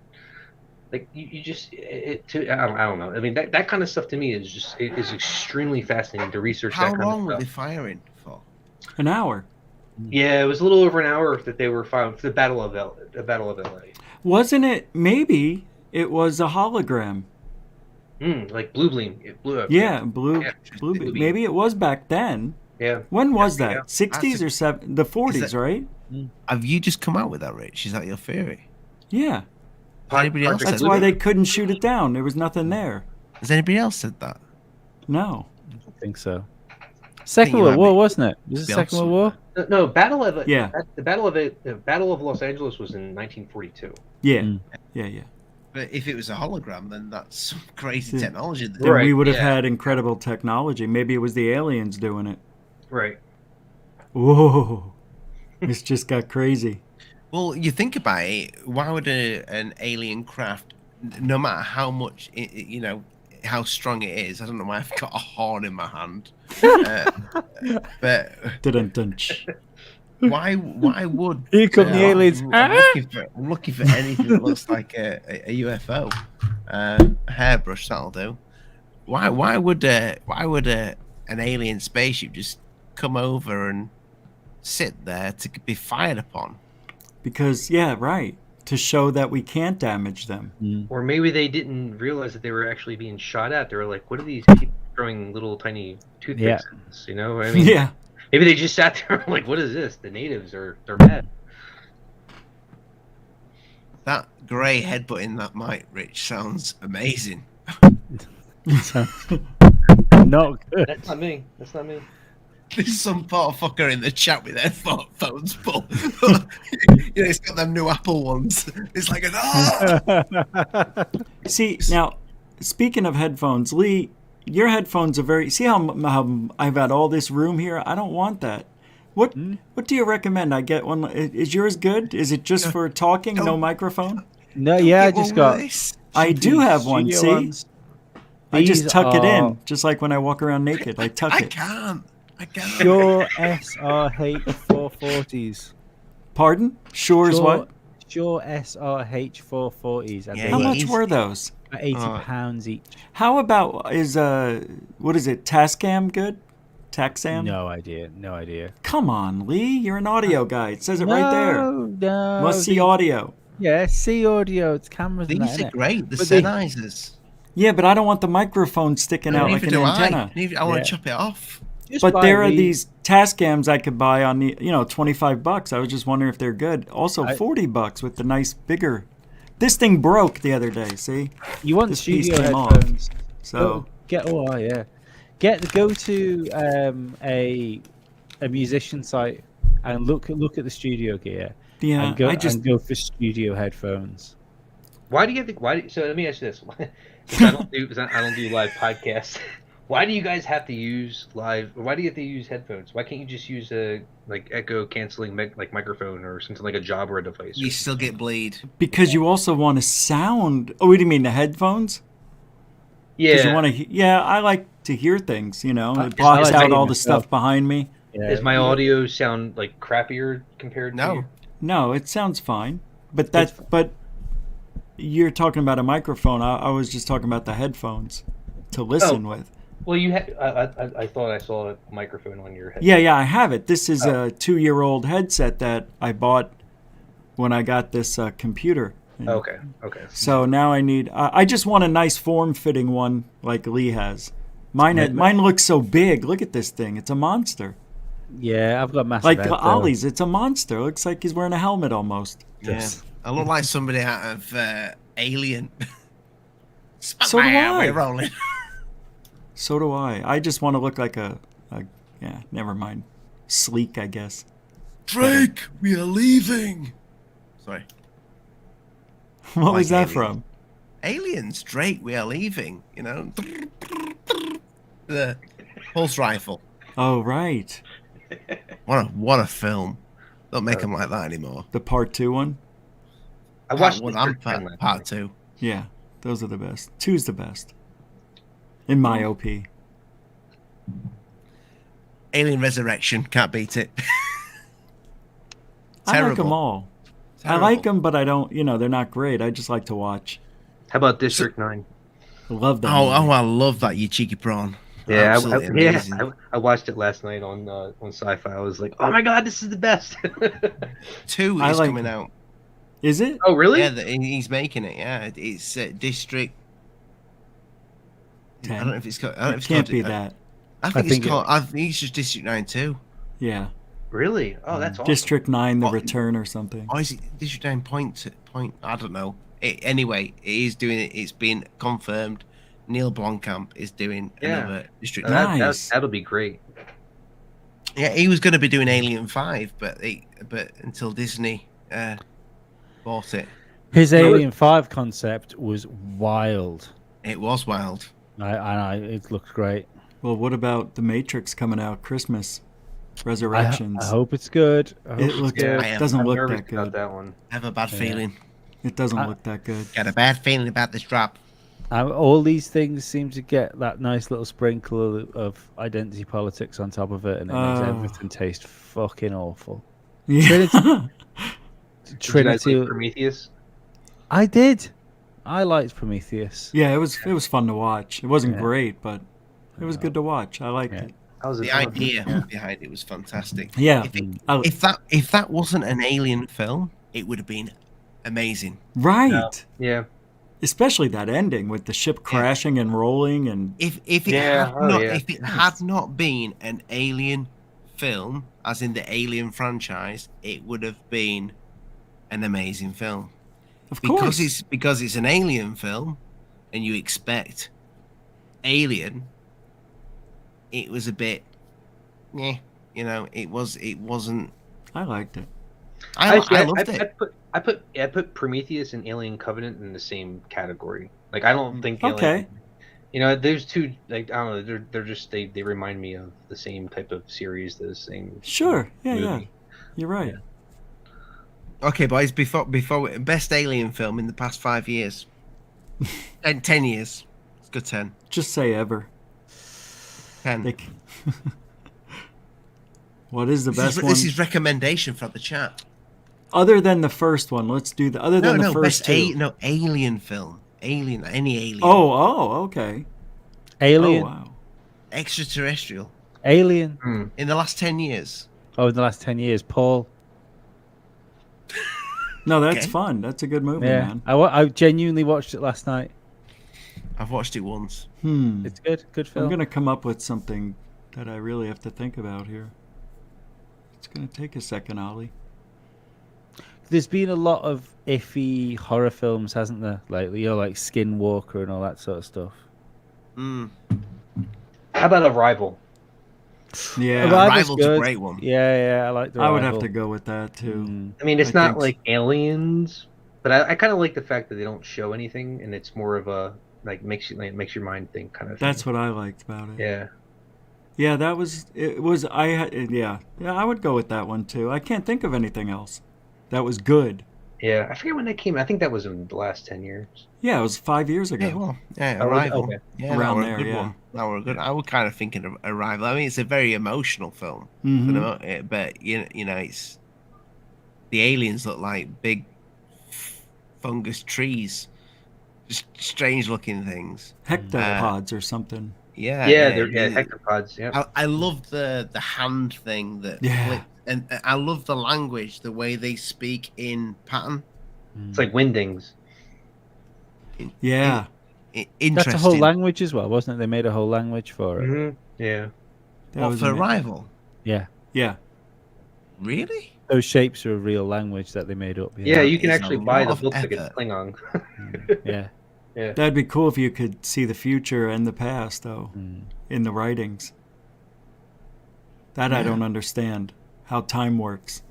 Like you just I don't know. I mean that kind of stuff to me is extremely fascinating to research. How that kind long of were stuff. they firing for? An hour. Yeah, it was a little over an hour that they were firing for the Battle of LA. Wasn't it? Maybe it was a hologram. Like blue beam. It blew up. Yeah, blue beam. Maybe it was back then. Yeah. When was that? 60s or the 40s, right? Have you just come out with that, Rich? Is that your theory? Yeah. Anybody else? That's why they couldn't shoot it down. There was nothing there. Has anybody else said that? No. I don't think so. Second World War, wasn't it? Was it Second World War? No, Battle of the Battle of Los Angeles was in 1942. Yeah. Yeah. But if it was a hologram, then that's some crazy technology. Then we would have had incredible technology. Maybe it was the aliens doing it. Right. Whoa. This just got crazy. Well, you think about it, why would an alien craft, no matter how much, how strong it is, I don't know why I've got a horn in my hand, but why would... Here come the aliens. I'm looking for anything that looks like a UFO. Hairbrush, that'll do. Why would an alien spaceship just come over and sit there to be fired upon? Because, to show that we can't damage them. Or maybe they didn't realize that they were actually being shot at. They were like, what are these people throwing little tiny toothpicks at us? I mean, maybe they just sat there like, what is this? The natives they're mad. That grey headbutt in that mic, Rich, sounds amazing. Not good. That's not me. There's some poor fucker in the chat with headphones full. It's got them new Apple ones. It's like See, now, speaking of headphones, Lee, your headphones are very... See how I've got all this room here? I don't want that. What do you recommend? I get one... Is yours good? Is it just for talking, no microphone? No, I just got... I do have one, see? Ones. I just tuck it in, just like when I walk around naked. I tuck it. I can't. Shure SRH 440s. Pardon? Shure's what? Shure SRH 440s. How much were those? £80 each. How about what is it? Tascam good? Taxam? No idea. Come on, Lee. You're an audio guy. It says it right there. No. Must see audio. Yeah, see audio. It's cameras. These are great. The Sennheisers. Yeah, but I don't want the microphone sticking out like an antenna. I want to chop it off. But there are these Tascams I could buy on the, $25. I was just wondering if they're good. Also, $40 with the nice bigger. This thing broke the other day. See, you want this studio headphones? So go to a musician site and look at the studio gear. Yeah, and go for studio headphones. Why do you have to? So let me ask you this: I don't do live podcasts. Why do you guys have to use live? Why do you have to use headphones? Why can't you just use a echo canceling microphone or something like a Jabra device? You still get bleed because you also want to sound. Oh, what do you mean the headphones? Yeah, you want to. Yeah, I like to hear things. It blocks out all the stuff behind me. Yeah. Does my audio sound like crappier compared to? You? No, it sounds fine. But you're talking about a microphone. I was just talking about the headphones to listen with. Well, you had. I thought I saw a microphone on your head. Yeah, I have it. This is a 2-year-old headset that I bought when I got this computer. Okay. So now I need. I just want a nice form-fitting one like Lee has. Mine looks so big. Look at this thing. It's a monster. Yeah, I've got massive. Like Ollie's, it's a monster. It looks like he's wearing a helmet almost. Yeah, I look like somebody out of Alien. So do I. We're rolling. So do I. I just want to look like a yeah, never mind. Sleek, I guess. Drake, we are leaving. Sorry. What was that Aliens. from? Aliens, Drake, we are leaving. You know, the pulse rifle. Oh, right. What a film. Don't make them like that anymore. The part 2 one? I watched one. District I'm 9 part 2. Yeah, those are the best. 2's the best. In my OP. Alien Resurrection, can't beat it. I like them all. Terrible. I like them, but I don't, they're not great. I just like to watch. How about District 9? I love that. Oh, movie. I love that, you cheeky prawn. Yeah, Absolutely amazing. I watched it last night on Sci-Fi. I was like, oh my god, this is the best. 2 I is like- coming out. Is it? Oh really? Yeah, he's making it. Yeah, it's District. 10. I don't know if it's called. I don't know if It it's can't called, be that. I think it's called. I think it's just District 9 too. Yeah. Really? Oh, that's awesome. District 9, The What? Return or something. Or is it District 9 point? I don't know. Anyway, it is doing it. It's been confirmed. Neil Blomkamp is doing another District 9. Nice. That'll be great. Yeah, he was going to be doing Alien 5, but until Disney bought it. His Alien 5 concept was wild. It was wild. It looks great. Well, what about The Matrix coming out Christmas? Resurrections. I hope it's good. It doesn't I'm look nervous that about good. that one. I have a bad feeling. It doesn't look that good. Got a bad feeling about this drop. All these things seem to get that nice little sprinkle of identity politics on top of it, and it makes everything taste fucking awful. Yeah. Did you guys like Prometheus? I did. I liked Prometheus. Yeah, it was fun to watch. It wasn't great, but it was good to watch. I liked it. The idea behind it was fantastic. Yeah. If that wasn't an Alien film, it would have been amazing. Right. Yeah. Especially that ending with the ship crashing and rolling, and if it had not been an Alien film, as in the Alien franchise, it would have been an amazing film. of course, because it's an Alien film, and you expect Alien. It was a bit, it wasn't. I liked it. I loved it. I put Prometheus and Alien Covenant in the same category. Like I don't think Okay. there's two, like I don't know, they're just they remind me of the same type of series, the same Sure. Yeah. movie. Yeah. You're right. Okay, boys. Before best Alien film in the past 5 years, 10 years. It's good 10. Just say ever. 10. What is the best one? This is recommendation from the chat. Other than the first one, let's do the other than the first two. Alien film. Alien, any alien. Oh, okay. Alien. Oh, wow. Extraterrestrial. Alien. In the last 10 years. Oh, in the last 10 years, Paul. No, that's Okay. fun. That's a good movie, Yeah, man. I genuinely watched it last night. I've watched it once. It's good. Good film. I'm gonna come up with something that I really have to think about here. It's gonna take a second, Ollie. There's been a lot of iffy horror films, hasn't there? Lately, like Skinwalker and all that sort of stuff. How about Arrival? Yeah, Arrival's a great one. Yeah, I like the. I would have to go with that too. I mean, it's I not think like Aliens, but I kind of like the fact that they don't show anything, and it's more of a makes your mind think kind of thing. That's what I liked about it. Yeah. Yeah, that was it. Was yeah, I would go with that one too. I can't think of anything else that was good. Yeah, I forget when that came. I think that was in the last 10 years. Yeah, it was 5 years ago. Yeah, well, yeah, Oh, Arrival. okay. Yeah, Around that were there, a good yeah. one. That were good. I was kind of thinking of Arrival. I mean, it's a very emotional film, but it's the aliens look like big fungus trees, just strange-looking things. Hectopods or something. Yeah, They're hectopods. Yeah. I love the hand thing that flipped, and I love the language, the way they speak in pattern. It's like Windings. Yeah. Interesting. That's a whole language as well, wasn't it? They made a whole language for it. Mm-hmm. Yeah. What, for Arrival? Yeah. Yeah. Really? Those shapes are a real language that they made up. Yeah, you can is actually a buy the lot of book like it's effort. Klingon. Yeah. Yeah. That'd be cool if you could see the future and the past, though, in the writings. That I don't understand, how time works.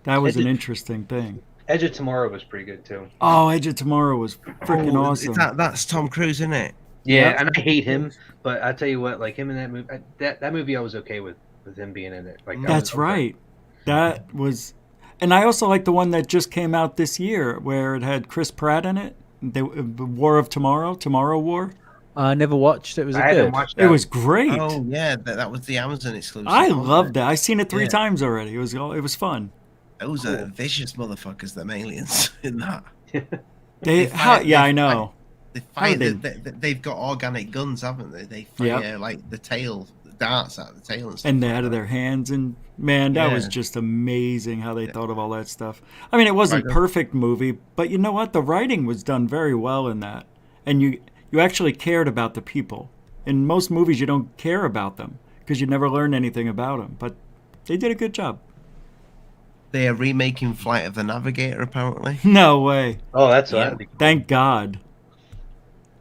That was an interesting thing. Edge of Tomorrow was pretty good, too. Oh, Edge of Tomorrow was freaking awesome. That's Tom Cruise, isn't it? Yeah, and I hate him, but I tell you what, like him in that movie, that movie I was okay with him being in it. Like That's right. That was, and I also like the one that just came out this year where it had Chris Pratt in it. The War of Tomorrow, Tomorrow War. I never watched it. Was it I haven't good? watched that. It was great. Oh yeah, that was the Amazon exclusive. I loved it. I seen it 3 times already. It was fun. Those are vicious motherfuckers, them aliens in that. I know. They've got organic guns, haven't they? They fire like the tail, the darts out of the tail and stuff. And out of their hands, and man, that was just amazing how they thought of all that stuff. I mean, it wasn't perfect movie, but you know what? The writing was done very well in that, and you actually cared about the people. In most movies, you don't care about them because you never learn anything about them, but they did a good job. They are remaking Flight of the Navigator, apparently. No way. Oh, that's that'd be cool. Thank God.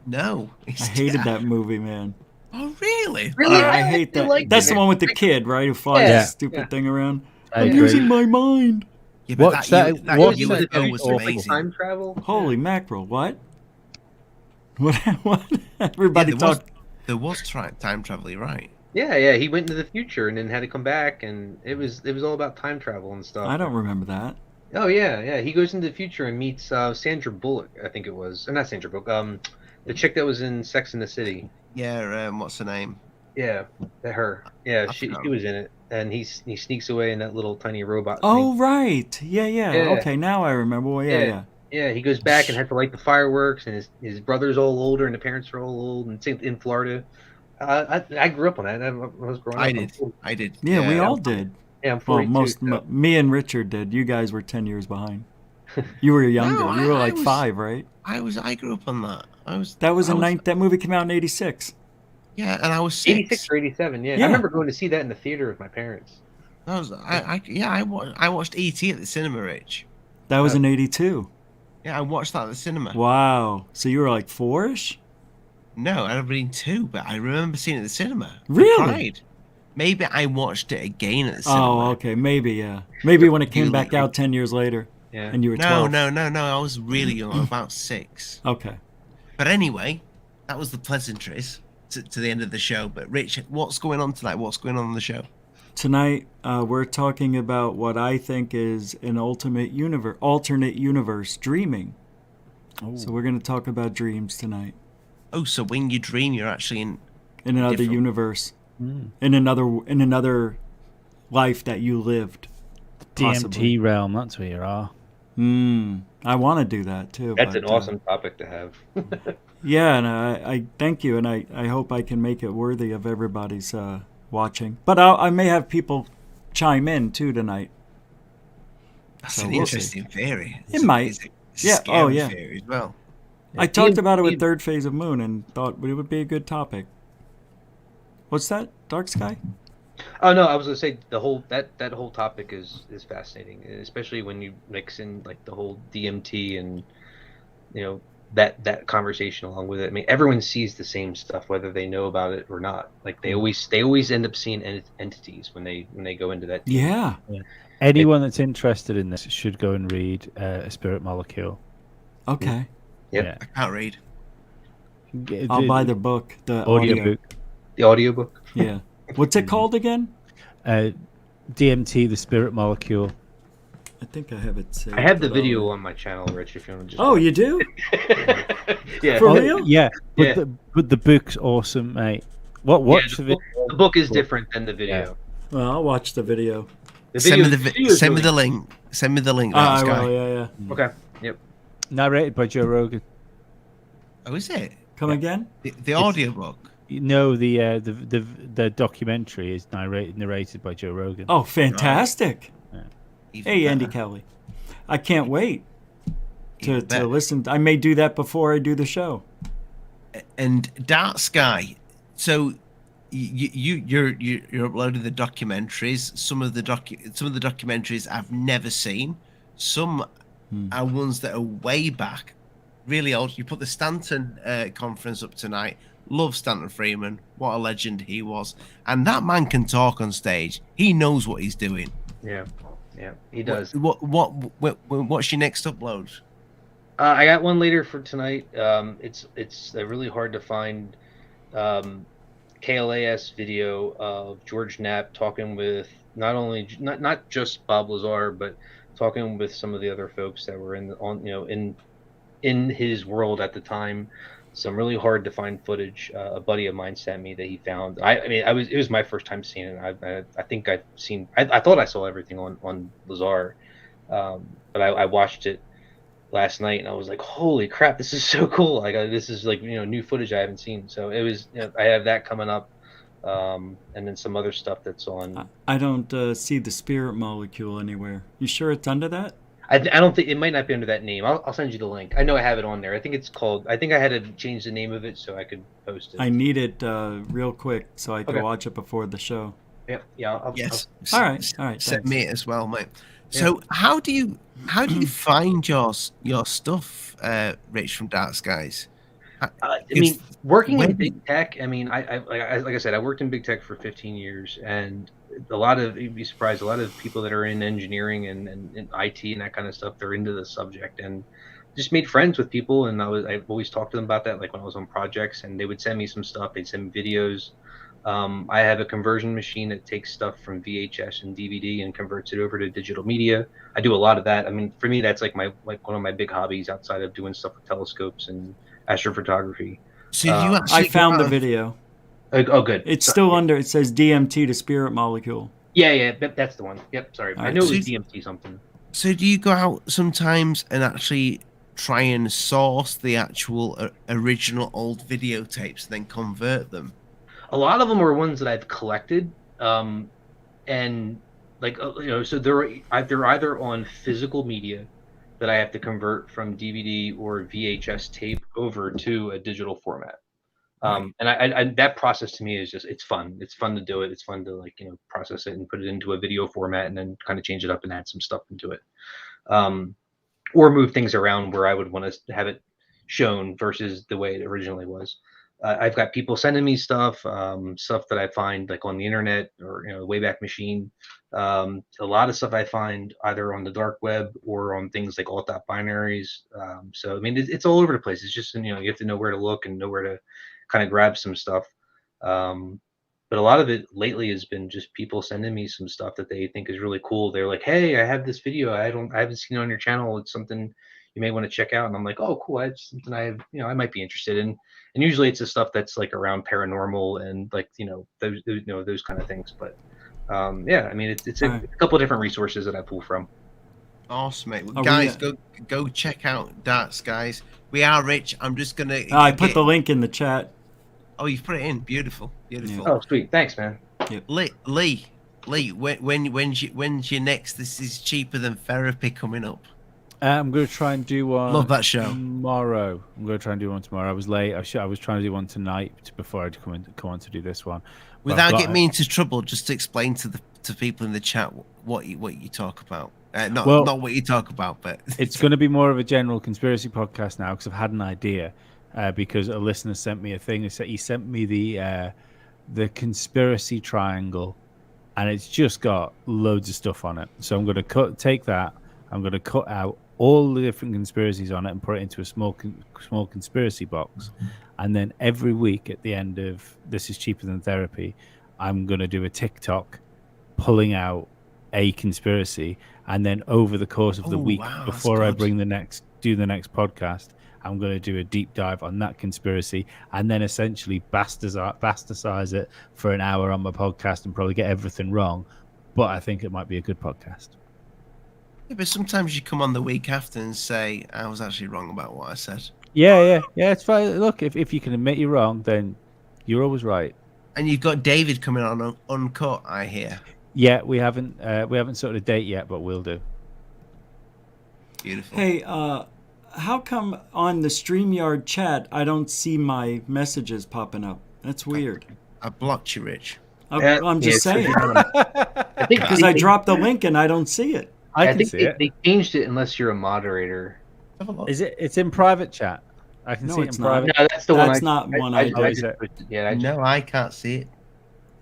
No. I hated that movie, man. Oh, really? Really? I hate that. That's the one with the kid, right? Who flies the stupid thing around. I'm losing my mind. Yeah, but Watch that watch UFO was amazing. Time travel? Holy mackerel! What? What? Everybody talk. There was time travel, you're right. Yeah. He went into the future and then had to come back, and it was all about time travel and stuff. I don't remember that. Oh yeah. He goes into the future and meets Sandra Bullock, I think it was, or not Sandra Bullock. The chick that was in Sex and the City. Yeah. What's her name? Yeah, her. Yeah, she was in it, and he sneaks away in that little tiny robot. Oh thing. Right. Yeah. Okay, now I remember. Well, yeah. Yeah, he goes back and had to light the fireworks, and his brother's all older, and the parents are all old, and in Florida. I grew up on that. I was growing up. I did. Yeah, we all did. Yeah, I'm 42. Me and Richard did. You guys were 10 years behind. You were younger. No, you were like 5, right? I grew up on that. That movie came out in 86. Yeah, and I was 6. 86 or 87. Yeah, I remember going to see that in the theater with my parents. I watched E.T. at the cinema, Rich. That was in 82. Yeah, I watched that at the cinema. Wow. So you were like 4-ish? No, I'd have been 2, but I remember seeing it at the cinema. Really? Maybe I watched it again at the cinema. Oh, okay. Maybe, yeah. Maybe when it came back out 10 years later. Yeah. And you were 12. No. I was really young, about 6. Okay. But anyway, that was the pleasantries to the end of the show. But Rich, what's going on tonight? What's going on the show? Tonight, we're talking about what I think is an alternate universe, dreaming. Oh. So we're going to talk about dreams tonight. Oh, so when you dream, you're actually in another universe, in another life that you lived. DMT realm, that's where you are. I want to do that too. That's an awesome topic to have. Yeah, and I thank you, and I hope I can make it worthy of everybody's watching. But I may have people chime in too tonight. That's an interesting theory. It might. Yeah. Oh, yeah. Theory as well. I talked about it with Third Phase of Moon and thought it would be a good topic. What's that? Dark Sky? Oh no, I was gonna say the whole that whole topic is fascinating, especially when you mix in like the whole DMT and that conversation along with it. I mean, everyone sees the same stuff whether they know about it or not. Like they always end up seeing entities when they go into that. Yeah. Anyone that's interested in this should go and read A Spirit Molecule. Okay. Yeah. I can't read. I'll buy the book, the audiobook. The audiobook. Yeah. What's it called again? DMT, The Spirit Molecule. I think I have it saved. I have the video on my channel, Rich, if you want to just... Oh, you do? Yeah. For real? Yeah. But the book's awesome, mate. Watch the video. The book is different than the video. Yeah. Well, I'll watch the video. Send me the link. Send me the link. I will, yeah. Okay. Yep. Narrated by Joe Rogan. Oh, is it? Come again? The audiobook? No, the documentary is narrated by Joe Rogan. Oh, fantastic! Right. Hey, Andy Kelly, I can't wait to listen. I may do that before I do the show. And Dark Sky. So you're uploading the documentaries. Some of the documentaries I've never seen. Some are ones that are way back really old. You put the Stanton conference up tonight. Love Stanton Freeman. What a legend he was. And that man can talk on stage. He knows what he's doing. Yeah, he does. What's your next upload? I got one later for tonight. It's really hard to find KLAS video of George Knapp talking with not just Bob Lazar, but talking with some of the other folks that were in his world at the time. Some really hard to find footage. A buddy of mine sent me that he found. It was my first time seeing it. I think I've seen. I thought I saw everything on Lazar, but I watched it last night and I was like, holy crap, this is so cool. This is new footage I haven't seen. So it was, I have that coming up. And then some other stuff that's on. I don't see the spirit molecule anywhere. You sure it's under that? I don't think it might not be under that name. I'll send you the link. I know I have it on there. I think it's called. I think I had to change the name of it so I could post it. I need it real quick so I can watch it before the show. Yeah. Yes. All right. Send me it as well, mate. So how do you find your stuff, Rich from Dark Skies? Working in big tech. Like I said, I worked in big tech for 15 years, and you'd be surprised, a lot of people that are in engineering and in IT and that kind of stuff, they're into the subject, and just made friends with people. And I always talked to them about that, like when I was on projects, and they would send me some stuff. They'd send me videos. I have a conversion machine that takes stuff from VHS and DVD and converts it over to digital media. I do a lot of that. For me, that's like one of my big hobbies outside of doing stuff with telescopes and astrophotography. So you I found the video. Oh, good. It's still under. It says DMT to spirit molecule. Yeah, that's the one. Yep. Sorry, I know it was DMT something. So do you go out sometimes and actually try and source the actual original old videotapes and then convert them? A lot of them are ones that I've collected, and so they're either on physical media that I have to convert from DVD or VHS tape over to a digital format. And I that process to me is it's fun. It's fun to do it. It's fun to process it and put it into a video format and then kind of change it up and add some stuff into it, or move things around where I would want to have it shown versus the way it originally was. I've got people sending me stuff that I find like on the internet or Wayback Machine. A lot of stuff I find either on the dark web or on things like alt binaries. So it's all over the place. It's just you have to know where to look and know where to kind of grab some stuff. But a lot of it lately has been just people sending me some stuff that they think is really cool. They're like, "Hey, I have this video. I haven't seen it on your channel. It's something you may want to check out." And I'm like, "Oh, cool. It's something I might be interested in." And usually it's the stuff that's like around paranormal and like those kind of things. But it's a couple of different resources that I pull from. Awesome, mate. Well, guys, go check out Dark Skies. We are Rich. I'm just gonna. I put the link in the chat. Oh, you've put it in. Beautiful. Yeah. Oh, sweet. Thanks, man. Yep. Lee. When's your next? This is cheaper than therapy coming up. I'm going to try and do one. Love that show. Tomorrow. I'm going to try and do one tomorrow. I was late. I was trying to do one tonight before I'd come on to do this one. Without getting me into trouble, just to explain to people in the chat what you talk about. Not what you talk about, but it's going to be more of a general conspiracy podcast now because I've had an idea. Because a listener sent me a thing. He sent me the conspiracy triangle, and it's just got loads of stuff on it. So I'm going to take that. I'm going to cut out all the different conspiracies on it and put it into a small conspiracy box. And then every week at the end of This Is Cheaper Than Therapy, I'm going to do a TikTok pulling out a conspiracy. And then over the course of the week, before I do the next podcast, I'm going to do a deep dive on that conspiracy and then essentially bastardize it for an hour on my podcast and probably get everything wrong. But I think it might be a good podcast. Yeah, but sometimes you come on the week after and say, I was actually wrong about what I said. Yeah, it's fine. Look, if you can admit you're wrong, then you're always right. And you've got David coming on Uncut, I hear. Yeah, we haven't sort of date yet, but we'll do. Beautiful. Hey, how come on the StreamYard chat I don't see my messages popping up? That's weird. I blocked you, Rich. I'm just saying. I think because I dropped the link and I don't see it. I think they changed it unless you're a moderator. Have a look. Is it? It's in private chat. I can see it in private. No, that's the one. That's not one I did. No, I can't see it.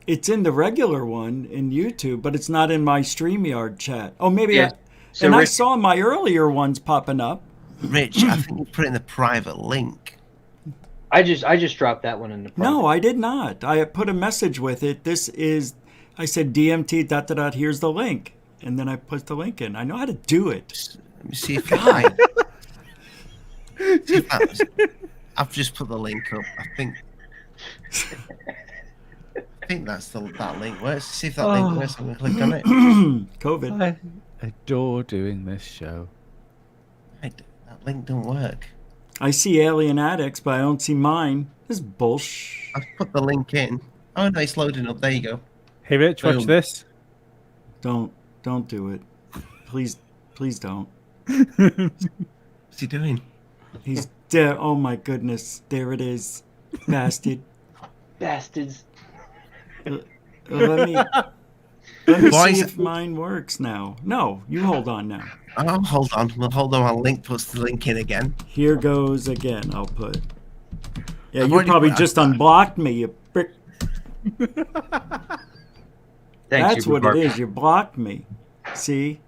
It's in the regular one in YouTube, but it's not in my StreamYard chat. Oh, maybe. Yeah. So I saw my earlier ones popping up. Rich, I think you put it in the private link. I just dropped that one in the private. No, I did not. I put a message with it. I said DMT ... Here's the link, and then I put the link in. I know how to do it. Let me see if I've just put the link up. I think that's that link works. See if that link works. I'm going to click on it. COVID. I adore doing this show. That link don't work. I see Alien Addicts, but I don't see mine. This is bullshit. I've put the link in. Oh, no, it's loading up. There you go. Hey, Rich, watch Boom. this. Don't do it. Please don't. What's he doing? He's there. Oh my goodness. There it is. Bastard. Bastards. Let me see if mine works now. No, you hold on now. Oh, hold on. Well, hold on. I'll puts the link in again. Here goes again. I'll put. Yeah, I've you probably put just unblocked me, you prick. That's what it is. You blocked me. See?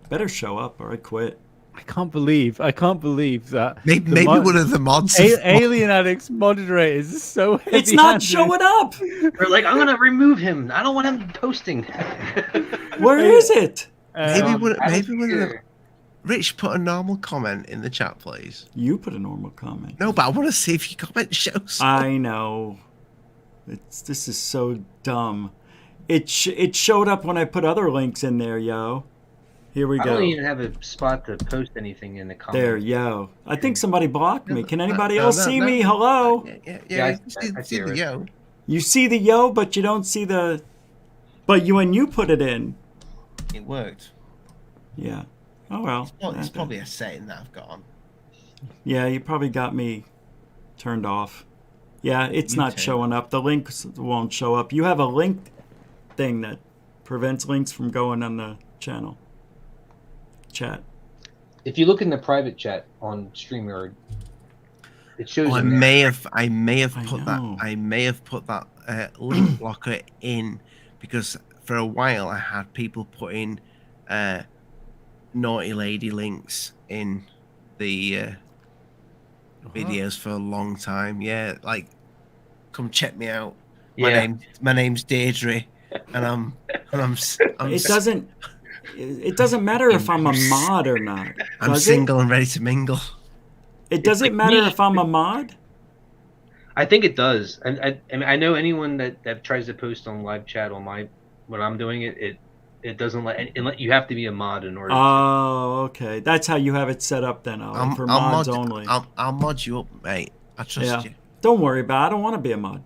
Better show up or I quit. I can't believe that. Maybe one of the mods. Alien Addicts moderators is so heavy. It's not showing up. We're like, I'm gonna remove him. I don't want him posting. Where is it? Maybe one of the. Rich, put a normal comment in the chat, please. You put a normal comment. No, but I want to see if your comment shows. I know. This is so dumb. It showed up when I put other links in there, yo. Here we go. I don't even have a spot to post anything in the comments. There, yo. I think somebody blocked me. Can anybody else see me? Hello? Yeah. I see the yo. You see the yo, but you don't see the... But when you put it in... It worked. Yeah. Oh, well. It's probably a setting that I've got on. Yeah, you probably got me turned off. Yeah, it's not showing up. The links won't show up. You have a link thing that prevents links from going on the channel. Chat. If you look in the private chat on StreamYard, it shows. I may have put that link blocker in because for a while I had people putting naughty lady links in the videos for a long time. Yeah, like come check me out. My name's Deirdre, and It doesn't matter if I'm a mod or not. I'm single and ready to mingle. It doesn't matter if I'm a mod? I think it does. And I know anyone that tries to post on live chat on when I'm doing it doesn't let you have to be a mod in order. Oh, okay. That's how you have it set up then, for mods only. I'll mod you up, mate. I trust you. Don't worry about it. I don't want to be a mod.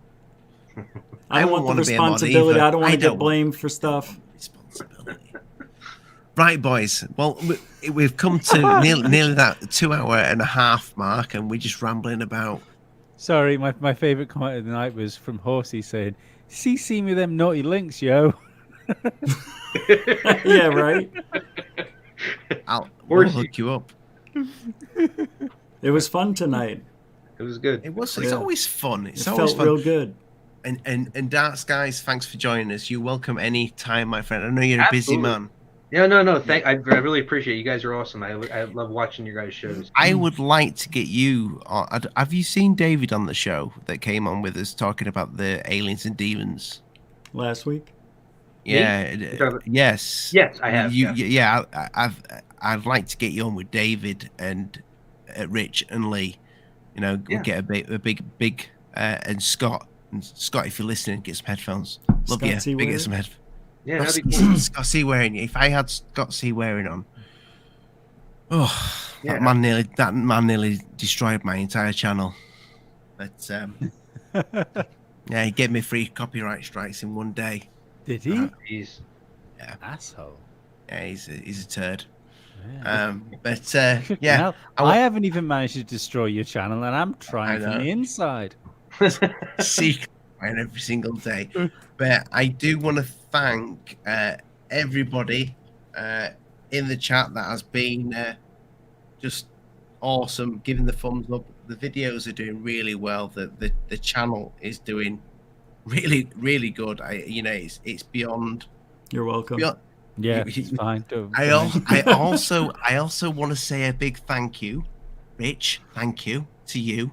I don't want the responsibility. I don't want to get blamed for stuff. Responsibility. Right, boys. Well, we've come to nearly that 2.5 hour mark, and we're just rambling about. Sorry, my favourite comment of the night was from Horsey saying, "CC me them naughty links, yo." Yeah, right. We'll hook you up. It was fun tonight. It was good. It was. It's always fun. It felt real good. And DarkSKY, thanks for joining us. You're welcome any time, my friend. I know you're a busy man. Yeah, no. I really appreciate it. You guys are awesome. I love watching your guys' shows. I would like to get you on. Have you seen David on the show that came on with us talking about the aliens and demons last week? Yeah. Yes. Yes, I have. I'd like to get you on with David and Rich and Lee. We'll get a big and Scott. And Scott, if you're listening, get some headphones. Love Scott you. Get some headphones. Yeah, that'd be cool. Scott C. Waring. If I had Scott C. Waring on, that man nearly destroyed my entire channel. But yeah, he gave me 3 copyright strikes in one day. Did he? Yeah, asshole. Yeah, he's a turd. Yeah. Yeah, I haven't even managed to destroy your channel, and I'm trying from the inside. Secret every single day. But I do want to thank everybody in the chat that has been just awesome. Giving the thumbs up. The videos are doing really well. The channel is doing really, really good. It's beyond. You're welcome. Yeah, it's fine. I also want to say a big thank you, Rich. Thank you to you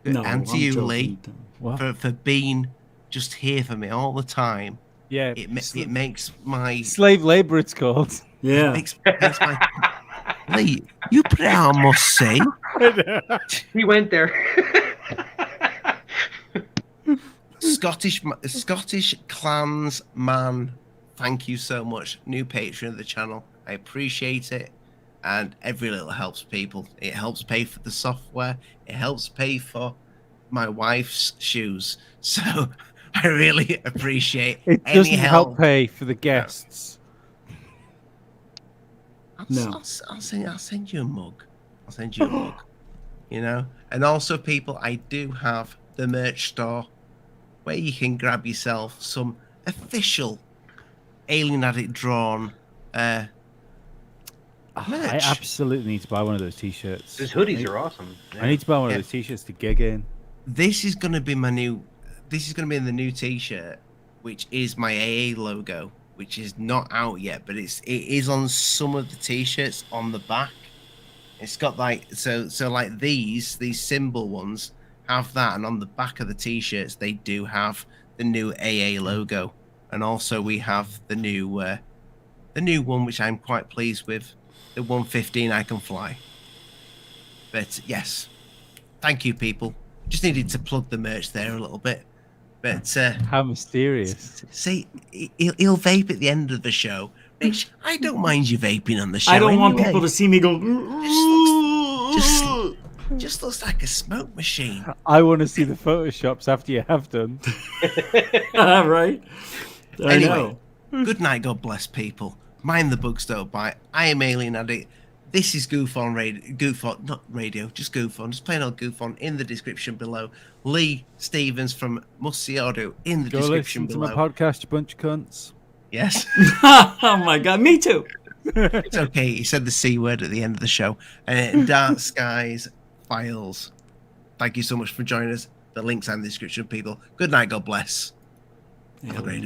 and to you, Lee, for being just here for me all the time. Yeah, it makes my slave labor. It's called. Yeah, makes my Lee. You put it out, I must say. He went there. Scottish clans man. Thank you so much. New patron of the channel. I appreciate it. And every little helps people. It helps pay for the software. It helps pay for my wife's shoes. So I really appreciate it. Any doesn't help. help pay for the guests. I'll send you a mug. I'll send you a mug. And also, people, I do have the merch store where you can grab yourself some official Alien Addict drawn merch. I absolutely need to buy one of those t-shirts. Those hoodies are awesome. I need to buy one of those t-shirts to gig in. This is going to be my new. This is going to be in the new t-shirt, which is my AA logo, which is not out yet, but it is on some of the t-shirts on the back. It's got like so like these symbol ones have that, and on the back of the t-shirts they do have the new AA logo, and also we have the new one which I'm quite pleased with, the 115 I can fly. But yes, thank you, people. Just needed to plug the merch there a little bit. But how mysterious! See, he'll vape at the end of the show. Rich, I don't mind you vaping on the show. I don't want people to see me go. Just looks like a smoke machine. I want to see the photoshops after you have done. Right? Anyway, good night. God bless, people. Mind the bugs don't bite. I am Alien Addict. This is GUFON Radio. GUFON, not radio, just GUFON. Just plain old GUFON in the description below. Lee Stevens from Must See Audio in the description below. To my podcast, you bunch of cunts. Yes. Oh my God, me too. It's okay. He said the C word at the end of the show. DarkSKY Files. Thank you so much for joining us. The links are in the description, people. Good night. God bless. Have a great day.